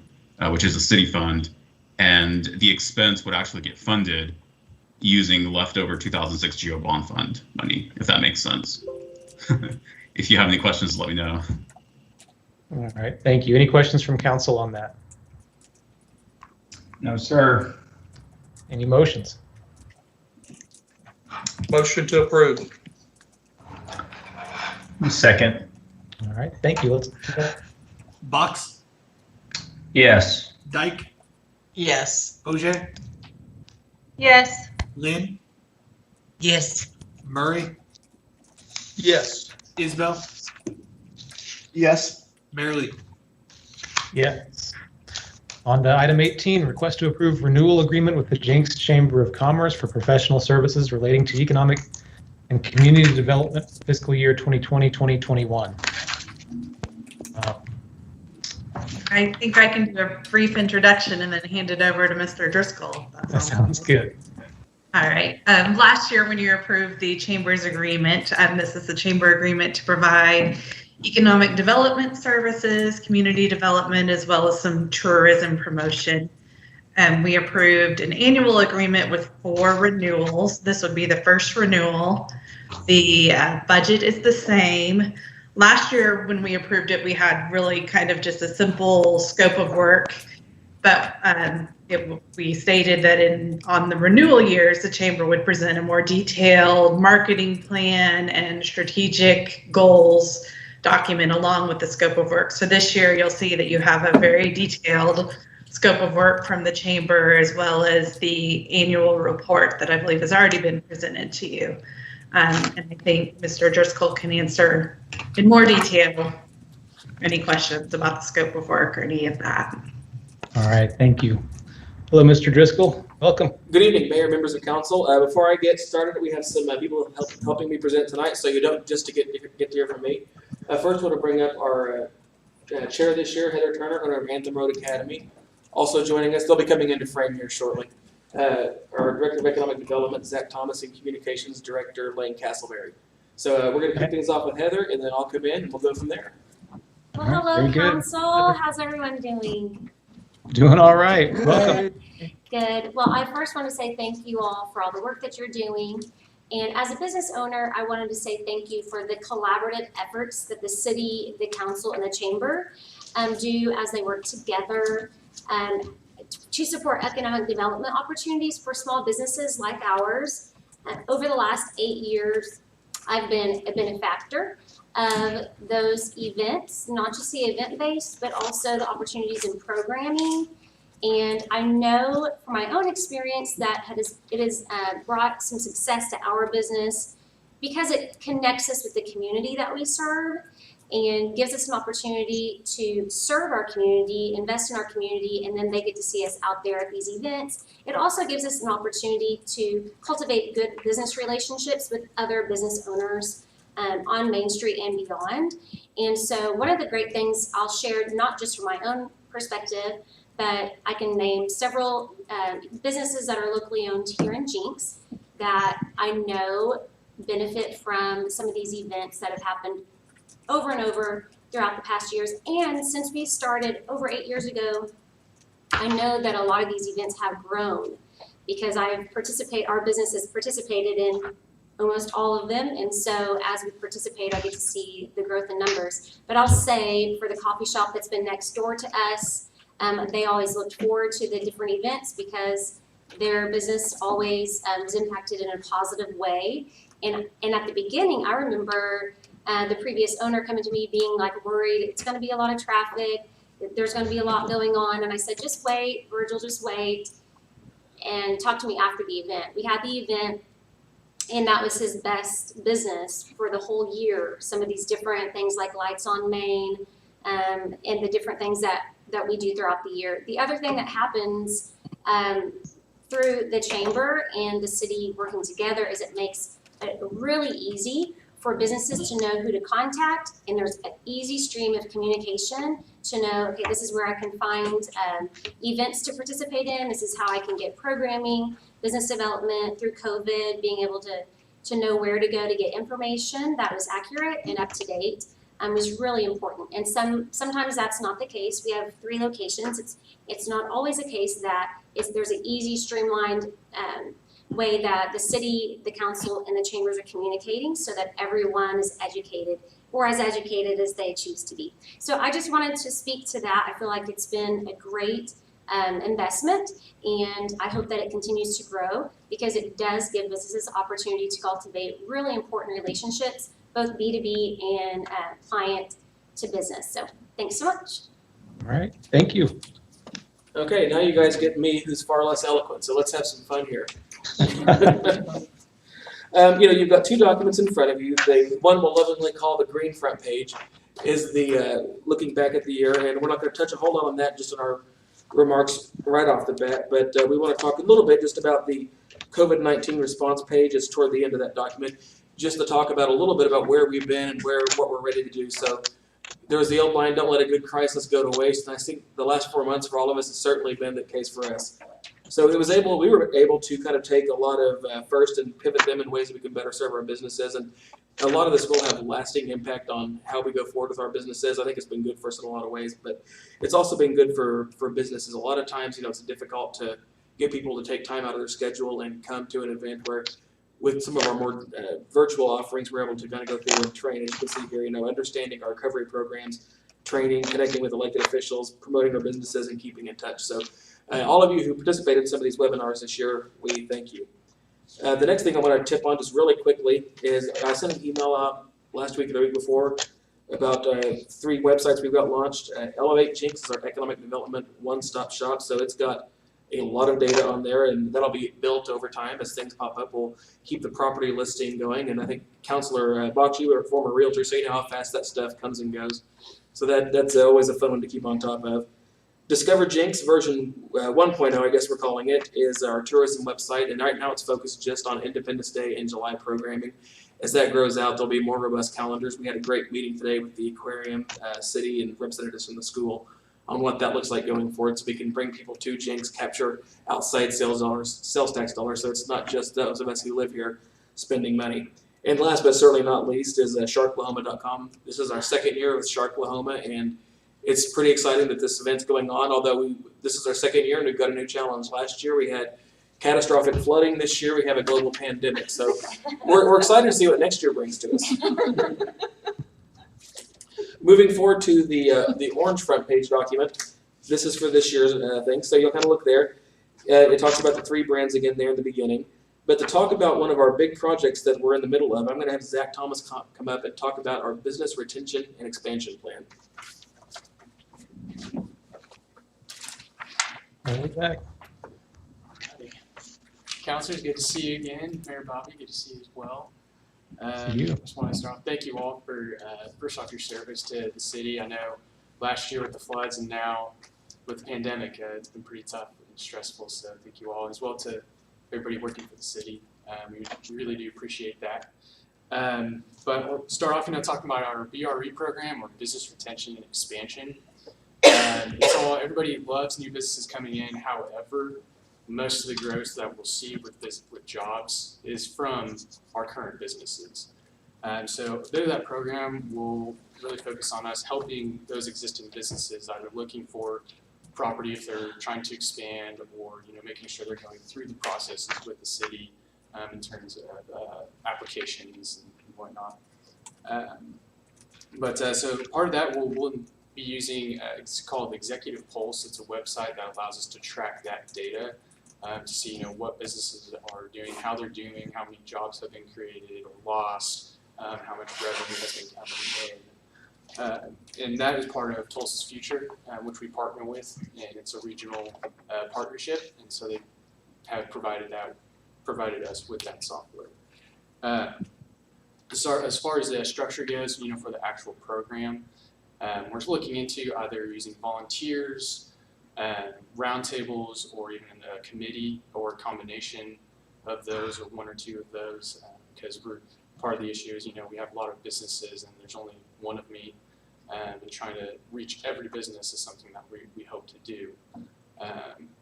which is a city fund. And the expense would actually get funded using the leftover 2006 GO Bond Fund money, if that makes sense. If you have any questions, let me know. All right, thank you. Any questions from council on that? No, sir. Any motions? Motion to approve. Second. All right, thank you. Let's. Box, Yes. Dyke, Yes. Ogier, Yes. Lynn, Yes. Murray, Yes. Isbell, Yes. Mayor Lee. Yes. On to item 18, request to approve renewal agreement with the Jenks Chamber of Commerce for professional services relating to economic and community development fiscal year 2020-2021. I think I can do a brief introduction and then hand it over to Mr. Driscoll. That sounds good. All right. Last year when you approved the Chamber's agreement, this is the Chamber agreement to provide economic development services, community development, as well as some tourism promotion. We approved an annual agreement with 4 renewals. This would be the first renewal. The budget is the same. Last year when we approved it, we had really kind of just a simple scope of work, but we stated that on the renewal years, the Chamber would present a more detailed marketing plan and strategic goals document along with the scope of work. So this year you'll see that you have a very detailed scope of work from the Chamber, as well as the annual report that I believe has already been presented to you. And I think Mr. Driscoll can answer in more detail any questions about the scope of work or any of that. All right, thank you. Hello, Mr. Driscoll. Welcome. Good evening, Mayor, members of council. Before I get started, we have some people helping me present tonight, so you don't just to get to hear from me. First, I want to bring up our chair this year, Heather Turner, owner of Anthem Road Academy. Also joining us, they'll be coming into frame here shortly. our Director of Economic Development, Zach Thomas, and Communications Director, Lane Castleberry. So we're going to kick things off with Heather, and then I'll come in and we'll go from there. Well, hello, Very good. council. How's everyone doing? Doing all right. Welcome. Good. Well, I first want to say thank you all for all the work that you're doing. And as a business owner, I wanted to say thank you for the collaborative efforts that the city, the council, and the chamber do as they work together to support economic development opportunities for small businesses like ours. Over the last 8 years, I've been a benefactor of those events, not just the event-based, but also the opportunities in programming. And I know from my own experience that it has brought some success to our business because it connects us with the community that we serve and gives us an opportunity to serve our community, invest in our community, and then they get to see us out there at these events. It also gives us an opportunity to cultivate good business relationships with other business owners on Main Street and beyond. And so one of the great things I'll share, not just from my own perspective, but I can name several businesses that are locally owned here in Jenks that I know benefit from some of these events that have happened over and over throughout the past years. And since we started over 8 years ago, I know that a lot of these events have grown because our business has participated in almost all of them. And so as we participate, I get to see the growth in numbers. But I'll say for the coffee shop that's been next door to us, they always looked forward to the different events because their business always was impacted in a positive way. And at the beginning, I remember the previous owner coming to me being like worried, it's going to be a lot of traffic, there's going to be a lot going on. And I said, just wait, Virgil, just wait, and talk to me after the event. We had the event, and that was his best business for the whole year. Some of these different things like Lights on Main and the different things that we do throughout the year. The other thing that happens through the chamber and the city working together is it makes it really easy for businesses to know who to contact, and there's an easy stream of communication to know, okay, this is where I can find events to participate in, this is how I can get programming, business development through COVID, being able to know where to go to get information that was accurate and up to date was really important. And sometimes that's not the case. We have 3 locations. It's not always a case that there's an easy, streamlined way that the city, the council, and the chambers are communicating so that everyone is educated or as educated as they choose to be. So I just wanted to speak to that. I feel like it's been a great investment, and I hope that it continues to grow because it does give businesses opportunity to cultivate really important relationships, both B2B and client to business. So thanks so much. All right, thank you. Okay, now you guys get me, who's far less eloquent. So let's have some fun here. You've got 2 documents in front of you. One we'll lovingly call the green front page is the looking back at the year, and we're not going to touch a whole lot on that just in our remarks right off the bat, but we want to talk a little bit just about the COVID-19 response page. It's toward the end of that document, just to talk about a little bit about where we've been and what we're ready to do. So there was the old line, don't let a good crisis go to waste, and I think the last 4 months for all of us has certainly been the case for us. So we were able to kind of take a lot of first and pivot them in ways that we can better serve our businesses, and a lot of this will have a lasting impact on how we go forward with our businesses. I think it's been good for us in a lot of ways, but it's also been good for businesses. A lot of times, it's difficult to get people to take time out of their schedule and come to an event where, with some of our more virtual offerings, we're able to kind of go through and train. As you can see here, understanding our recovery programs, training, connecting with elected officials, promoting our businesses, and keeping in touch. So all of you who participated in some of these webinars this year, we thank you. The next thing I want to tip on just really quickly is I sent an email out last week or the week before about 3 websites we've got launched. Elevate Jenks is our economic development one-stop shop, so it's got a lot of data on there, and that'll be built over time as things pop up. We'll keep the property listing going, and I think Councilor Bach, you are a former realtor, so you know how fast that stuff comes and goes. So that's always a fun one to keep on top of. Discover Jenks version 1.0, I guess we're calling it, is our tourism website, and right now it's focused just on Independence Day and July programming. As that grows out, there'll be more robust calendars. We had a great meeting today with the aquarium, city, and representatives from the school on what that looks like going forward, so we can bring people to Jenks, capture outside sales tax dollars, so it's not just those of us who live here spending money. And last but certainly not least is sharklahoma.com. This is our second year with Sharklahoma, and it's pretty exciting that this event's going on, although this is our second year and we've got a new challenge. Last year we had catastrophic flooding. This year we have a global pandemic. So we're excited to see what next year brings to us. Moving forward to the orange front page document. This is for this year's thing. So you'll kind of look there. It talks about the 3 brands again there in the beginning. But to talk about one of our big projects that we're in the middle of, I'm going to have Zach Thomas come up and talk about our business retention and expansion plan. Zach. Counselors, good to see you again. Mayor Bobby, good to see you as well. See you. Just want to start off. Thank you all for first off your service to the city. I know last year with the floods and now with the pandemic, it's been pretty tough and stressful. So thank you all, as well to everybody working for the city. We really do appreciate that. But we'll start off, talking about our BRE program, or business retention and expansion. Everybody loves new businesses coming in. However, most of the growth that we'll see with jobs is from our current businesses. So through that program, we'll really focus on us helping those existing businesses either looking for property if they're trying to expand, or making sure they're going through the processes with the city in terms of applications and whatnot. So part of that we'll be using it's called Executive Pulse. It's a website that allows us to track that data to see what businesses are doing, how they're doing, how many jobs have been created or lost, how much revenue has been coming in. And that is part of Tulsa's Future, which we partner with, and it's a regional partnership, and so they have provided us with that software. As far as the structure goes, for the actual program, we're looking into either using volunteers, roundtables, or even a committee, or a combination of those, or 1 or 2 of those, because part of the issue is, we have a lot of businesses and there's only one of me, and trying to reach every business is something that we hope to do.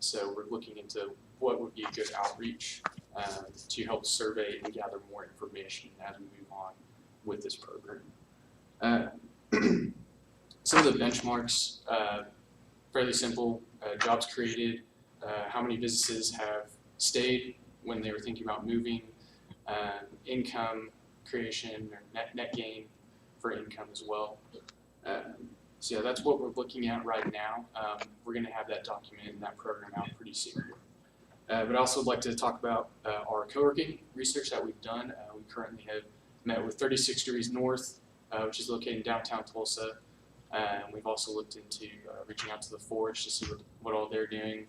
So we're looking into what would be a good outreach to help survey and gather more information as we move on with this program. Some of the benchmarks, fairly simple: jobs created, how many businesses have stayed when they were thinking about moving, income creation, or net gain for income as well. So yeah, that's what we're looking at right now. We're going to have that document and that program out pretty soon. But I also would like to talk about our co-working research that we've done. We currently have met with 36 Degrees North, which is located in downtown Tulsa. We've also looked into reaching out to the Forge to see what all they're doing.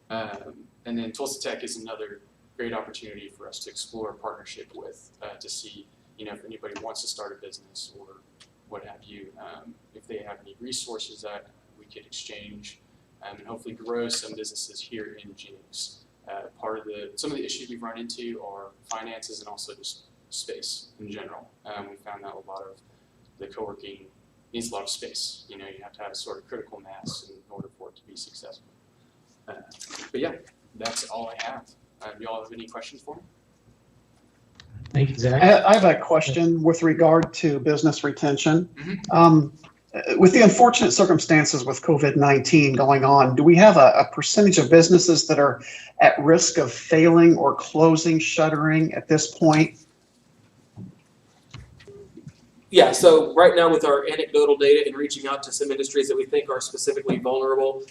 And then Tulsa Tech is another great opportunity for us to explore a partnership with, to see if anybody wants to start a business or what have you, if they have any resources that we could exchange, and hopefully grow some businesses here in Jenks. Some of the issues we've run into are finances and also just space in general. We found that a lot of the co-working needs a lot of space. You have to have a sort of critical mass in order for it to be successful. But yeah, that's all I have. Do y'all have any questions for me? Thank you, Zach. I have a question with regard to business retention. With the unfortunate circumstances with COVID-19 going on, do we have a percentage of businesses that are at risk of failing or closing, shuttering at this point? Yeah, so right now with our anecdotal data and reaching out to some industries that we think are specifically vulnerable,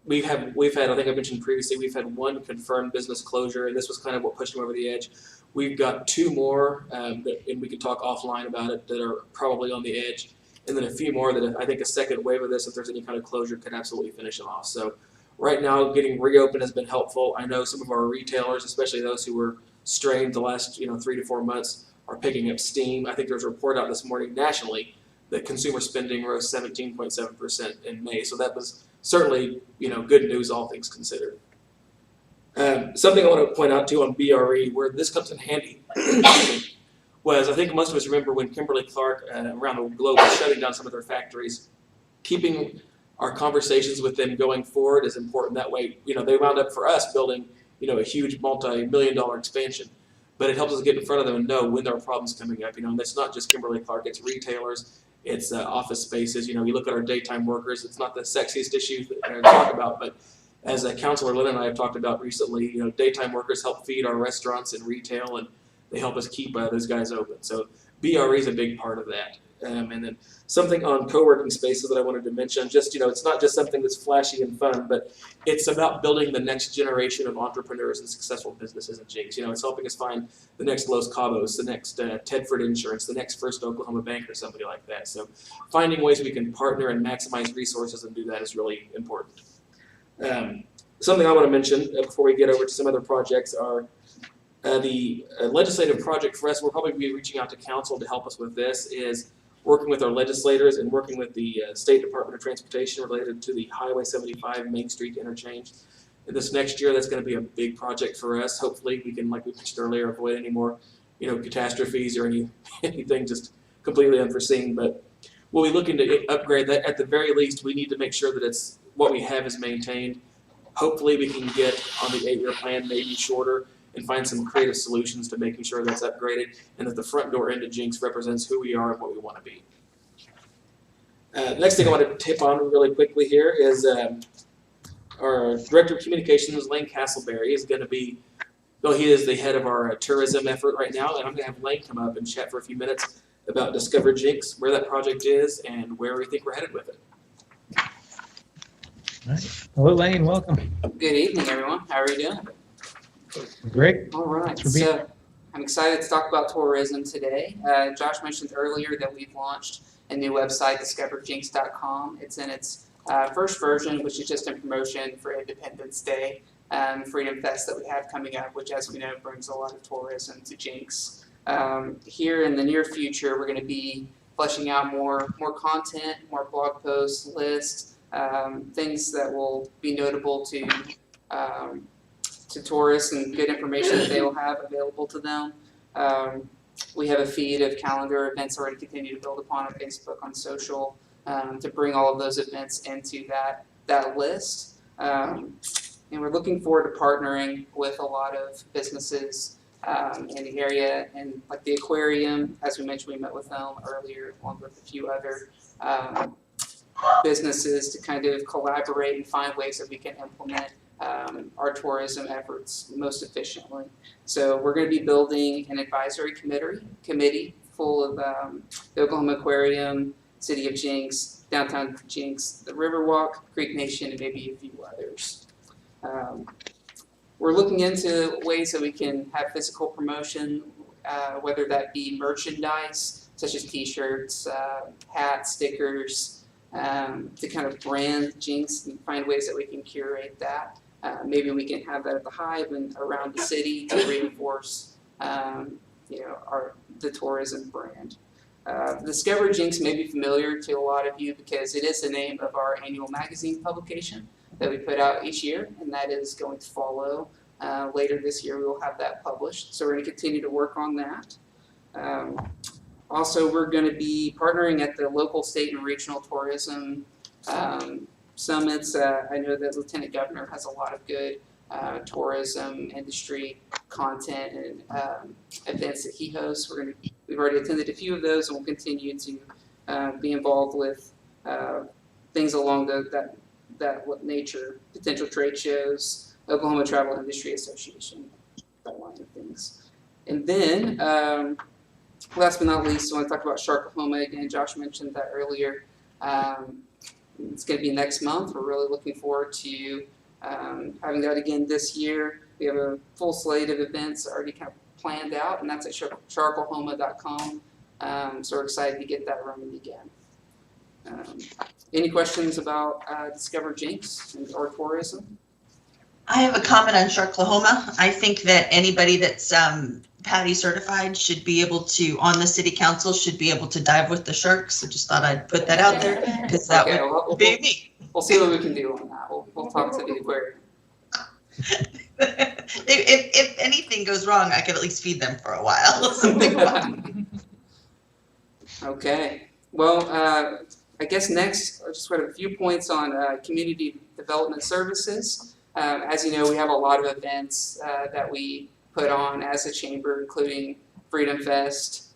we've had, I think I mentioned previously, we've had 1 confirmed business closure, and this was kind of what pushed them over the edge. We've got 2 more, and we can talk offline about it, that are probably on the edge, and then a few more that I think a second wave of this, if there's any kind of closure, can absolutely finish them off. So right now, getting reopened has been helpful. I know some of our retailers, especially those who were strained the last 3 to 4 months, are picking up steam. I think there's a report out this morning nationally that consumer spending rose 17.7% in May. So that was certainly, good news, all things considered. Something I want to point out too on BRE, where this comes in handy, was I think most of us remember when Kimberly-Clark around the globe was shutting down some of their factories, keeping our conversations with them going forward is important. That way, they wound up for us building, a huge multi-million-dollar expansion. But it helps us get in front of them and know when there are problems coming up. And it's not just Kimberly-Clark, it's retailers, it's office spaces. You look at our daytime workers, it's not the sexiest issue to talk about, but as Councilor Lynn and I have talked about recently, daytime workers help feed our restaurants and retail, and they help us keep those guys open. So BRE is a big part of that. And then something on co-working spaces that I wanted to mention, just, it's not just something that's flashy and fun, but it's about building the next generation of entrepreneurs and successful businesses at Jenks. It's helping us find the next Los Cabos, the next Tedford Insurance, the next First Oklahoma Bank, or somebody like that. So finding ways we can partner and maximize resources and do that is really important. Something I want to mention before we get over to some other projects are the legislative project for us. We'll probably be reaching out to council to help us with this, is working with our legislators and working with the State Department of Transportation related to the Highway 75 Main Street interchange. And this next year, that's going to be a big project for us. Hopefully we can, like we mentioned earlier, avoid any more, catastrophes or anything just completely unforeseen. But we'll be looking to upgrade that. At the very least, we need to make sure that it's what we have is maintained. Hopefully we can get on the 8-year plan, maybe shorter, and find some creative solutions to making sure that's upgraded and that the front door into Jenks represents who we are and what we want to be. Next thing I want to tip on really quickly here is our Director of Communications, Lane Castleberry, is going to be, he is the head of our tourism effort right now, and I'm going to have Lane come up and chat for a few minutes about Discover Jenks, where that project is, and where we think we're headed with it. All right. Hello, Lane. Welcome. Good evening, everyone. How are you doing? Great. All right. So I'm excited to talk about tourism today. Josh mentioned earlier that we've launched a new website, discoverjenks.com. It's in its first version, which is just a promotion for Independence Day, Freedom Fest that we have coming up, which, as we know, brings a lot of tourism to Jenks. Here in the near future, we're going to be fleshing out more content, more blog posts, lists, things that will be notable to tourists and good information that they will have available to them. We have a feed of calendar events already continue to build upon on Facebook, on social, to bring all of those events into that list. And we're looking forward to partnering with a lot of businesses in the area, and like the aquarium, as we mentioned, we met with them earlier, along with a few other businesses to kind of collaborate and find ways that we can implement our tourism efforts most efficiently. So we're going to be building an advisory committee full of the Oklahoma Aquarium, City of Jenks, Downtown Jenks, the Riverwalk, Creek Nation, and maybe a few others. We're looking into ways that we can have physical promotion, whether that be merchandise, such as t-shirts, hats, stickers, to kind of brand Jenks and find ways that we can curate that. Maybe we can have that at the Hive and around the city to reinforce, the tourism brand. Discover Jenks may be familiar to a lot of you because it is the name of our annual magazine publication that we put out each year, and that is going to follow. Later this year, we will have that published. So we're going to continue to work on that. Also, we're going to be partnering at the local, state, and regional tourism summits. I know that Lieutenant Governor has a lot of good tourism industry content and events that he hosts. We've already attended a few of those, and we'll continue to be involved with things along that nature, potential trade shows, Oklahoma Travel Industry Association, that line of things. And then, last but not least, I want to talk about Sharklahoma again. Josh mentioned that earlier. It's going to be next month. We're really looking forward to having that again this year. We have a full slate of events already kind of planned out, and that's at sharklahoma.com. So we're excited to get that running again. Any questions about Discover Jenks or tourism? I have a comment on Sharklahoma. I think that anybody that's PADI certified should be able to, on the city council, should be able to dive with the sharks. I just thought I'd put that out there because that would be me. We'll see what we can do on that. We'll talk to the aquarium. If anything goes wrong, I could at least feed them for a while. Okay. Well, I guess next, I just want a few points on community development services. As you know, we have a lot of events that we put on as a chamber, including Freedom Fest.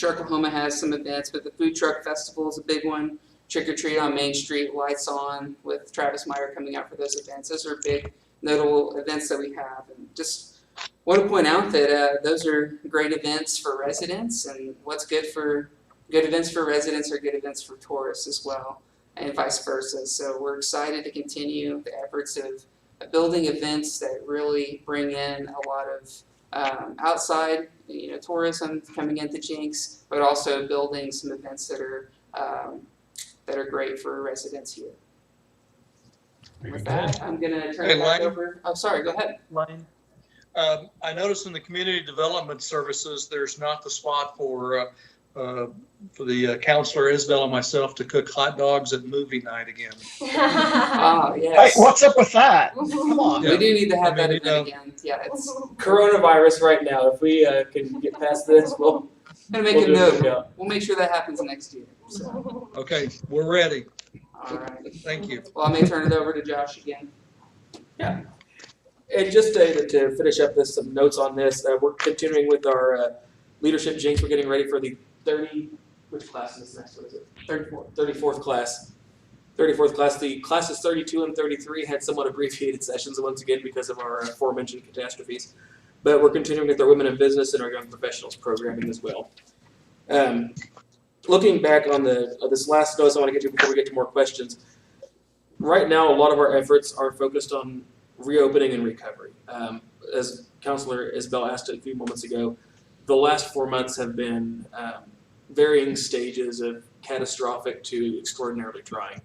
Oklahoma has some events, but the Food Truck Festival is a big one. Trick or Treat on Main Street, Lights On, with Travis Meyer coming out for those events. Those are big, notable events that we have. And just want to point out that those are great events for residents, and what's good events for residents are good events for tourists as well, and vice versa. So we're excited to continue the efforts of building events that really bring in a lot of outside, tourism coming into Jenks, but also building some events that are great for residents here. With that, I'm going to turn it back over. Oh, sorry, go ahead. Lane. I noticed in the community development services, there's not the spot for the counselor Isabel and myself to cook hot dogs at movie night again. Oh, yes. Hey, what's up with that? Come on. We do need to have that event again. Yeah, it's Coronavirus right now. If we can get past this, we'll make we'll a do note. it. We'll make sure that happens next year. So. Okay, we're ready. All right. Thank you. Well, I may turn it over to Josh again. Yeah. And just to finish up with some notes on this, we're continuing with our leadership Jenks. We're getting ready for the which class is next? What is it? 34th class. 34th class. The classes 32 and 33 had somewhat abbreviated sessions once again because of our aforementioned catastrophes. But we're continuing with our Women in Business and our Young Professionals programming as well. Looking back on this last notice I want to get to before we get to more questions. Right now, a lot of our efforts are focused on reopening and recovery. As Councilor Isabel asked a few moments ago, the last 4 months have been varying stages of catastrophic to extraordinarily trying.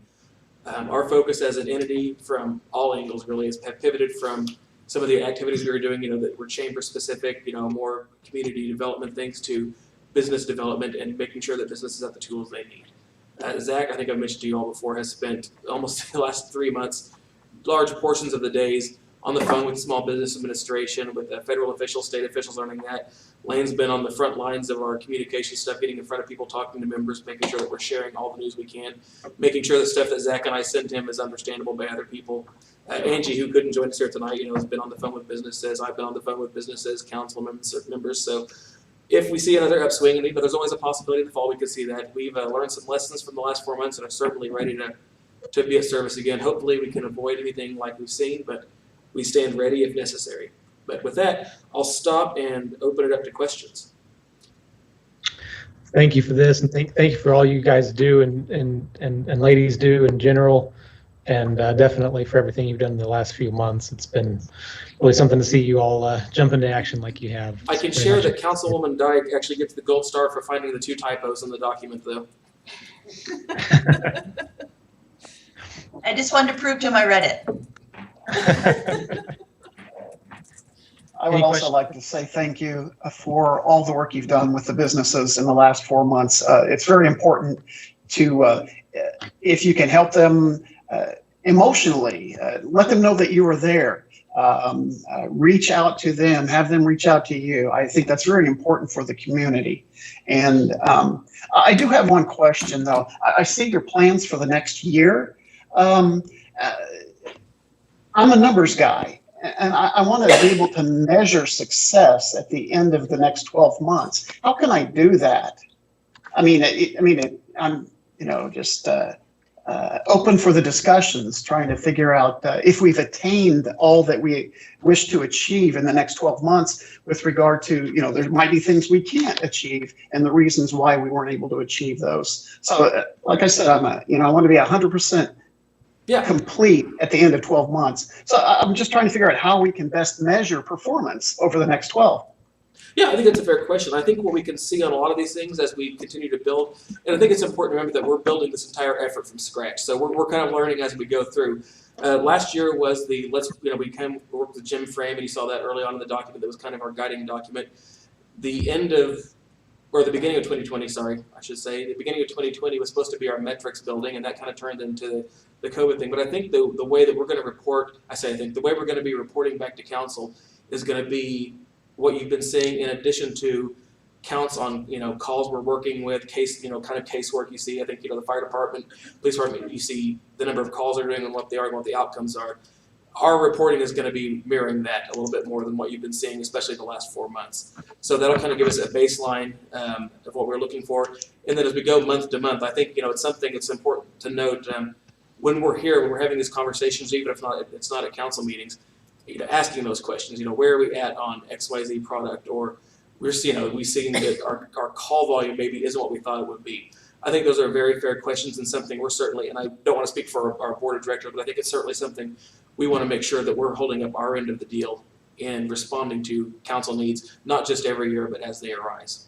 Our focus as an entity from all angles really has pivoted from some of the activities we were doing, that were chamber specific, more community development things, to business development and making sure that businesses have the tools they need. Zach, I think I've mentioned to you all before, has spent almost the last 3 months, large portions of the days on the phone with Small Business Administration, with federal officials, state officials learning that. Lane's been on the front lines of our communication stuff, getting in front of people, talking to members, making sure that we're sharing all the news we can, making sure the stuff that Zach and I send him is understandable by other people. Angie, who couldn't join us here tonight, has been on the phone with businesses. I've been on the phone with businesses, council members. So if we see another upswing, but there's always a possibility in the fall we could see that. We've learned some lessons from the last 4 months and are certainly ready to be of service again. Hopefully we can avoid anything like we've seen, but we stand ready if necessary. But with that, I'll stop and open it up to questions. Thank you for this, and thank you for all you guys do and ladies do in general, and definitely for everything you've done in the last few months. It's been really something to see you all jump into action like you have. I can share that Councilwoman Dyke actually gets the gold star for finding the 2 typos in the document, though. I just wanted to prove to him I read it. I would also like to say thank you for all the work you've done with the businesses in the last 4 months. It's very important to, if you can help them emotionally, let them know that you are there. Reach out to them, have them reach out to you. I think that's very important for the community. And I do have one question, though. I see your plans for the next year. I'm a numbers guy, and I want to be able to measure success at the end of the next 12 months. How can I do that? I'm just open for the discussions, trying to figure out if we've attained all that we wish to achieve in the next 12 months with regard to, there might be things we can't achieve and the reasons why we weren't able to achieve those. So like I said, I want to be 100% complete at the end of 12 months. So I'm just trying to figure out how we can best measure performance over the next 12. Yeah, I think that's a fair question. I think what we can see on a lot of these things as we continue to build, and I think it's important to remember that we're building this entire effort from scratch. So we're kind of learning as we go through. Last year was we worked with Jim Frame, and you saw that early on in the document. That was kind of our guiding document. The beginning of 2020, the beginning of 2020 was supposed to be our metrics building, and that kind of turned into the COVID thing. But I think the way that we're going to report, the way we're going to be reporting back to council is going to be what you've been seeing, in addition to counts on, calls we're working with, case, kind of casework you see. I think, the fire department, police department, you see the number of calls they're doing and what they are and what the outcomes are. Our reporting is going to be mirroring that a little bit more than what you've been seeing, especially the last 4 months. So that'll kind of give us a baseline of what we're looking for. And then as we go month to month, I think, it's something that's important to note when we're here, when we're having these conversations, even if it's not at council meetings, asking those questions, where are we at on XYZ product, or we're seeing that our call volume maybe isn't what we thought it would be. I think those are very fair questions and something we're certainly, and I don't want to speak for our board of directors, but I think it's certainly something we want to make sure that we're holding up our end of the deal in responding to council needs, not just every year, but as they arise.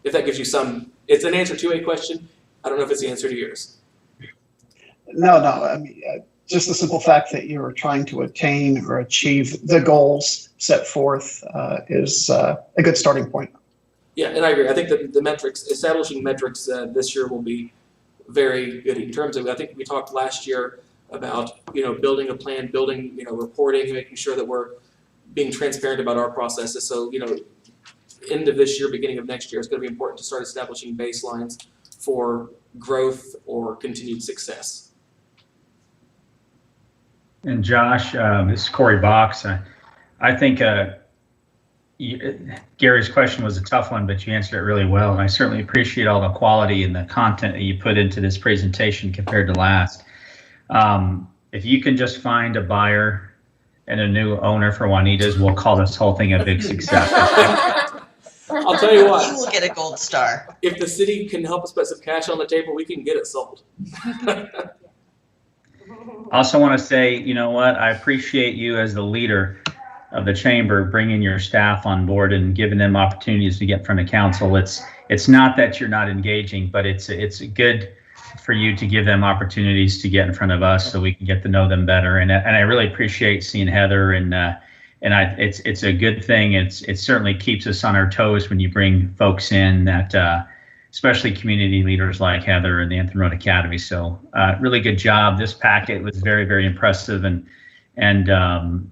If that gives you it's an answer to a question. I don't know if it's the answer to yours. No, I mean, just the simple fact that you're trying to attain or achieve the goals set forth is a good starting point. Yeah, and I agree. I think that the metrics, establishing metrics this year will be very good in terms of, I think we talked last year about, building a plan, building, reporting, making sure that we're being transparent about our processes. So, end of this year, beginning of next year, it's going to be important to start establishing baselines for growth or continued success. And Josh, this is Corey Box. I think Gary's question was a tough one, but you answered it really well. And I certainly appreciate all the quality and the content that you put into this presentation compared to last. If you can just find a buyer and a new owner for Juanita's, we'll call this whole thing a big success. I'll tell you what. You will get a gold star. If the city can help us put some cash on the table, we can get it sold. Also want to say, you know what? I appreciate you as the leader of the chamber bringing your staff on board and giving them opportunities to get in front of council. It's not that you're not engaging, but it's good for you to give them opportunities to get in front of us so we can get to know them better. And I really appreciate seeing Heather it's a good thing. It certainly keeps us on our toes when you bring folks in that, especially community leaders like Heather and the Anthem Road Academy. So really good job. This packet was very, very impressive, and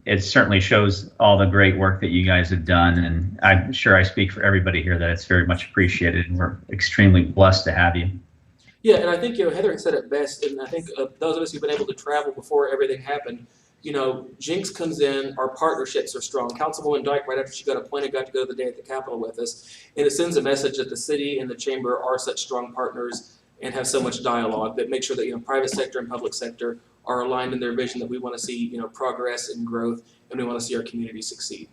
it certainly shows all the great work that you guys have done. And I'm sure I speak for everybody here that it's very much appreciated, and we're extremely blessed to have you. Yeah, and I think Heather said it best, and I think those of us who've been able to travel before everything happened, Jenks comes in, our partnerships are strong. Councilwoman Dyke, right after she got appointed, got to go to the day at the Capitol with us, and it sends a message that the city and the chamber are such strong partners and have so much dialogue that make sure that private sector and public sector are aligned in their vision that we want to see progress and growth, and we want to see our community succeed.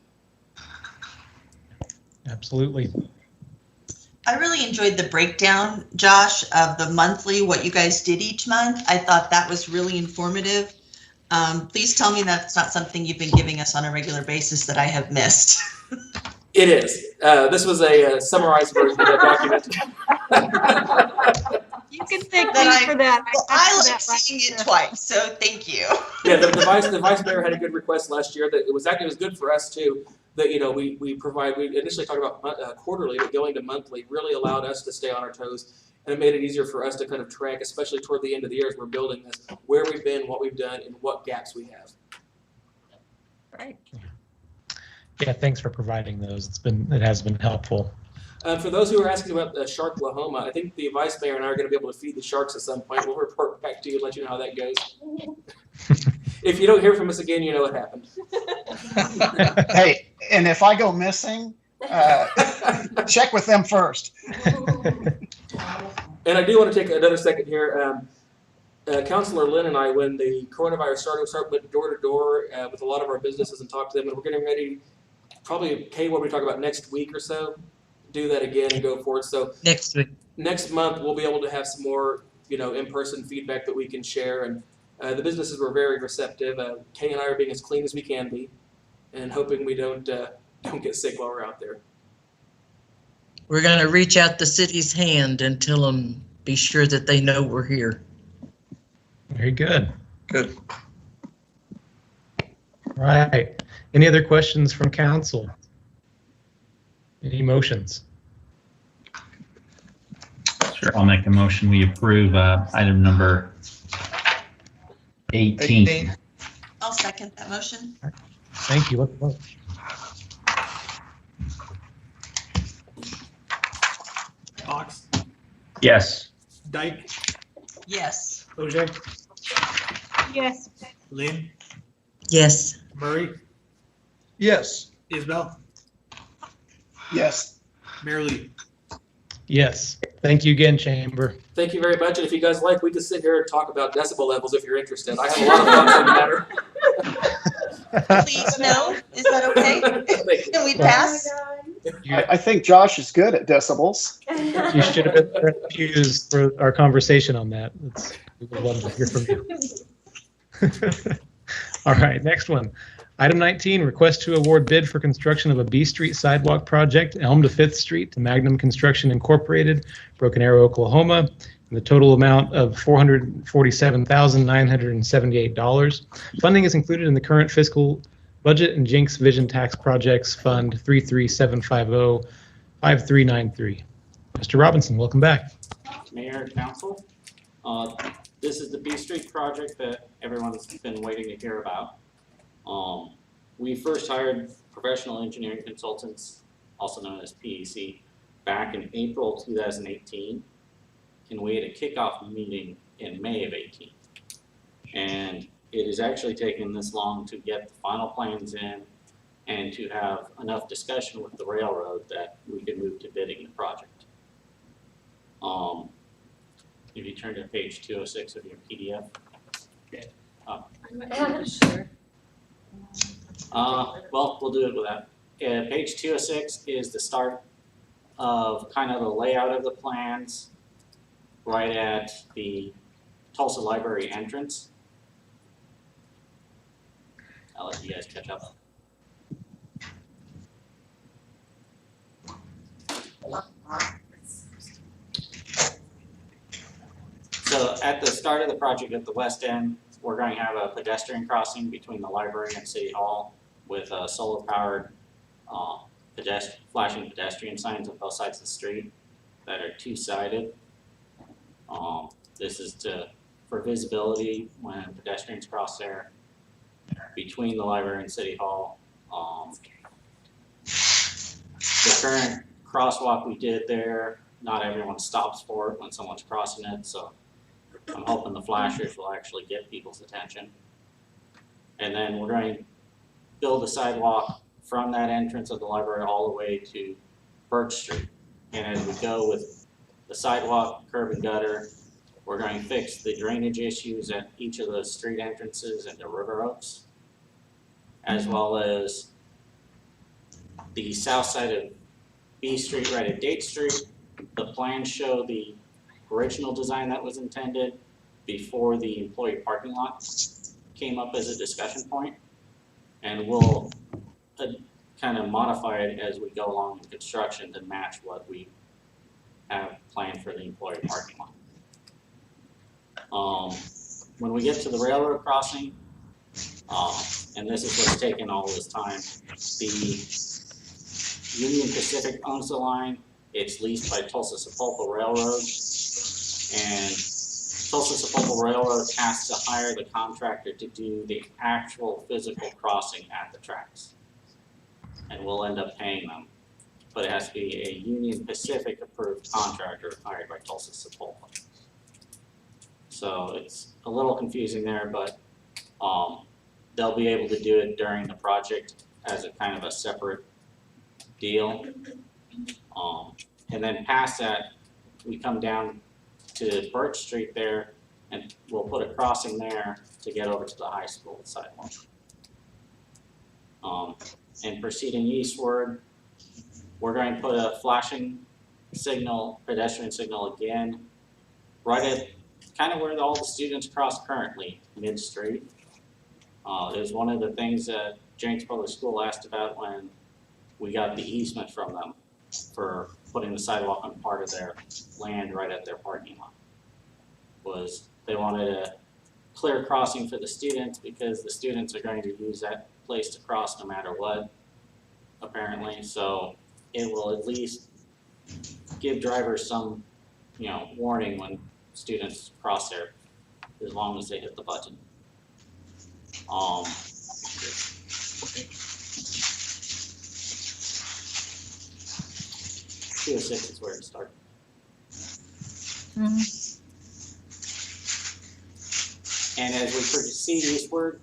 Absolutely. I really enjoyed the breakdown, Josh, of the monthly, what you guys did each month. I thought that was really informative. Please tell me that's not something you've been giving us on a regular basis that I have missed. It is. This was a summarized version of the document. You can thank me for that. Well, I like seeing it twice, so thank you. Yeah, the vice mayor had a good request last year that it was good for us too. That we initially talked about quarterly, but going to monthly really allowed us to stay on our toes, and it made it easier for us to kind of track, especially toward the end of the year as we're building this, where we've been, what we've done, and what gaps we have. Right. Yeah, thanks for providing those. It has been helpful. For those who are asking about the Sharklahoma, I think the vice mayor and I are going to be able to feed the sharks at some point. We'll report back to you and let you know how that goes. If you don't hear from us again, you know what happened. Hey, and if I go missing, check with them first. And I do want to take another second here. Councilor Lynn and I, when the coronavirus started, we went door to door with a lot of our businesses and talked to them. And we're getting ready, probably, Kay, what we talk about next week or so, do that again and go forward. So next month, we'll be able to have some more, in-person feedback that we can share. And the businesses were very receptive. Kay and I are being as clean as we can be, and hoping we don't get sick while we're out there. We're going to reach out the city's hand and tell them, be sure that they know we're here. Very good. Good. Right. Any other questions from council? Any motions? Sure, I'll make a motion. We approve item number 18. I'll second that motion. Thank you. Let's vote. Cox, Yes. Dyke, Yes. Ogier, Yes. Lynn, Yes. Murray, Yes. Isbell, Yes. Mayor Lee. Yes. Thank you again, Chamber. Thank you very much. And if you guys like, we can sit here and talk about decibel levels if you're interested. I have a lot of thoughts on the matter. Please, no. Is that okay? Can we pass? I think Josh is good at decibels. You should have been excused for our conversation on that. We would love to hear from you. All right, next one. Item 19, request to award bid for construction of a B Street sidewalk project, Elm to 5th Street to Magnum Construction Incorporated, Broken Arrow, Oklahoma, in the total amount of $447,978. Funding is included in the current fiscal budget and Jenks Vision Tax Projects Fund 33750-5393. Mr. Robinson, welcome back. Mayor, Council, this is the B Street project that everyone's been waiting to hear about. We first hired professional engineering consultants, also known as PEC, back in April 2018, and we had a kickoff meeting in May of 18. And it has actually taken this long to get the final plans in and to have enough discussion with the railroad that we could move to bidding the project. If you turn to page 206 of your PDF. Sure. Well, we'll do it with that. Page 206 is the start of kind of the layout of the plans right at the Tulsa Library entrance. I'll let you guys catch up. So at the start of the project at the west end, we're going to have a pedestrian crossing between the library and City Hall with solar-powered flashing pedestrian signs on both sides of the street that are two-sided. This is for visibility when pedestrians cross there between the library and City Hall. The current crosswalk we did there, not everyone stops for it when someone's crossing it, so I'm hoping the flashers will actually get people's attention. And then we're going to build a sidewalk from that entrance of the library all the way to Birch Street. And as we go with the sidewalk, curb and gutter, we're going to fix the drainage issues at each of those street entrances into River Oaks, as well as the south side of B Street right at Date Street. The plans show the original design that was intended before the employee parking lot came up as a discussion point, and we'll kind of modify it as we go along in construction to match what we have planned for the employee parking lot. When we get to the railroad crossing, and this is what's taken all this time, the Union Pacific owns the line. It's leased by Tulsa Sepulpa Railroad, and Tulsa Sepulpa Railroad has to hire the contractor to do the actual physical crossing at the tracks. And we'll end up paying them. But it has to be a Union Pacific approved contractor hired by Tulsa Sepulpa. So it's a little confusing there, but they'll be able to do it during the project as a kind of a separate deal. And then past that, we come down to Birch Street there, and we'll put a crossing there to get over to the high school sidewalk. And proceeding eastward, we're going to put a flashing signal, pedestrian signal again, right at kind of where all the students cross currently, mid-street. It was one of the things that Jenks Public School asked about when we got the easement from them for putting the sidewalk on part of their land right at their parking lot. Was they wanted a clear crossing for the students because the students are going to use that place to cross no matter what, apparently. So it will at least give drivers some, warning when students cross there, as long as they hit the button. 206 is where it started. And as we proceed eastward,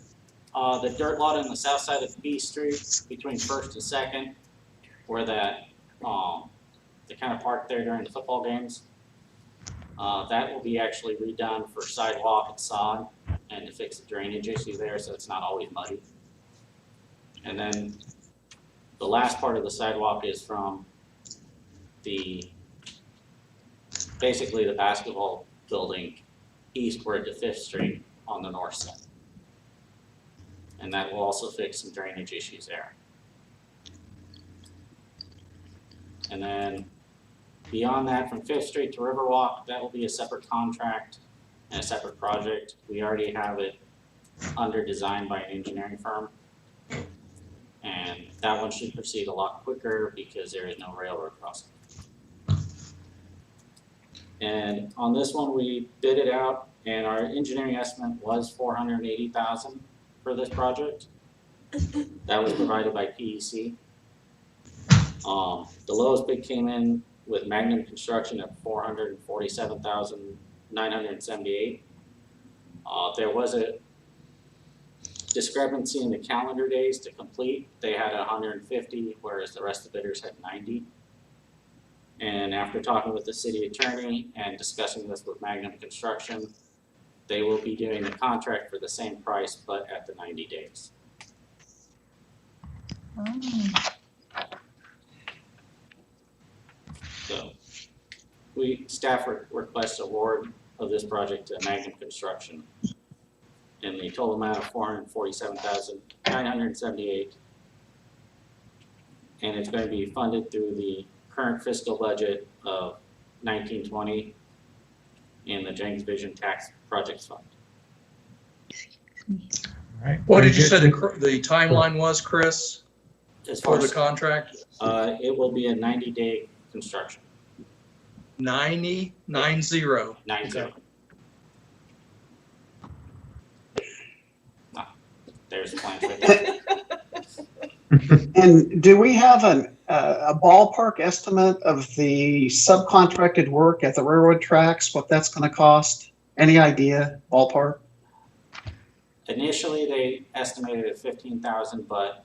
the dirt lot on the south side of B Street between First and Second, where that they kind of park there during the football games, that will be actually redone for sidewalk and sod and to fix the drainage issue there so it's not always muddy. And then the last part of the sidewalk is from basically the basketball building eastward to 5th Street on the north side. And that will also fix some drainage issues there. And then beyond that, from 5th Street to Riverwalk, that will be a separate contract and a separate project. We already have it under design by an engineering firm. And that one should proceed a lot quicker because there is no railroad crossing. And on this one, we bid it out, and our engineering estimate was $480,000 for this project. That was provided by PEC. The lowest bid came in with Magnum Construction at $447,978. There was a discrepancy in the calendar days to complete. They had 150, whereas the rest of the bidders had 90. And after talking with the city attorney and discussing this with Magnum Construction, they will be doing the contract for the same price, but at the 90 days. So staff requests award of this project to Magnum Construction in the total amount of $447,978. And it's going to be funded through the current fiscal budget of 1920 in the Jenks Vision Tax Projects Fund. All right. What did you say the timeline was, Chris, As far for the as contract? it will be a 90-day construction. 90. 90. Okay. There's the plans right there. And do we have a ballpark estimate of the subcontracted work at the railroad tracks, what that's going to cost? Any idea, ballpark? Initially, they estimated at $15,000, but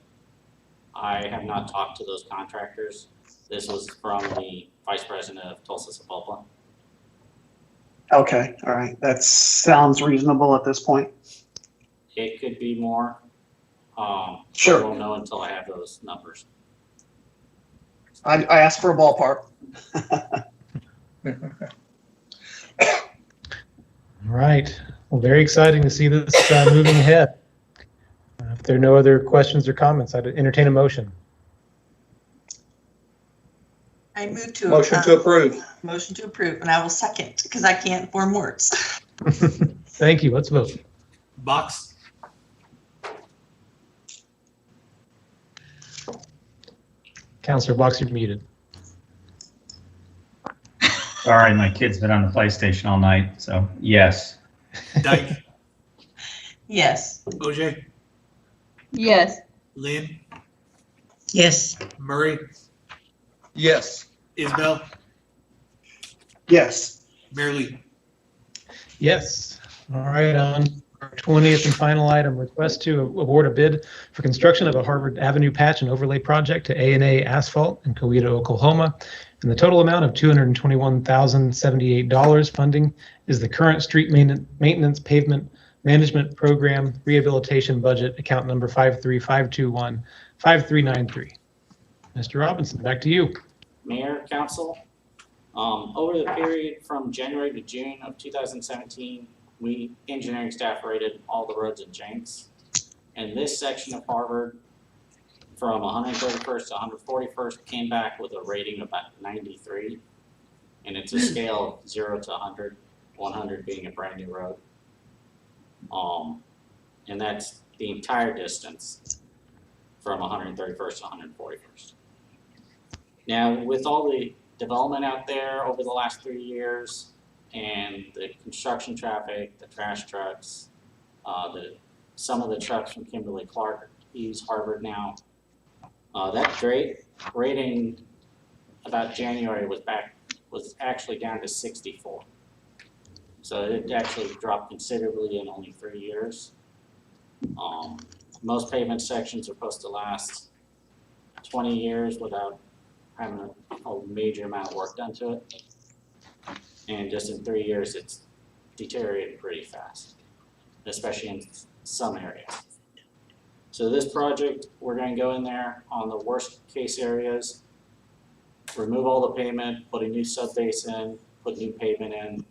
I have not talked to those contractors. This was from the vice president of Tulsa Sepulpa. Okay, all right. That sounds reasonable at this point. It could be more. Sure. I won't know until I have those numbers. I asked for a ballpark. All right. Well, very exciting to see this moving ahead. If there are no other questions or comments, I'd entertain a motion. I move to. Motion to approve. Motion to approve, and I will second, because I can't form words. Thank you. Let's vote. Box. Counselor Box, you're muted. Sorry, my kid's been on the PlayStation all night, so yes. Dyke. Yes. OJ. Yes. Lynn. Yes. Murray. Yes. Isbell. Yes. Merrily. Yes. All right, on our 20th and final item, request to award a bid for construction of a Harvard Avenue patch and overlay project to A&A Asphalt in Coweta, Oklahoma. And the total amount of $221,078. Funding is the current street maintenance pavement management program rehabilitation budget, account number 535215393. Mr. Robinson, back to you. Mayor, council, over the period from January to June of 2017, we engineering staff rated all the roads in Jenks. And this section of Harvard from 131st to 141st came back with a rating of about 93. And it's a scale of 0 to 100, 100 being a brand new road. And that's the entire distance from 131st to 141st. Now, with all the development out there over the last 3 years and the construction traffic, the trash trucks, some of the trucks from Kimberly Clark use Harvard now. That rating about January was actually down to 64. So it actually dropped considerably in only 3 years. Most pavement sections are supposed to last 20 years without having a major amount of work done to it. And just in 3 years, it's deteriorated pretty fast, especially in some areas. So this project, we're going to go in there on the worst case areas, remove all the pavement, put a new sub base in, put new pavement in.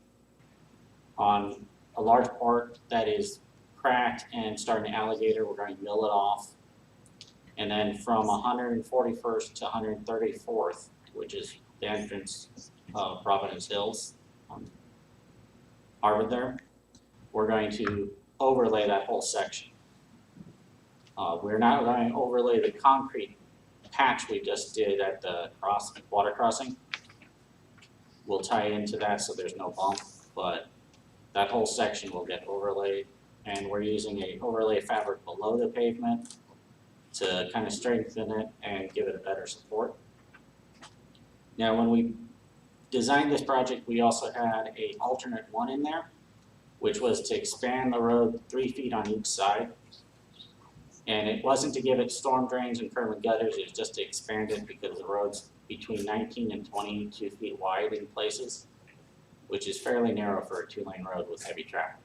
On a large part that is cracked and starting to alligator, we're going to mill it off. And then from 141st to 134th, which is the entrance of Providence Hills on Harvard there, we're going to overlay that whole section. We're not going to overlay the concrete patch we just did at the water crossing. We'll tie into that so there's no bump, but that whole section will get overlaid, and we're using a overlay fabric below the pavement to kind of strengthen it and give it a better support. Now, when we designed this project, we also had an alternate one in there, which was to expand the road 3 feet on each side. And it wasn't to give it storm drains and curb and gutters, it was just to expand it because the road's between 19 and 22 feet wide in places, which is fairly narrow for a 2-lane road with heavy traffic.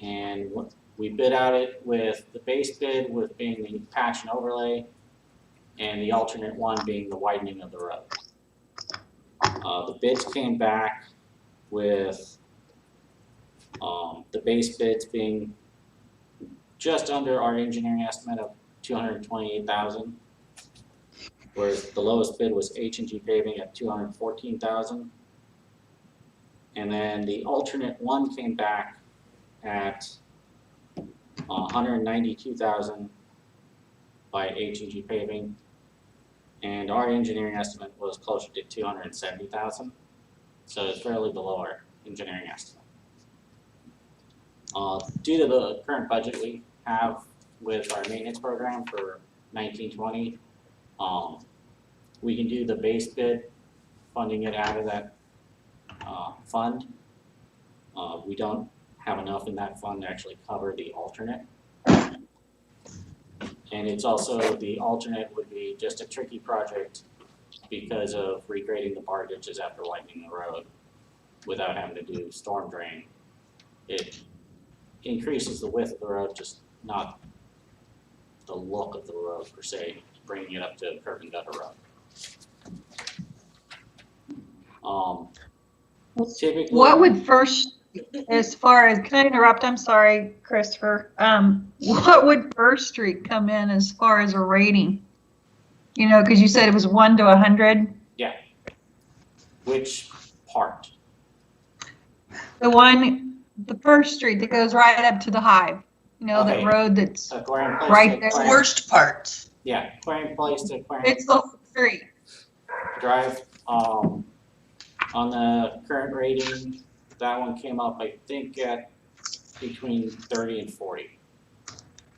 And we bid out it with the base bid with being the patch and overlay, and the alternate one being the widening of the road. The bids came back with the base bids being just under our engineering estimate of $228,000, whereas the lowest bid was H&G Paving at $214,000. And then the alternate one came back at $192,000 by H&G Paving, and our engineering estimate was closer to $270,000, so it's fairly below our engineering estimate. Due to the current budget we have with our maintenance program for 1920, we can do the base bid, funding it out of that fund. We don't have enough in that fund to actually cover the alternate. And it's also, the alternate would be just a tricky project because of regrading the bar ditches after widening the road without having to do storm drain. It increases the width of the road, just not the look of the road per se, bringing it up to curb and gutter road. Typically, what would first, as far as, can I interrupt? I'm sorry, Christopher. What would First Street come in as far as a rating? You know, because you said it was 1 to 100. Yeah. Which part? The First Street that goes right up to the Hive. You know, Okay. that road that's Aquarium Place right to there. Aquarium- Worst part. Yeah, Aquarium Place to Aquarium It's the whole street. Drive. On the current rating, that one came up, I think, at between 30 and 40.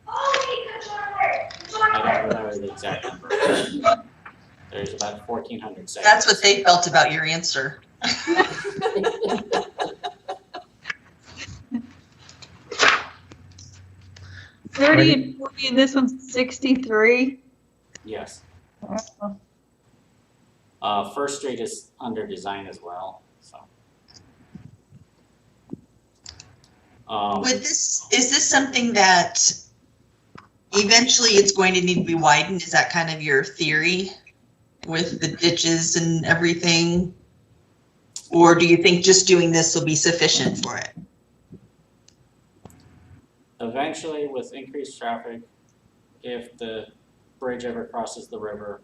I don't remember the exact number. There's about 1,400 seconds. That's what they felt about your answer. 30 and 40, and this one's 63. Yes. Wow. First Street is under design as well, so. Is this something that eventually it's going to need to be widened? Is that kind of your theory with the ditches and everything? Or do you think just doing this will be sufficient for it? Eventually, with increased traffic, if the bridge ever crosses the river,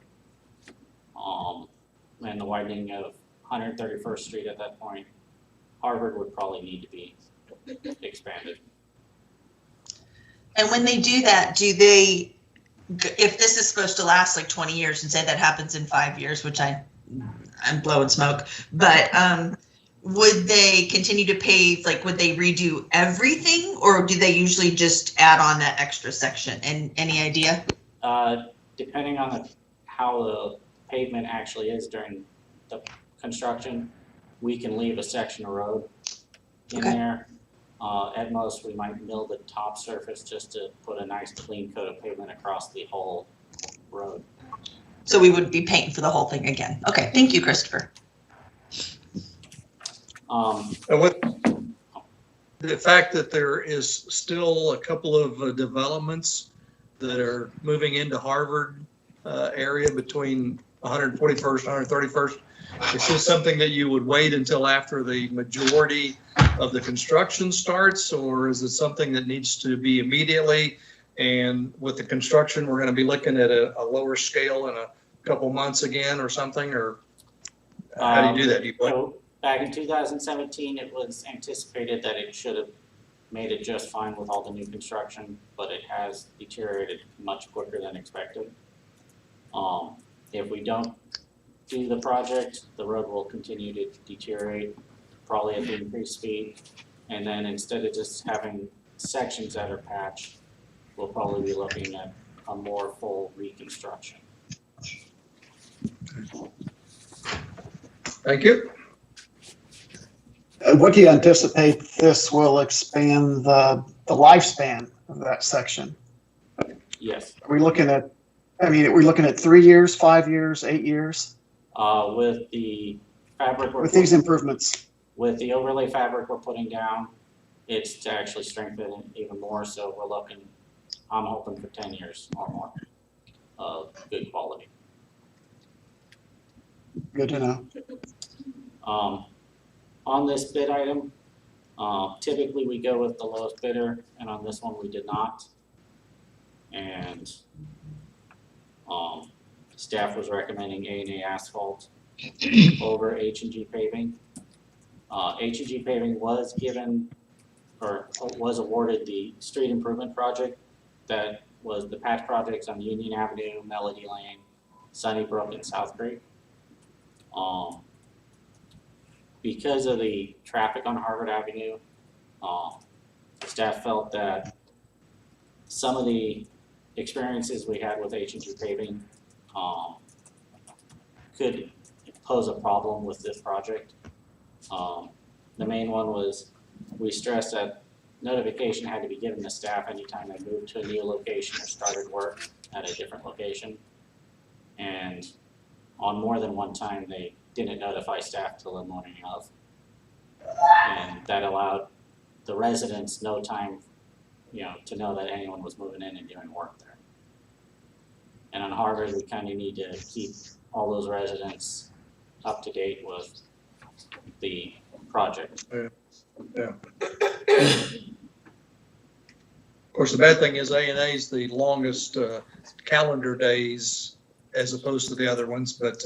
and the widening of 131st Street at that point, Harvard would probably need to be expanded. And when they do that, do they, if this is supposed to last like 20 years and say that happens in 5 years, which I'm blowing smoke, but would they continue to pave, like would they redo everything, or do they usually just add on that extra section? And any idea? Depending on how the pavement actually is during the construction, we can leave a section of road in there. At most, we might mill the top surface just to put a nice clean coat of pavement across the whole road. So we would be paying for the whole thing again. Okay, thank you, Christopher. And with the fact that there is still a couple of developments that are moving into Harvard area between 141st and 131st, is this something that you would wait until after the majority of the construction starts, or is it something that needs to be immediately? And with the construction, we're going to be looking at a lower scale in a couple months again or something, or how do you do that? So back in 2017, it was anticipated that it should have made it just fine with all the new construction, but it has deteriorated much quicker than expected. If we don't do the project, the road will continue to deteriorate, probably at the increased speed. And then instead of just having sections that are patched, we'll probably be looking at a more full reconstruction. Thank you. What do you anticipate this will expand the lifespan of that section? Yes. Are we looking at, I mean, are we looking at 3 years, 5 years, 8 years? With the fabric with these improvements? With the overlay fabric we're putting down, it's to actually strengthen it even more. So we're looking, I'm hoping for 10 years or more of good quality. Good to know. On this bid item, typically we go with the lowest bidder, and on this one we did not. And staff was recommending A&A Asphalt over H&G Paving. H&G Paving was given, or was awarded the street improvement project that was the patch projects on Union Avenue, Melody Lane, Sunnybrook, and South Creek. Because of the traffic on Harvard Avenue, staff felt that some of the experiences we had with H&G Paving could pose a problem with this project. The main one was we stressed that notification had to be given to staff anytime they moved to a new location or started work at a different location. And on more than one time, they didn't notify staff till the morning of. And that allowed the residents no time, to know that anyone was moving in and doing work there. And on Harvard, we kind of need to keep all those residents up to date with the project. Yeah. Of course, the bad thing is A&A is the longest calendar days as opposed to the other ones, but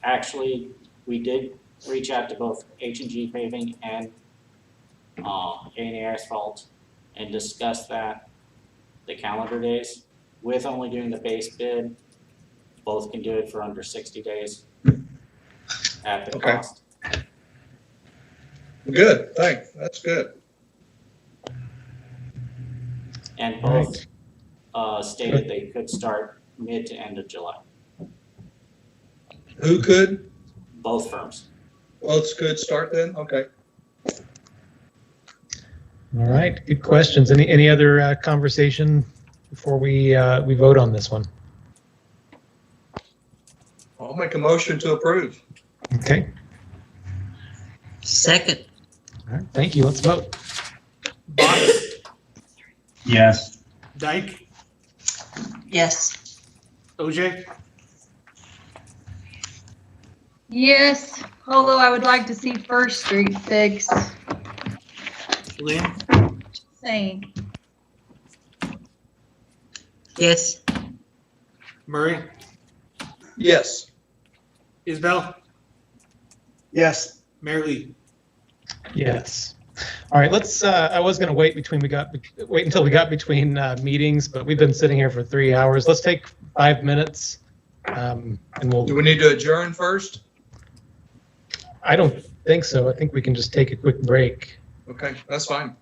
actually, we did reach out to both H&G Paving and A&A Asphalt and discuss that, the calendar days. With only doing the base bid, both can do it for under 60 days at the cost. Good, thanks. That's good. And both stated they could start mid to end of July. Who could? Both firms. Both could start then? Okay. All right, good questions. Any other conversation before we vote on this one? I'll make a motion to approve. Okay. Second. All right, thank you. Let's vote. Box, Yes. Dyke, Yes. OJ, Yes, although I would like to see First Street fixed. Lynn, Saying. Yes. Murray, Yes. Isbell, Yes. Mayor Lee. Yes. All right, let's, I was going to wait until we got between meetings, but we've been sitting here for 3 hours. Let's take 5 minutes. And we'll. Do we need to adjourn first? I don't think so. I think we can just take a quick break. Okay, that's fine.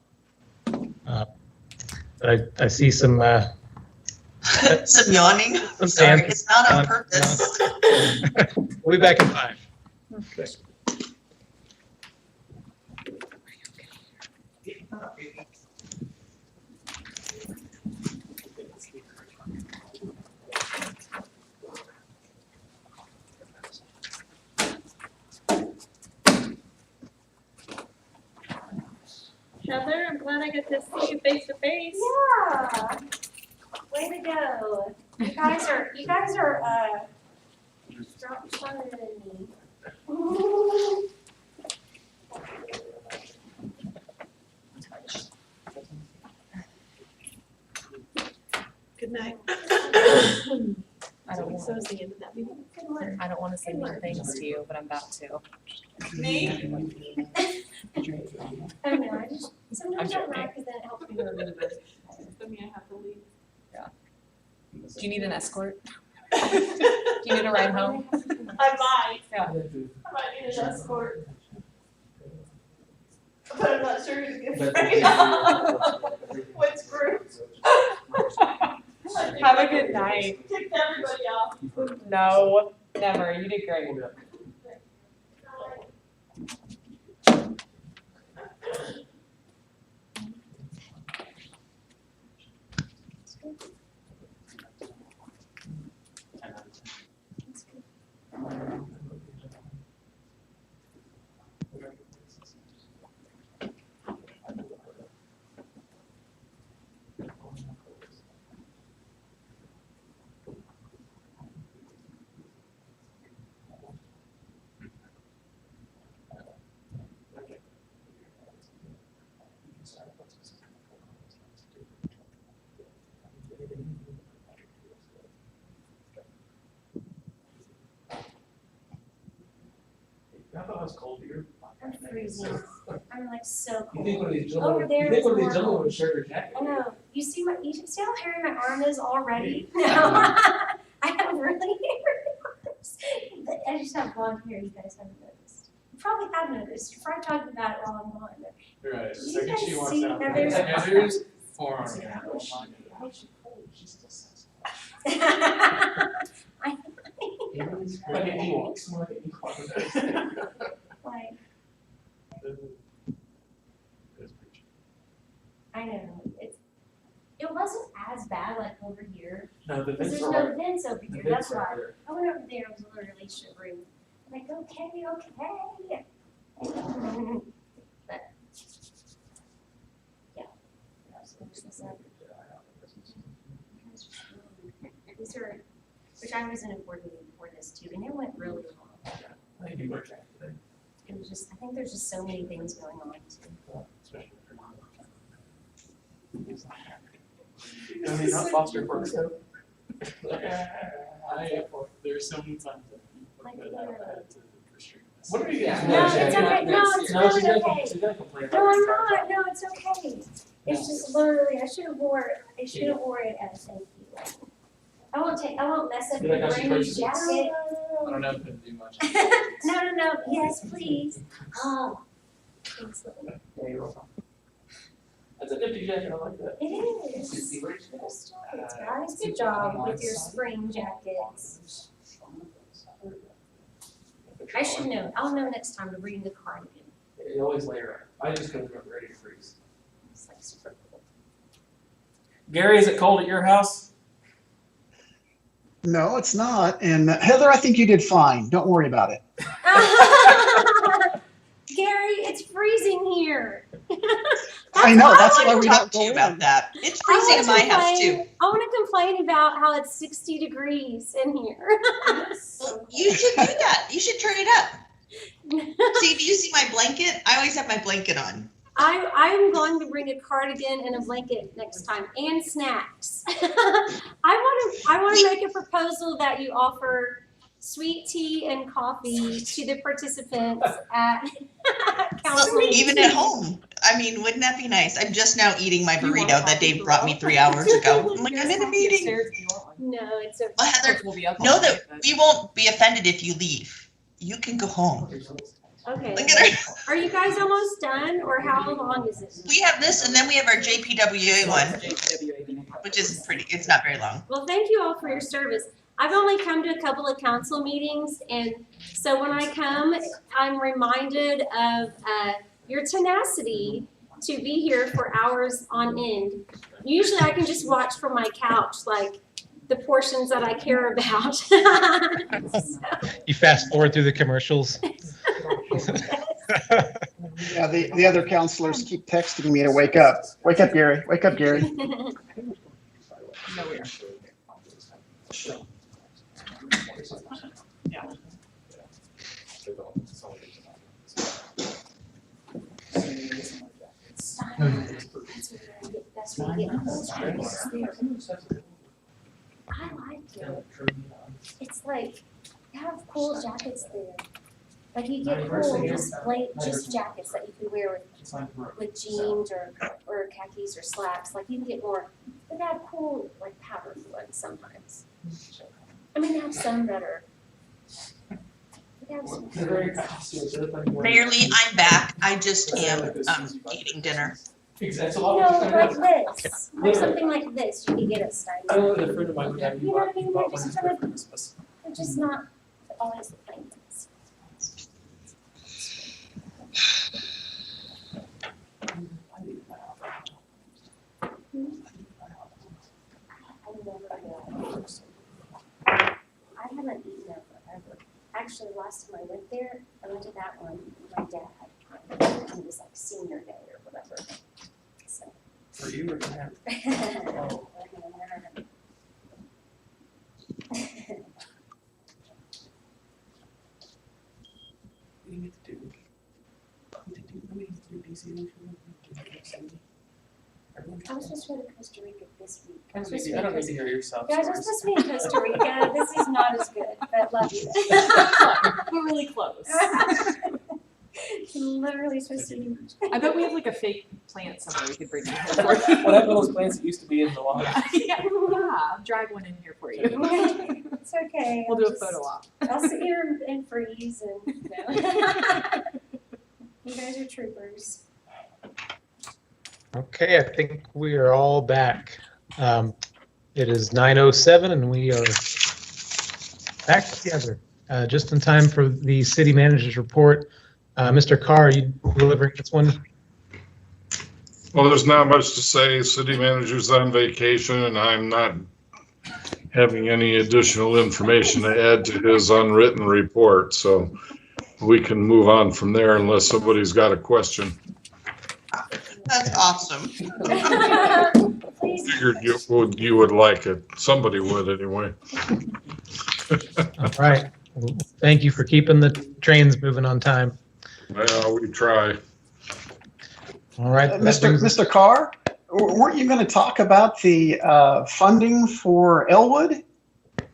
I see some. Some yawning. Some Sorry, sand. it's not on purpose. We'll be back in 5. Heather, I'm glad I get to see you face to face. Yeah. Way to go. You guys are stronger than me. Good night. I don't want So is the end of that meeting. I don't want to say mean things to you, but I'm about to. Me? I know, I just, sometimes I like because then it helps me remember. I mean, I have to leave. Do you need an escort? Do you need a ride home? I might. Yeah. I might need an escort. But I'm not sure who's good for What's group? Have a good night. Kicked everybody off. No, never. You did great. I thought it was cold here. I'm freezing. I'm like so cold. You think one of these Over gentlemen, there you think it's one of these more gentlemen cold. would share your jacket? I know. You see how hairy my arm is already? No. I have really hairy arms. I just have blonde hair. You guys haven't noticed. You probably have noticed. You're probably talking about it while I'm gone. But You're right. do you Second guys she walks see out. Heather's Forearm. Like an Ewok. Like, I know. It wasn't as bad like over here. No, the Because vents there's are no right. vents over The here. vents That's are why. there. I went over there. I was literally shivering. I'm like, okay. But yeah. These are, which I was in a board meeting for this too, and it went really long. I think you were jacket today. It was just, I think there's just so many things going on too. Especially if you're not. I mean, not foster for so. There's so many times that Like, I've had to restrict this. What are you guys? No, it's okay. No, it's No, she's really gonna, okay. she's gonna complain about No, I'm this. not. No, it's okay. It's just literally, I should have wore it as thank you. I won't mess up You your like how she brand new purchased it? jacket. I don't know if it'd do much. No. Yes, please. Oh. Thanks, Lily. Yeah, you're welcome. That's a nifty jacket, I like that. It is. Nice jackets, guys. Good job with your spring jackets. I should know. I'll know next time to bring the cardigan. You always layer up. I just come from ready to freeze. It's like super cool. Gary, is it cold at your house? No, it's not. And Heather, I think you did fine. Don't worry about it. Gary, it's freezing here. I know. That's why we talk don't to go you in. about that. It's freezing in my house too. I want to complain about how it's 60 degrees in here. Well, you should do that. You should turn it up. See, do you see my blanket? I always have my blanket on. I'm going to bring a cardigan and a blanket next time, and snacks. I want to make a proposal that you offer sweet tea and coffee to the participants at council. Even at home. I mean, wouldn't that be nice? I'm just now eating my burrito that Dave brought me 3 hours ago. I'm like, I'm in a meeting. No, it's okay. Well, Heather, know that we won't be offended if you leave. You can go home. Okay. Look at her. Are you guys almost done, or how long is it? We have this, and then we have our JPWA one, which is it's not very long. Well, thank you all for your service. I've only come to a couple of council meetings, and So when I come, I'm reminded of your tenacity to be here for hours on end. Usually I can just watch from my couch, like the portions that I care about. You fast forward through the commercials. Yeah, the other counselors keep texting me to wake up. Wake up, Gary. Wake up, Gary. I like it. It's like, they have cool jackets there. Like you get cool, just jackets that you can wear with jeans or khakis or slacks. Like you can get more, but they have cool like powdered ones sometimes. I mean, they have some that are. Barely, I'm back. I just am eating dinner. Like this, or something like this, you can get it styled. I know that a friend of mine would have You know what I mean? bought one for Christmas. They're just not always the plain ones. I haven't eaten there forever. Actually, last time I went there, I went to that one with my dad. It was like senior day or whatever. So. For you or for him? Oh. We need to do DC. I was supposed to go to Costa Rica this week. I don't need to hear yourself. Guys, I'm supposed to be in Costa Rica. This is not as good, but love you. We're really close. Literally supposed to be. I bet we have like a fake plant somewhere we could bring in here for What you. happened to those plants that used to be in the lawn? Yeah, drag one in here for you. It's okay. We'll do a photo op. I'll sit here and freeze and, You guys are troopers. Okay, I think we are all back. It is 9:07 and we are back together just in time for the city manager's report. Mr. Carr, are you delivering this one? Well, there's not much to say. City manager's on vacation and I'm not having any additional information to add to his unwritten report. So we can move on from there unless somebody's got a question. That's awesome. Figured you would like it. Somebody would anyway. All right. Well, thank you for keeping the trains moving on time. Well, we try. All right. Mr. Carr, weren't you going to talk about the funding for Elwood?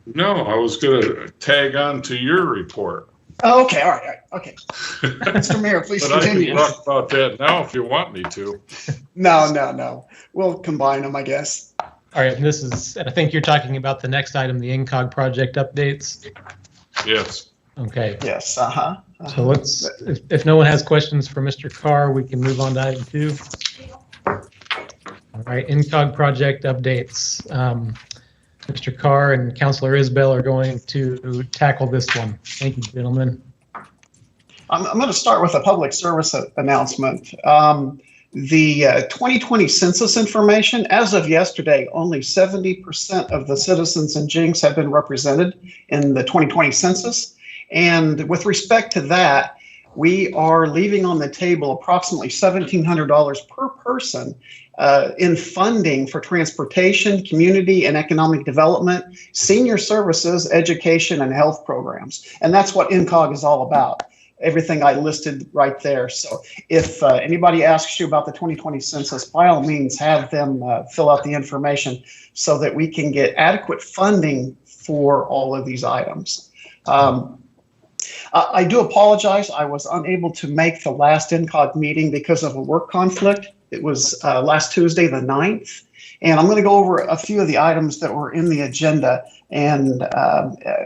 No, I was going to tag on to your report. Oh, okay. All right. Okay. Mr. Mayor, please But continue. I can talk about that now if you want me to. No. We'll combine them, I guess. All right. And this is, I think you're talking about the next item, the INCOG project updates. Yes. Okay. Yes. So let's, if no one has questions for Mr. Carr, we can move on to item 2. All right. INCOG project updates. Mr. Carr and Councilor Isbell are going to tackle this one. Thank you, gentlemen. I'm going to start with a public service announcement. The 2020 census information, as of yesterday, only 70% of the citizens in Jenks have been represented in the 2020 census. And with respect to that, we are leaving on the table approximately $1,700 per person in funding for transportation, community and economic development, senior services, education, and health programs. And that's what INCOG is all about. Everything I listed right there. So if anybody asks you about the 2020 census, by all means, have them fill out the information so that we can get adequate funding for all of these items. I do apologize. I was unable to make the last INCOG meeting because of a work conflict. It was last Tuesday, the 9th. And I'm going to go over a few of the items that were in the agenda. And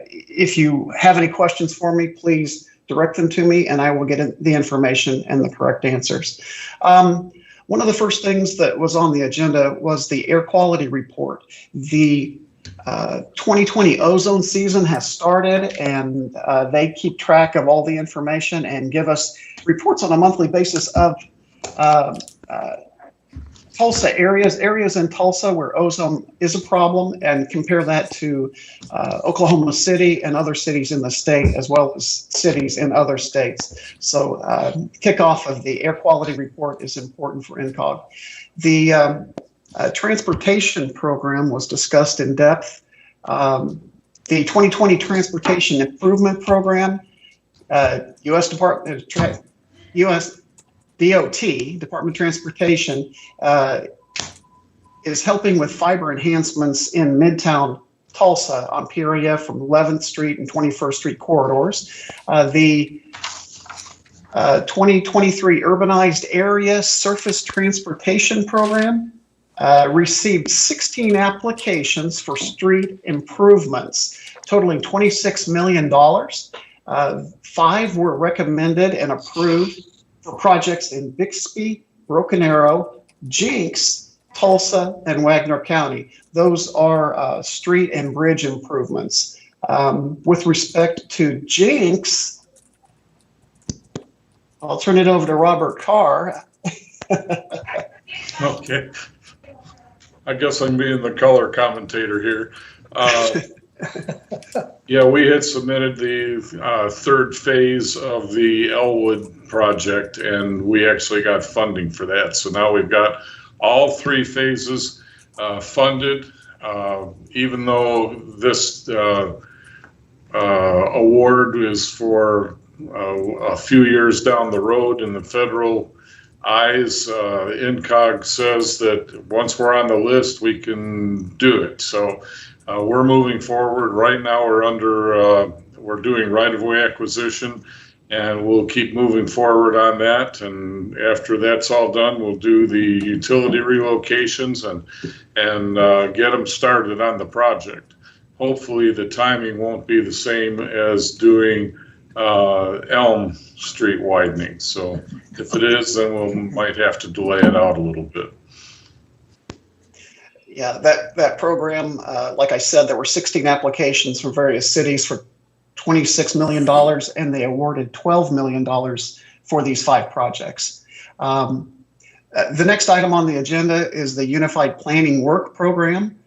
if you have any questions for me, please direct them to me and I will get the information and the correct answers. One of the first things that was on the agenda was the air quality report. The 2020 ozone season has started, and they keep track of all the information and give us reports on a monthly basis of Tulsa areas in Tulsa where ozone is a problem, and compare that to Oklahoma City and other cities in the state, as well as cities in other states. So kickoff of the air quality report is important for NCOG. The transportation program was discussed in depth. The 2020 Transportation Improvement Program, U.S. DOT, Department of Transportation, is helping with fiber enhancements in Midtown Tulsa on Peoria from 11th Street and 21st Street corridors. The 2023 Urbanized Area Surface Transportation Program received 16 applications for street improvements, totaling $26 million. 5 were recommended and approved for projects in Bixby, Broken Arrow, Jenks, Tulsa, and Wagner County. Those are street and bridge improvements. With respect to Jenks, I'll turn it over to Robert Carr. Okay. I guess I'm being the color commentator here. Yeah, we had submitted the third phase of the Elwood project, and we actually got funding for that. So now we've got all 3 phases funded, even though this award is for a few years down the road in the federal eyes. NCOG says that once we're on the list, we can do it. So we're moving forward. Right now, we're doing right-of-way acquisition, and we'll keep moving forward on that. And after that's all done, we'll do the utility relocations and get them started on the project. Hopefully, the timing won't be the same as doing Elm Street widening. So if it is, then we might have to delay it out a little bit. Yeah, that program, like I said, there were 16 applications from various cities for $26 million, and they awarded $12 million for these 5 projects. The next item on the agenda is the Unified Planning Work Program.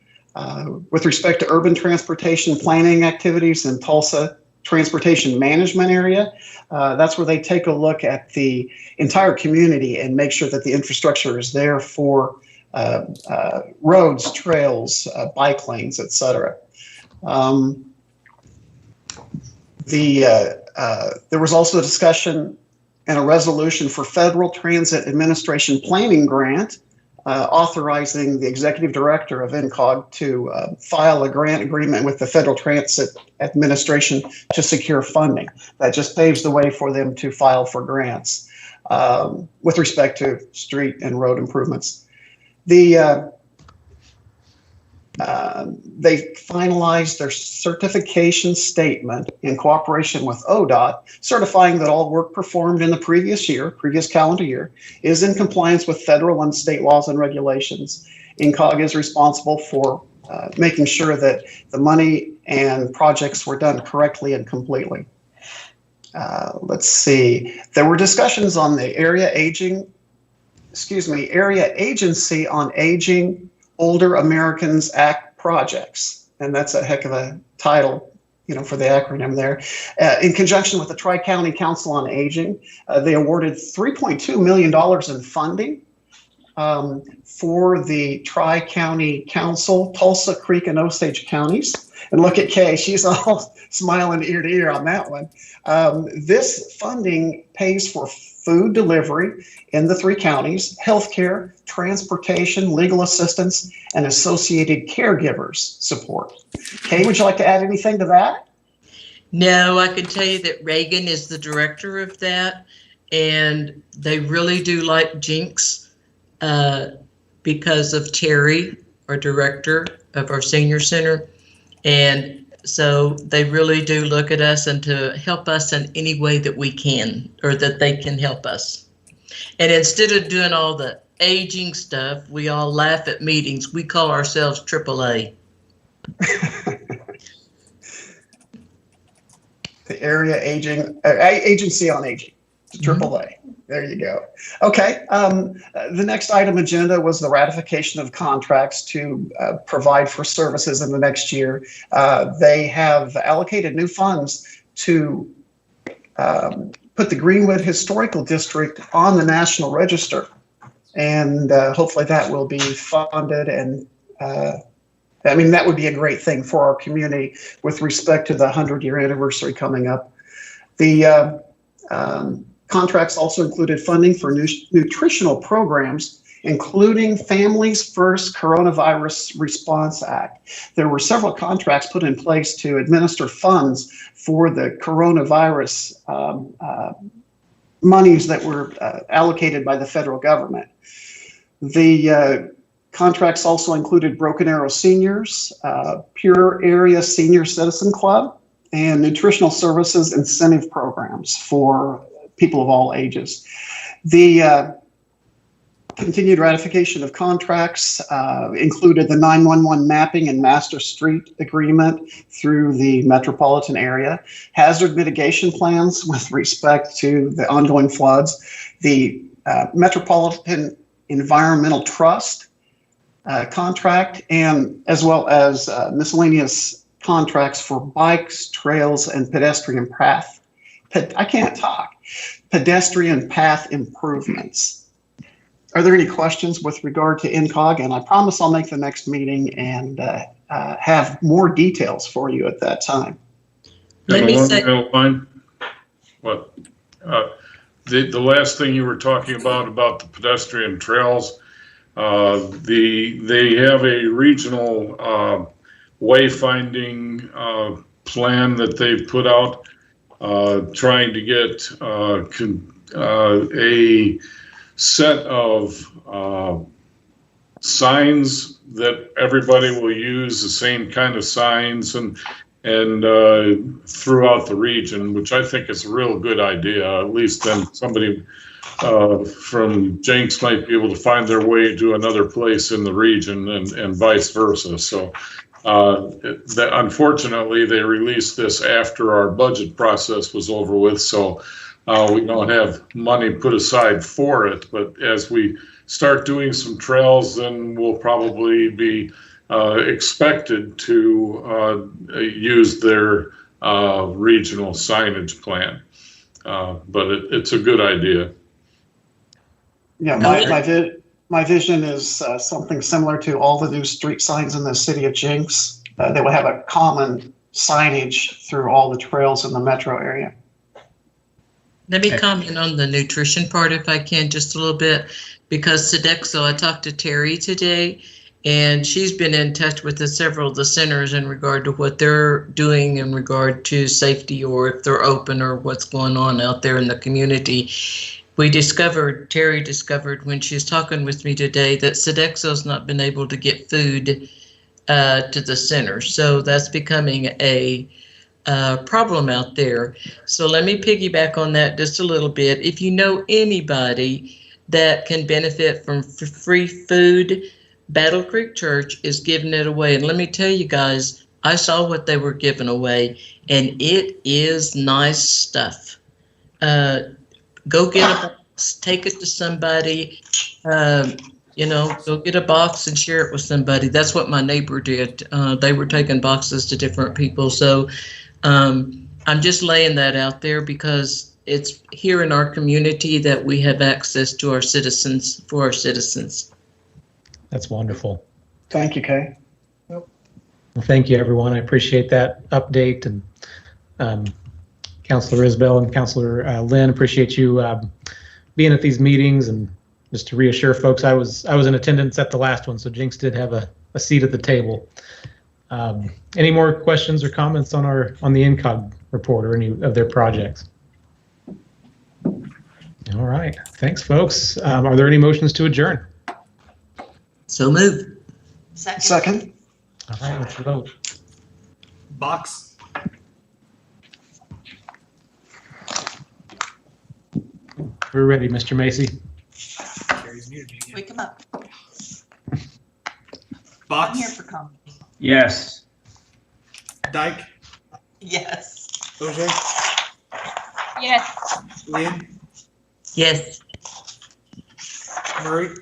With respect to urban transportation planning activities in Tulsa transportation management area, that's where they take a look at the entire community and make sure that the infrastructure is there for roads, trails, bike lanes, etc. There was also a discussion and a resolution for Federal Transit Administration Planning Grant, authorizing the Executive Director of NCOG to file a grant agreement with the Federal Transit Administration to secure funding. That just paves the way for them to file for grants with respect to street and road improvements. They finalized their certification statement in cooperation with ODOT, certifying that all work performed in the previous calendar year, is in compliance with federal and state laws and regulations. NCOG is responsible for making sure that the money and projects were done correctly and completely. Let's see. There were discussions on the Area Agency on Aging Older Americans Act projects, and that's a heck of a title, for the acronym there. In conjunction with the Tri-County Council on Aging, they awarded $3.2 million in funding for the Tri-County Council, Tulsa, Creek, and Osage counties. And look at Kay, she's all smiling ear to ear on that one. This funding pays for food delivery in the 3 counties, healthcare, transportation, legal assistance, and associated caregivers support. Kay, would you like to add anything to that? No, I can tell you that Reagan is the director of that, and they really do like Jenks because of Terry, our director of our senior center. And so they really do look at us and to help us in any way that we can, or that they can help us. And instead of doing all the aging stuff, we all laugh at meetings. We call ourselves AAA. The Area Agency on Aging, AAA. There you go. Okay. The next item agenda was the ratification of contracts to provide for services in the next year. They have allocated new funds to put the Greenwood Historical District on the National Register. And hopefully that will be funded. And I mean, that would be a great thing for our community with respect to the 100-year anniversary coming up. The contracts also included funding for nutritional programs, including Families First Coronavirus Response Act. There were several contracts put in place to administer funds for the coronavirus monies that were allocated by the federal government. The contracts also included Broken Arrow Seniors, Pure Area Senior Citizen Club, and nutritional services incentive programs for people of all ages. The continued ratification of contracts included the 911 mapping and master street agreement through the metropolitan area, hazard mitigation plans with respect to the ongoing floods, the Metropolitan Environmental Trust contract, and as well as miscellaneous contracts for bikes, trails, and pedestrian path. I can't talk. Pedestrian path improvements. Are there any questions with regard to INCOG? And I promise I'll make the next meeting and have more details for you at that time. Let me say. What? The last thing you were talking about the pedestrian trails, they have a regional wayfinding plan that they've put out, trying to get a set of signs that everybody will use, the same kind of signs and throughout the region, which I think is a real good idea. At least then somebody from Jenks might be able to find their way to another place in the region and vice versa. So unfortunately, they released this after our budget process was over with. So we don't have money put aside for it. But as we start doing some trails, then we'll probably be expected to use their regional signage plan. But it's a good idea. Yeah, my vision is something similar to all the new street signs in the city of Jenks. They would have a common signage through all the trails in the metro area. Let me comment on the nutrition part if I can just a little bit, because Sodexo, I talked to Terry today, and she's been in touch with several of the centers in regard to what they're doing in regard to safety, or if they're open, or what's going on out there in the community. Terry discovered when she was talking with me today that Sodexo's not been able to get food to the center. So that's becoming a problem out there. So let me piggyback on that just a little bit. If you know anybody that can benefit from free food, Battle Creek Church is giving it away. And let me tell you guys, I saw what they were giving away, and it is nice stuff. Go get a box, take it to somebody, go get a box and share it with somebody. That's what my neighbor did. They were taking boxes to different people. So I'm just laying that out there because it's here in our community that we have access to our citizens, for our citizens. That's wonderful. Thank you, Kay. Well, thank you, everyone. I appreciate that update. And Councilor Isbell and Councilor Lynn, appreciate you being at these meetings. And just to reassure folks, I was in attendance at the last one, so Jenks did have a seat at the table. Any more questions or comments on the INCOG report or any of their projects? All right, thanks, folks. Are there any motions to adjourn? So moved. Second. All right, let's vote. Box. We're ready, Mr. Macy. Wake him up. Box. I'm here for comments. Yes. Dyke, Yes. OJ, Yes. Lynn, Yes. Murray,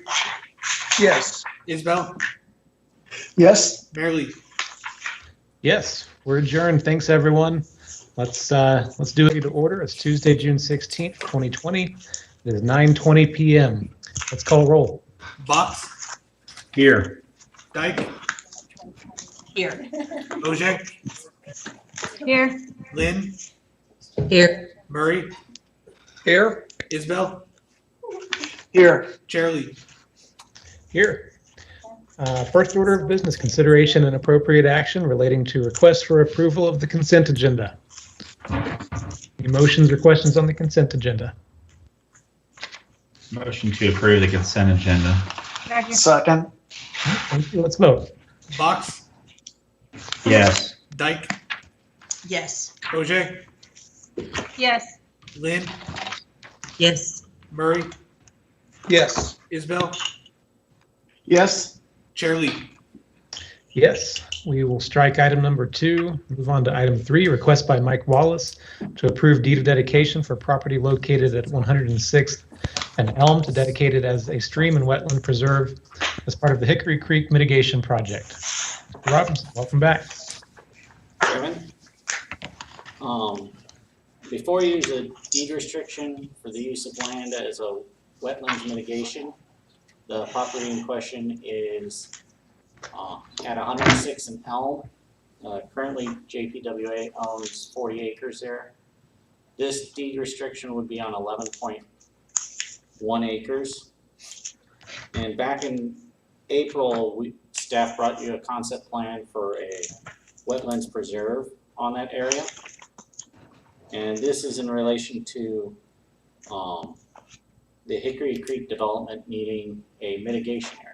Yes. Isbell, Yes. Mayor Lee. Yes, we're adjourned. Thanks, everyone. Let's do it to order. It's Tuesday, June 16th, 2020. It is 9:20 p.m. Let's call roll. Box, Here. Dyke, Here. OJ, Here. Lynn, Here. Murray, Here. Isbell, Here. Chair Lee. Here. First order of business, consideration and appropriate action relating to requests for approval of the consent agenda. Any motions or questions on the consent agenda? Motion to approve the consent agenda. Second. Thank you. Let's vote. Box, Yes. Dyke, Yes. OJ, Yes. Lynn, Yes. Murray, Yes. Isbell, Yes. Chair Lee. Yes, we will strike item number 2, move on to item 3, request by Mike Wallace to approve deed of dedication for property located at 106th and Elm to dedicate it as a stream and wetland preserve as part of the Hickory Creek mitigation project. Mr. Robbins, welcome back. Chairman, before you use a deed restriction for the use of land as a wetlands mitigation, the property in question is at 106 and Elm. Currently, JPWA owns 40 acres there. This deed restriction would be on 11.1 acres. And back in April, staff brought you a concept plan for a wetlands preserve on that area. And this is in relation to the Hickory Creek development needing a mitigation area.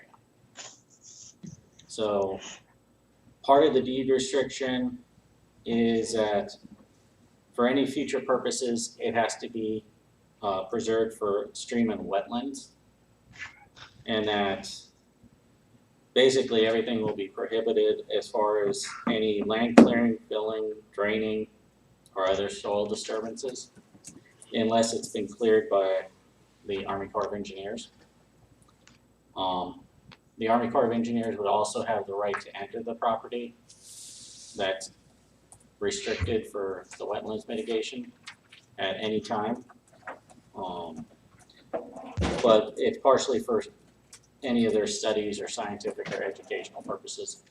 So part of the deed restriction is that for any future purposes, it has to be preserved for stream and wetlands. And that basically everything will be prohibited as far as any land clearing, filling, draining, or other soil disturbances, unless it's been cleared by the Army Corps of Engineers. The Army Corps of Engineers would also have the right to enter the property that's restricted for the wetlands mitigation at any time. But it's partially for any of their studies or scientific or educational purposes.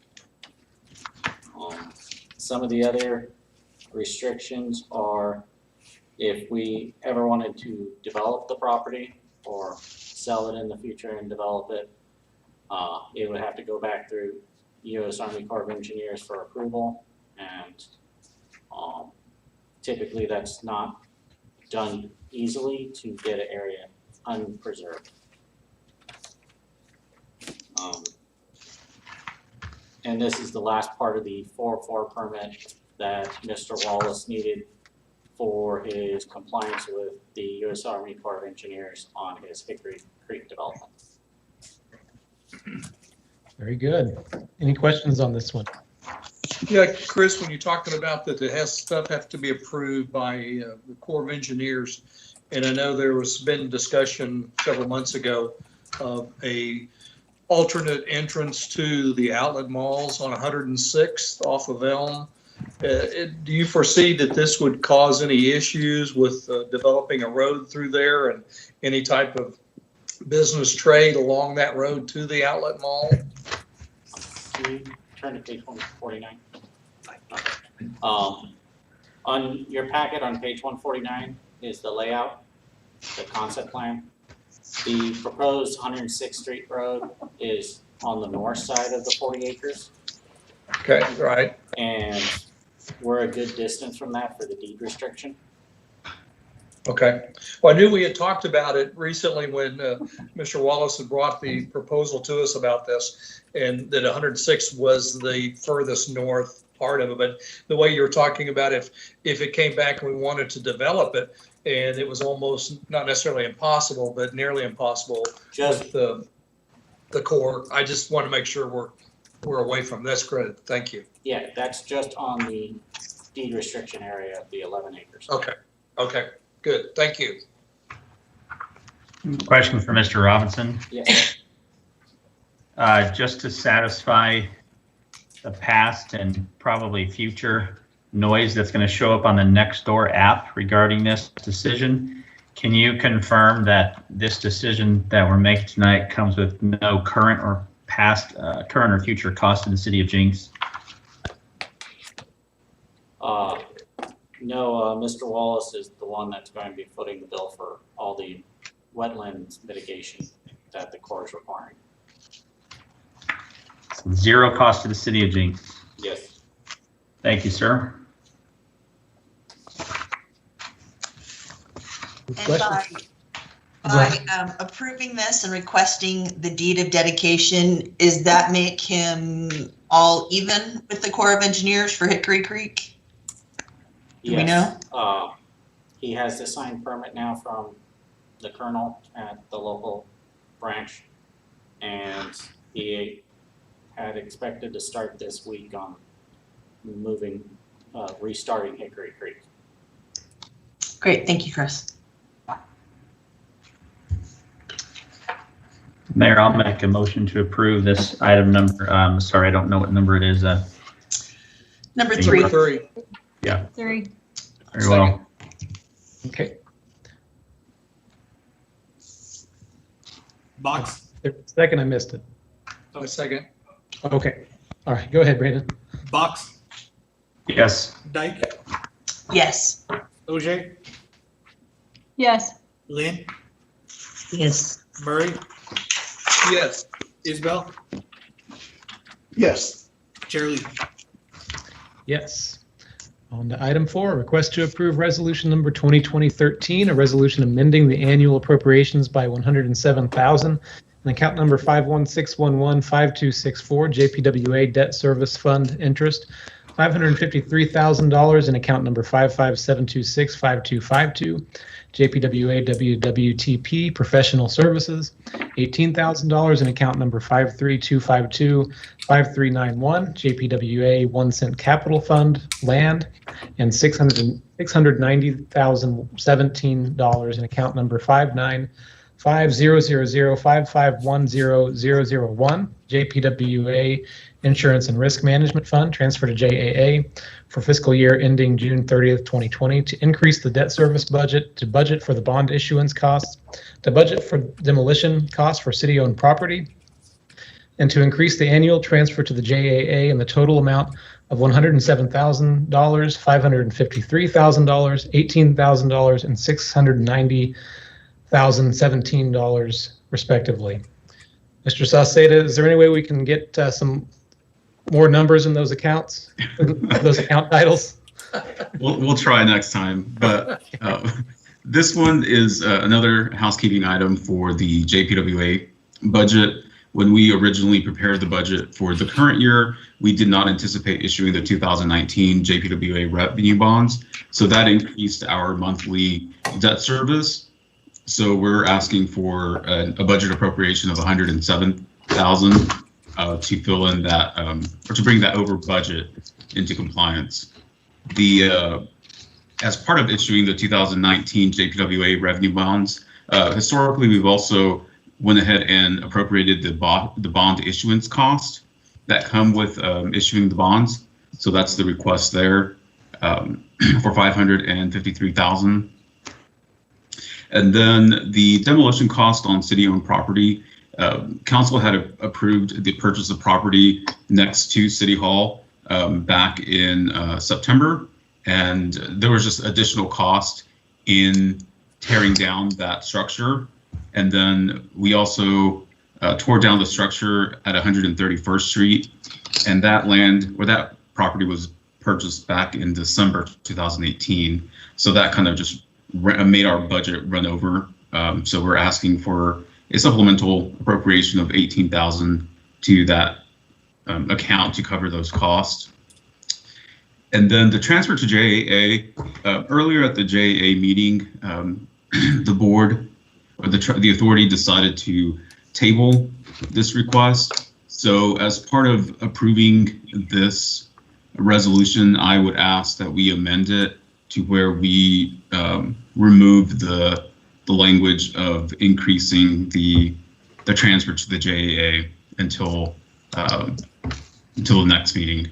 Some of the other restrictions are if we ever wanted to develop the property or sell it in the future and develop it, it would have to go back through U.S. Army Corps of Engineers for approval, and typically that's not done easily to get an area unpreserved. And this is the last part of the 404 permit that Mr. Wallace needed for his compliance with the U.S. Army Corps of Engineers on his Hickory Creek development. Very good. Any questions on this one? Yeah, Chris, when you're talking about that it has stuff have to be approved by the Corps of Engineers, and I know there was been discussion several months ago of a alternate entrance to the outlet malls on 106th off of Elm. Do you foresee that this would cause any issues with developing a road through there and any type of business trade along that road to the outlet mall? Can you turn to page 149? On your packet on page 149 is the layout, the concept plan. The proposed 106th Street Road is on the north side of the 40 acres. Okay, right. And we're a good distance from that for the deed restriction. Okay. Well, I knew we had talked about it recently when Mr. Wallace had brought the proposal to us about this, and that 106 was the furthest north part of it. But the way you're talking about if it came back and we wanted to develop it, and it was almost not necessarily impossible, but nearly impossible Just with the Corps. I just want to make sure we're we're away from. That's great. Thank you. Yeah, that's just on the deed restriction area of the 11 acres. Okay. Okay. Good. Thank you. Question for Mr. Robinson. Yes. Just to satisfy the past and probably future noise that's going to show up on the Nextdoor app regarding this decision, can you confirm that this decision that we're making tonight comes with no current or past, current or future cost to the city of Jenks? No, Mr. Wallace is the one that's going to be footing the bill for all the wetlands mitigation that the Corps is requiring. Zero cost to the city of Jenks. Yes. Thank you, sir. And by approving this and requesting the deed of dedication, does that make him all even with the Corps of Engineers for Hickory Creek? Do we know? He has the signed permit now from the colonel at the local branch, and he had expected to start this week on restarting Hickory Creek. Great, thank you, Chris. Mayor, I'll make a motion to approve this item number. Sorry, I don't know what number it is. Number 3. Yeah. 3. Very well. Okay. Box. Second, I missed it. A second. Okay. All right. Go ahead, Brandon. Box. Yes. Dyke. Yes. OJ. Yes. Lynn. Yes. Murray. Yes. Isbell. Yes. Chairley. Yes. On to item 4, request to approve resolution number 2020-13, a resolution amending the annual appropriations by $107,000 and account number 516115264 JPWA debt service fund interest, $553,000 in account number 557265252 JPWA WWTP professional services, $18,000 in account number 532525391 JPWA 1 cent capital fund land, and $690,017 in account number 5950005510001 JPWA Insurance and Risk Management Fund transfer to JAA for fiscal year ending June 30th, 2020 to increase the debt service budget, to budget for the bond issuance costs, to budget for demolition costs for city-owned property, and to increase the annual transfer to the JAA in the total amount of $107,000, $553,000, $18,000, and $690,017 respectively. Mr. Sauceda, is there any way we can get some more numbers in those accounts, those account titles? We'll try next time, but this one is another housekeeping item for the JPWA budget. When we originally prepared the budget for the current year, we did not anticipate issuing the 2019 JPWA revenue bonds, so that increased our monthly debt service. So we're asking for a budget appropriation of $107,000 to fill in that, or to bring that over budget into compliance. As part of issuing the 2019 JPWA revenue bonds, historically we've also went ahead and appropriated the bond issuance cost that come with issuing the bonds. So that's the request there for $553,000. And then the demolition cost on city-owned property, council had approved the purchase of property next to City Hall back in September, and there was just additional cost in tearing down that structure. And then we also tore down the structure at 131st Street, and that land, or that property, was purchased back in December 2018. So that kind of just made our budget run over. So we're asking for a supplemental appropriation of $18,000 to that account to cover those costs. And then the transfer to JAA, earlier at the JAA meeting, the board or the authority decided to table this request. So as part of approving this resolution, I would ask that we amend it to where we remove the language of increasing the transfer to the JAA until the next meeting.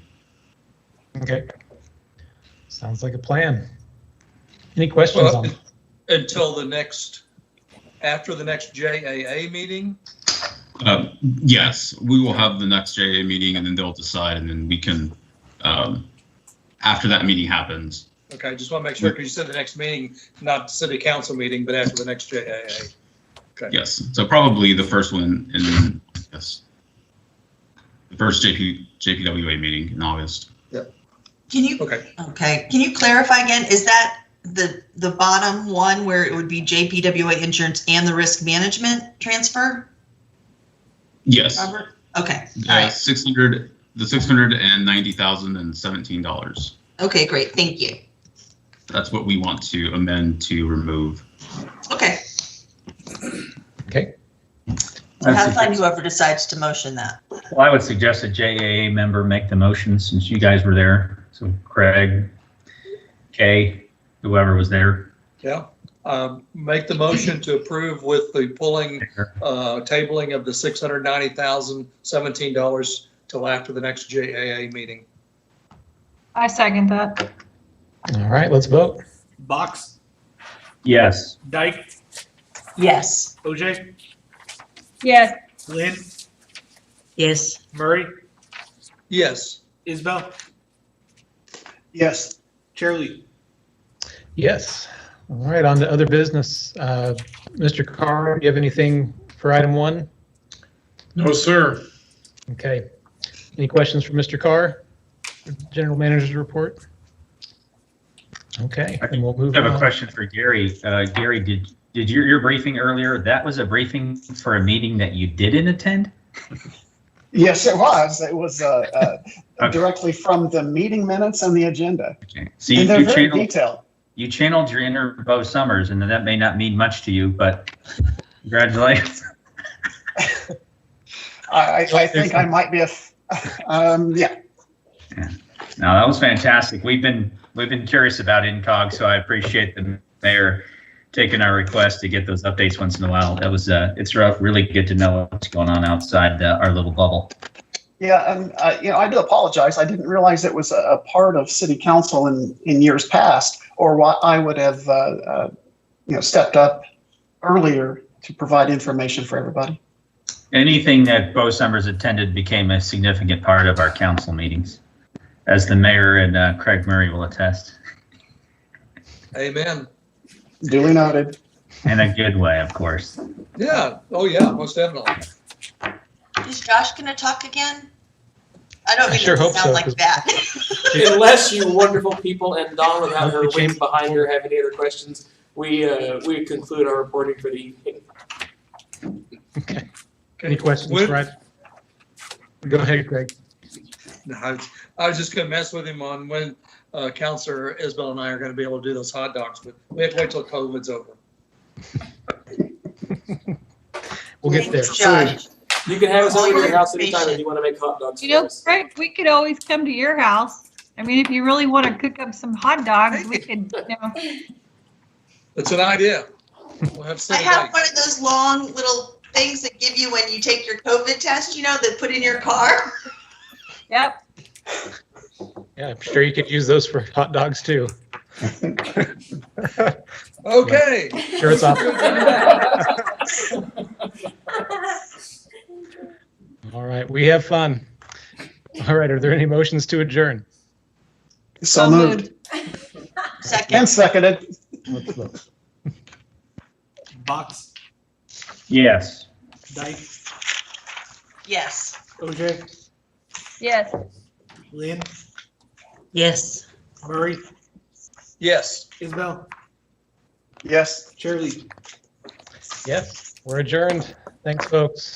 Okay. Sounds like a plan. Any questions on it? Until after the next JAA meeting? Yes, we will have the next JAA meeting and then they'll decide and then we can, after that meeting happens. Okay, just want to make sure, because you said the next meeting, not the city council meeting, but after the next JAA. Okay. Yes, so probably the first one in, yes, the first JPWA meeting in August. Yep. Can you, okay, can you clarify again, is that the bottom one where it would be JPWA insurance and the risk management transfer? Yes. Robert? Okay, all right. The $690,017. Okay, great, thank you. That's what we want to amend to remove. Okay. Okay. We'll have fun whoever decides to motion that. Well, I would suggest a JAA member make the motion since you guys were there. So Craig, Kay, whoever was there. Yeah. Make the motion to approve with the tabling of the $690,017 till after the next JAA meeting. I second that. All right, let's vote. Box, Yes. Dyke, Yes. OJ, Yes. Lynn, Yes. Murray, Yes. Isbell, Yes. Chairley. Yes. All right, on to other business. Mr. Carr, do you have anything for item 1? No, sir. Okay. Any questions for Mr. Carr? General Manager's report? Okay, and we'll move I have on. a question for Gary. Gary, did your briefing earlier, that was a briefing for a meeting that you didn't attend? Yes, it was. It was directly from the meeting minutes and the agenda. Okay. So And they're very detailed. You channeled your inner Bo Summers, and that may not mean much to you, but congratulations. I think I might be yeah. Yeah. No, that was fantastic. We've been curious about INCOG, so I appreciate the mayor taking our request to get those updates once in a while. That was it's really good to know what's going on outside our little bubble. Yeah, and I do apologize. I didn't realize it was a part of city council in years past, or what I would have stepped up earlier to provide information for everybody. Anything that Bo Summers attended became a significant part of our council meetings, as the mayor and Craig Murray will attest. Amen. Duly noted. In a good way, of course. Yeah. Oh, yeah, most definitely. Is Josh gonna talk again? I don't I mean sure it to hope sound so, like 'cause- that. Unless you wonderful people and Dawn without her wings behind her have any other questions, we conclude our reporting for the evening. Okay. Any questions, Brad? Go ahead, Craig. No, I was just going to mess with him on when Counselor Isbell and I are going to be able to do those hot dogs, but we have to wait till COVID's over. We'll get there. Josh. You can have us over to your house anytime if you want to make hot dogs. You know, Craig, we could always come to your house. I mean, if you really want to cook up some hot dogs, we could, It's an idea. We'll have I some have one of those long little things that give you when you take your COVID test, that put in your car. Yep. Yeah, I'm sure you could use those for hot dogs too. Okay. Sure, it's off. All right, we have fun. All right, are there any motions to adjourn? So moved. Second. And seconded. Let's vote. Box, Yes. Dyke, Yes. OJ, Yes. Lynn, Yes. Murray, Yes. Isbell, Yes. Chairley. Yes, we're adjourned. Thanks, folks.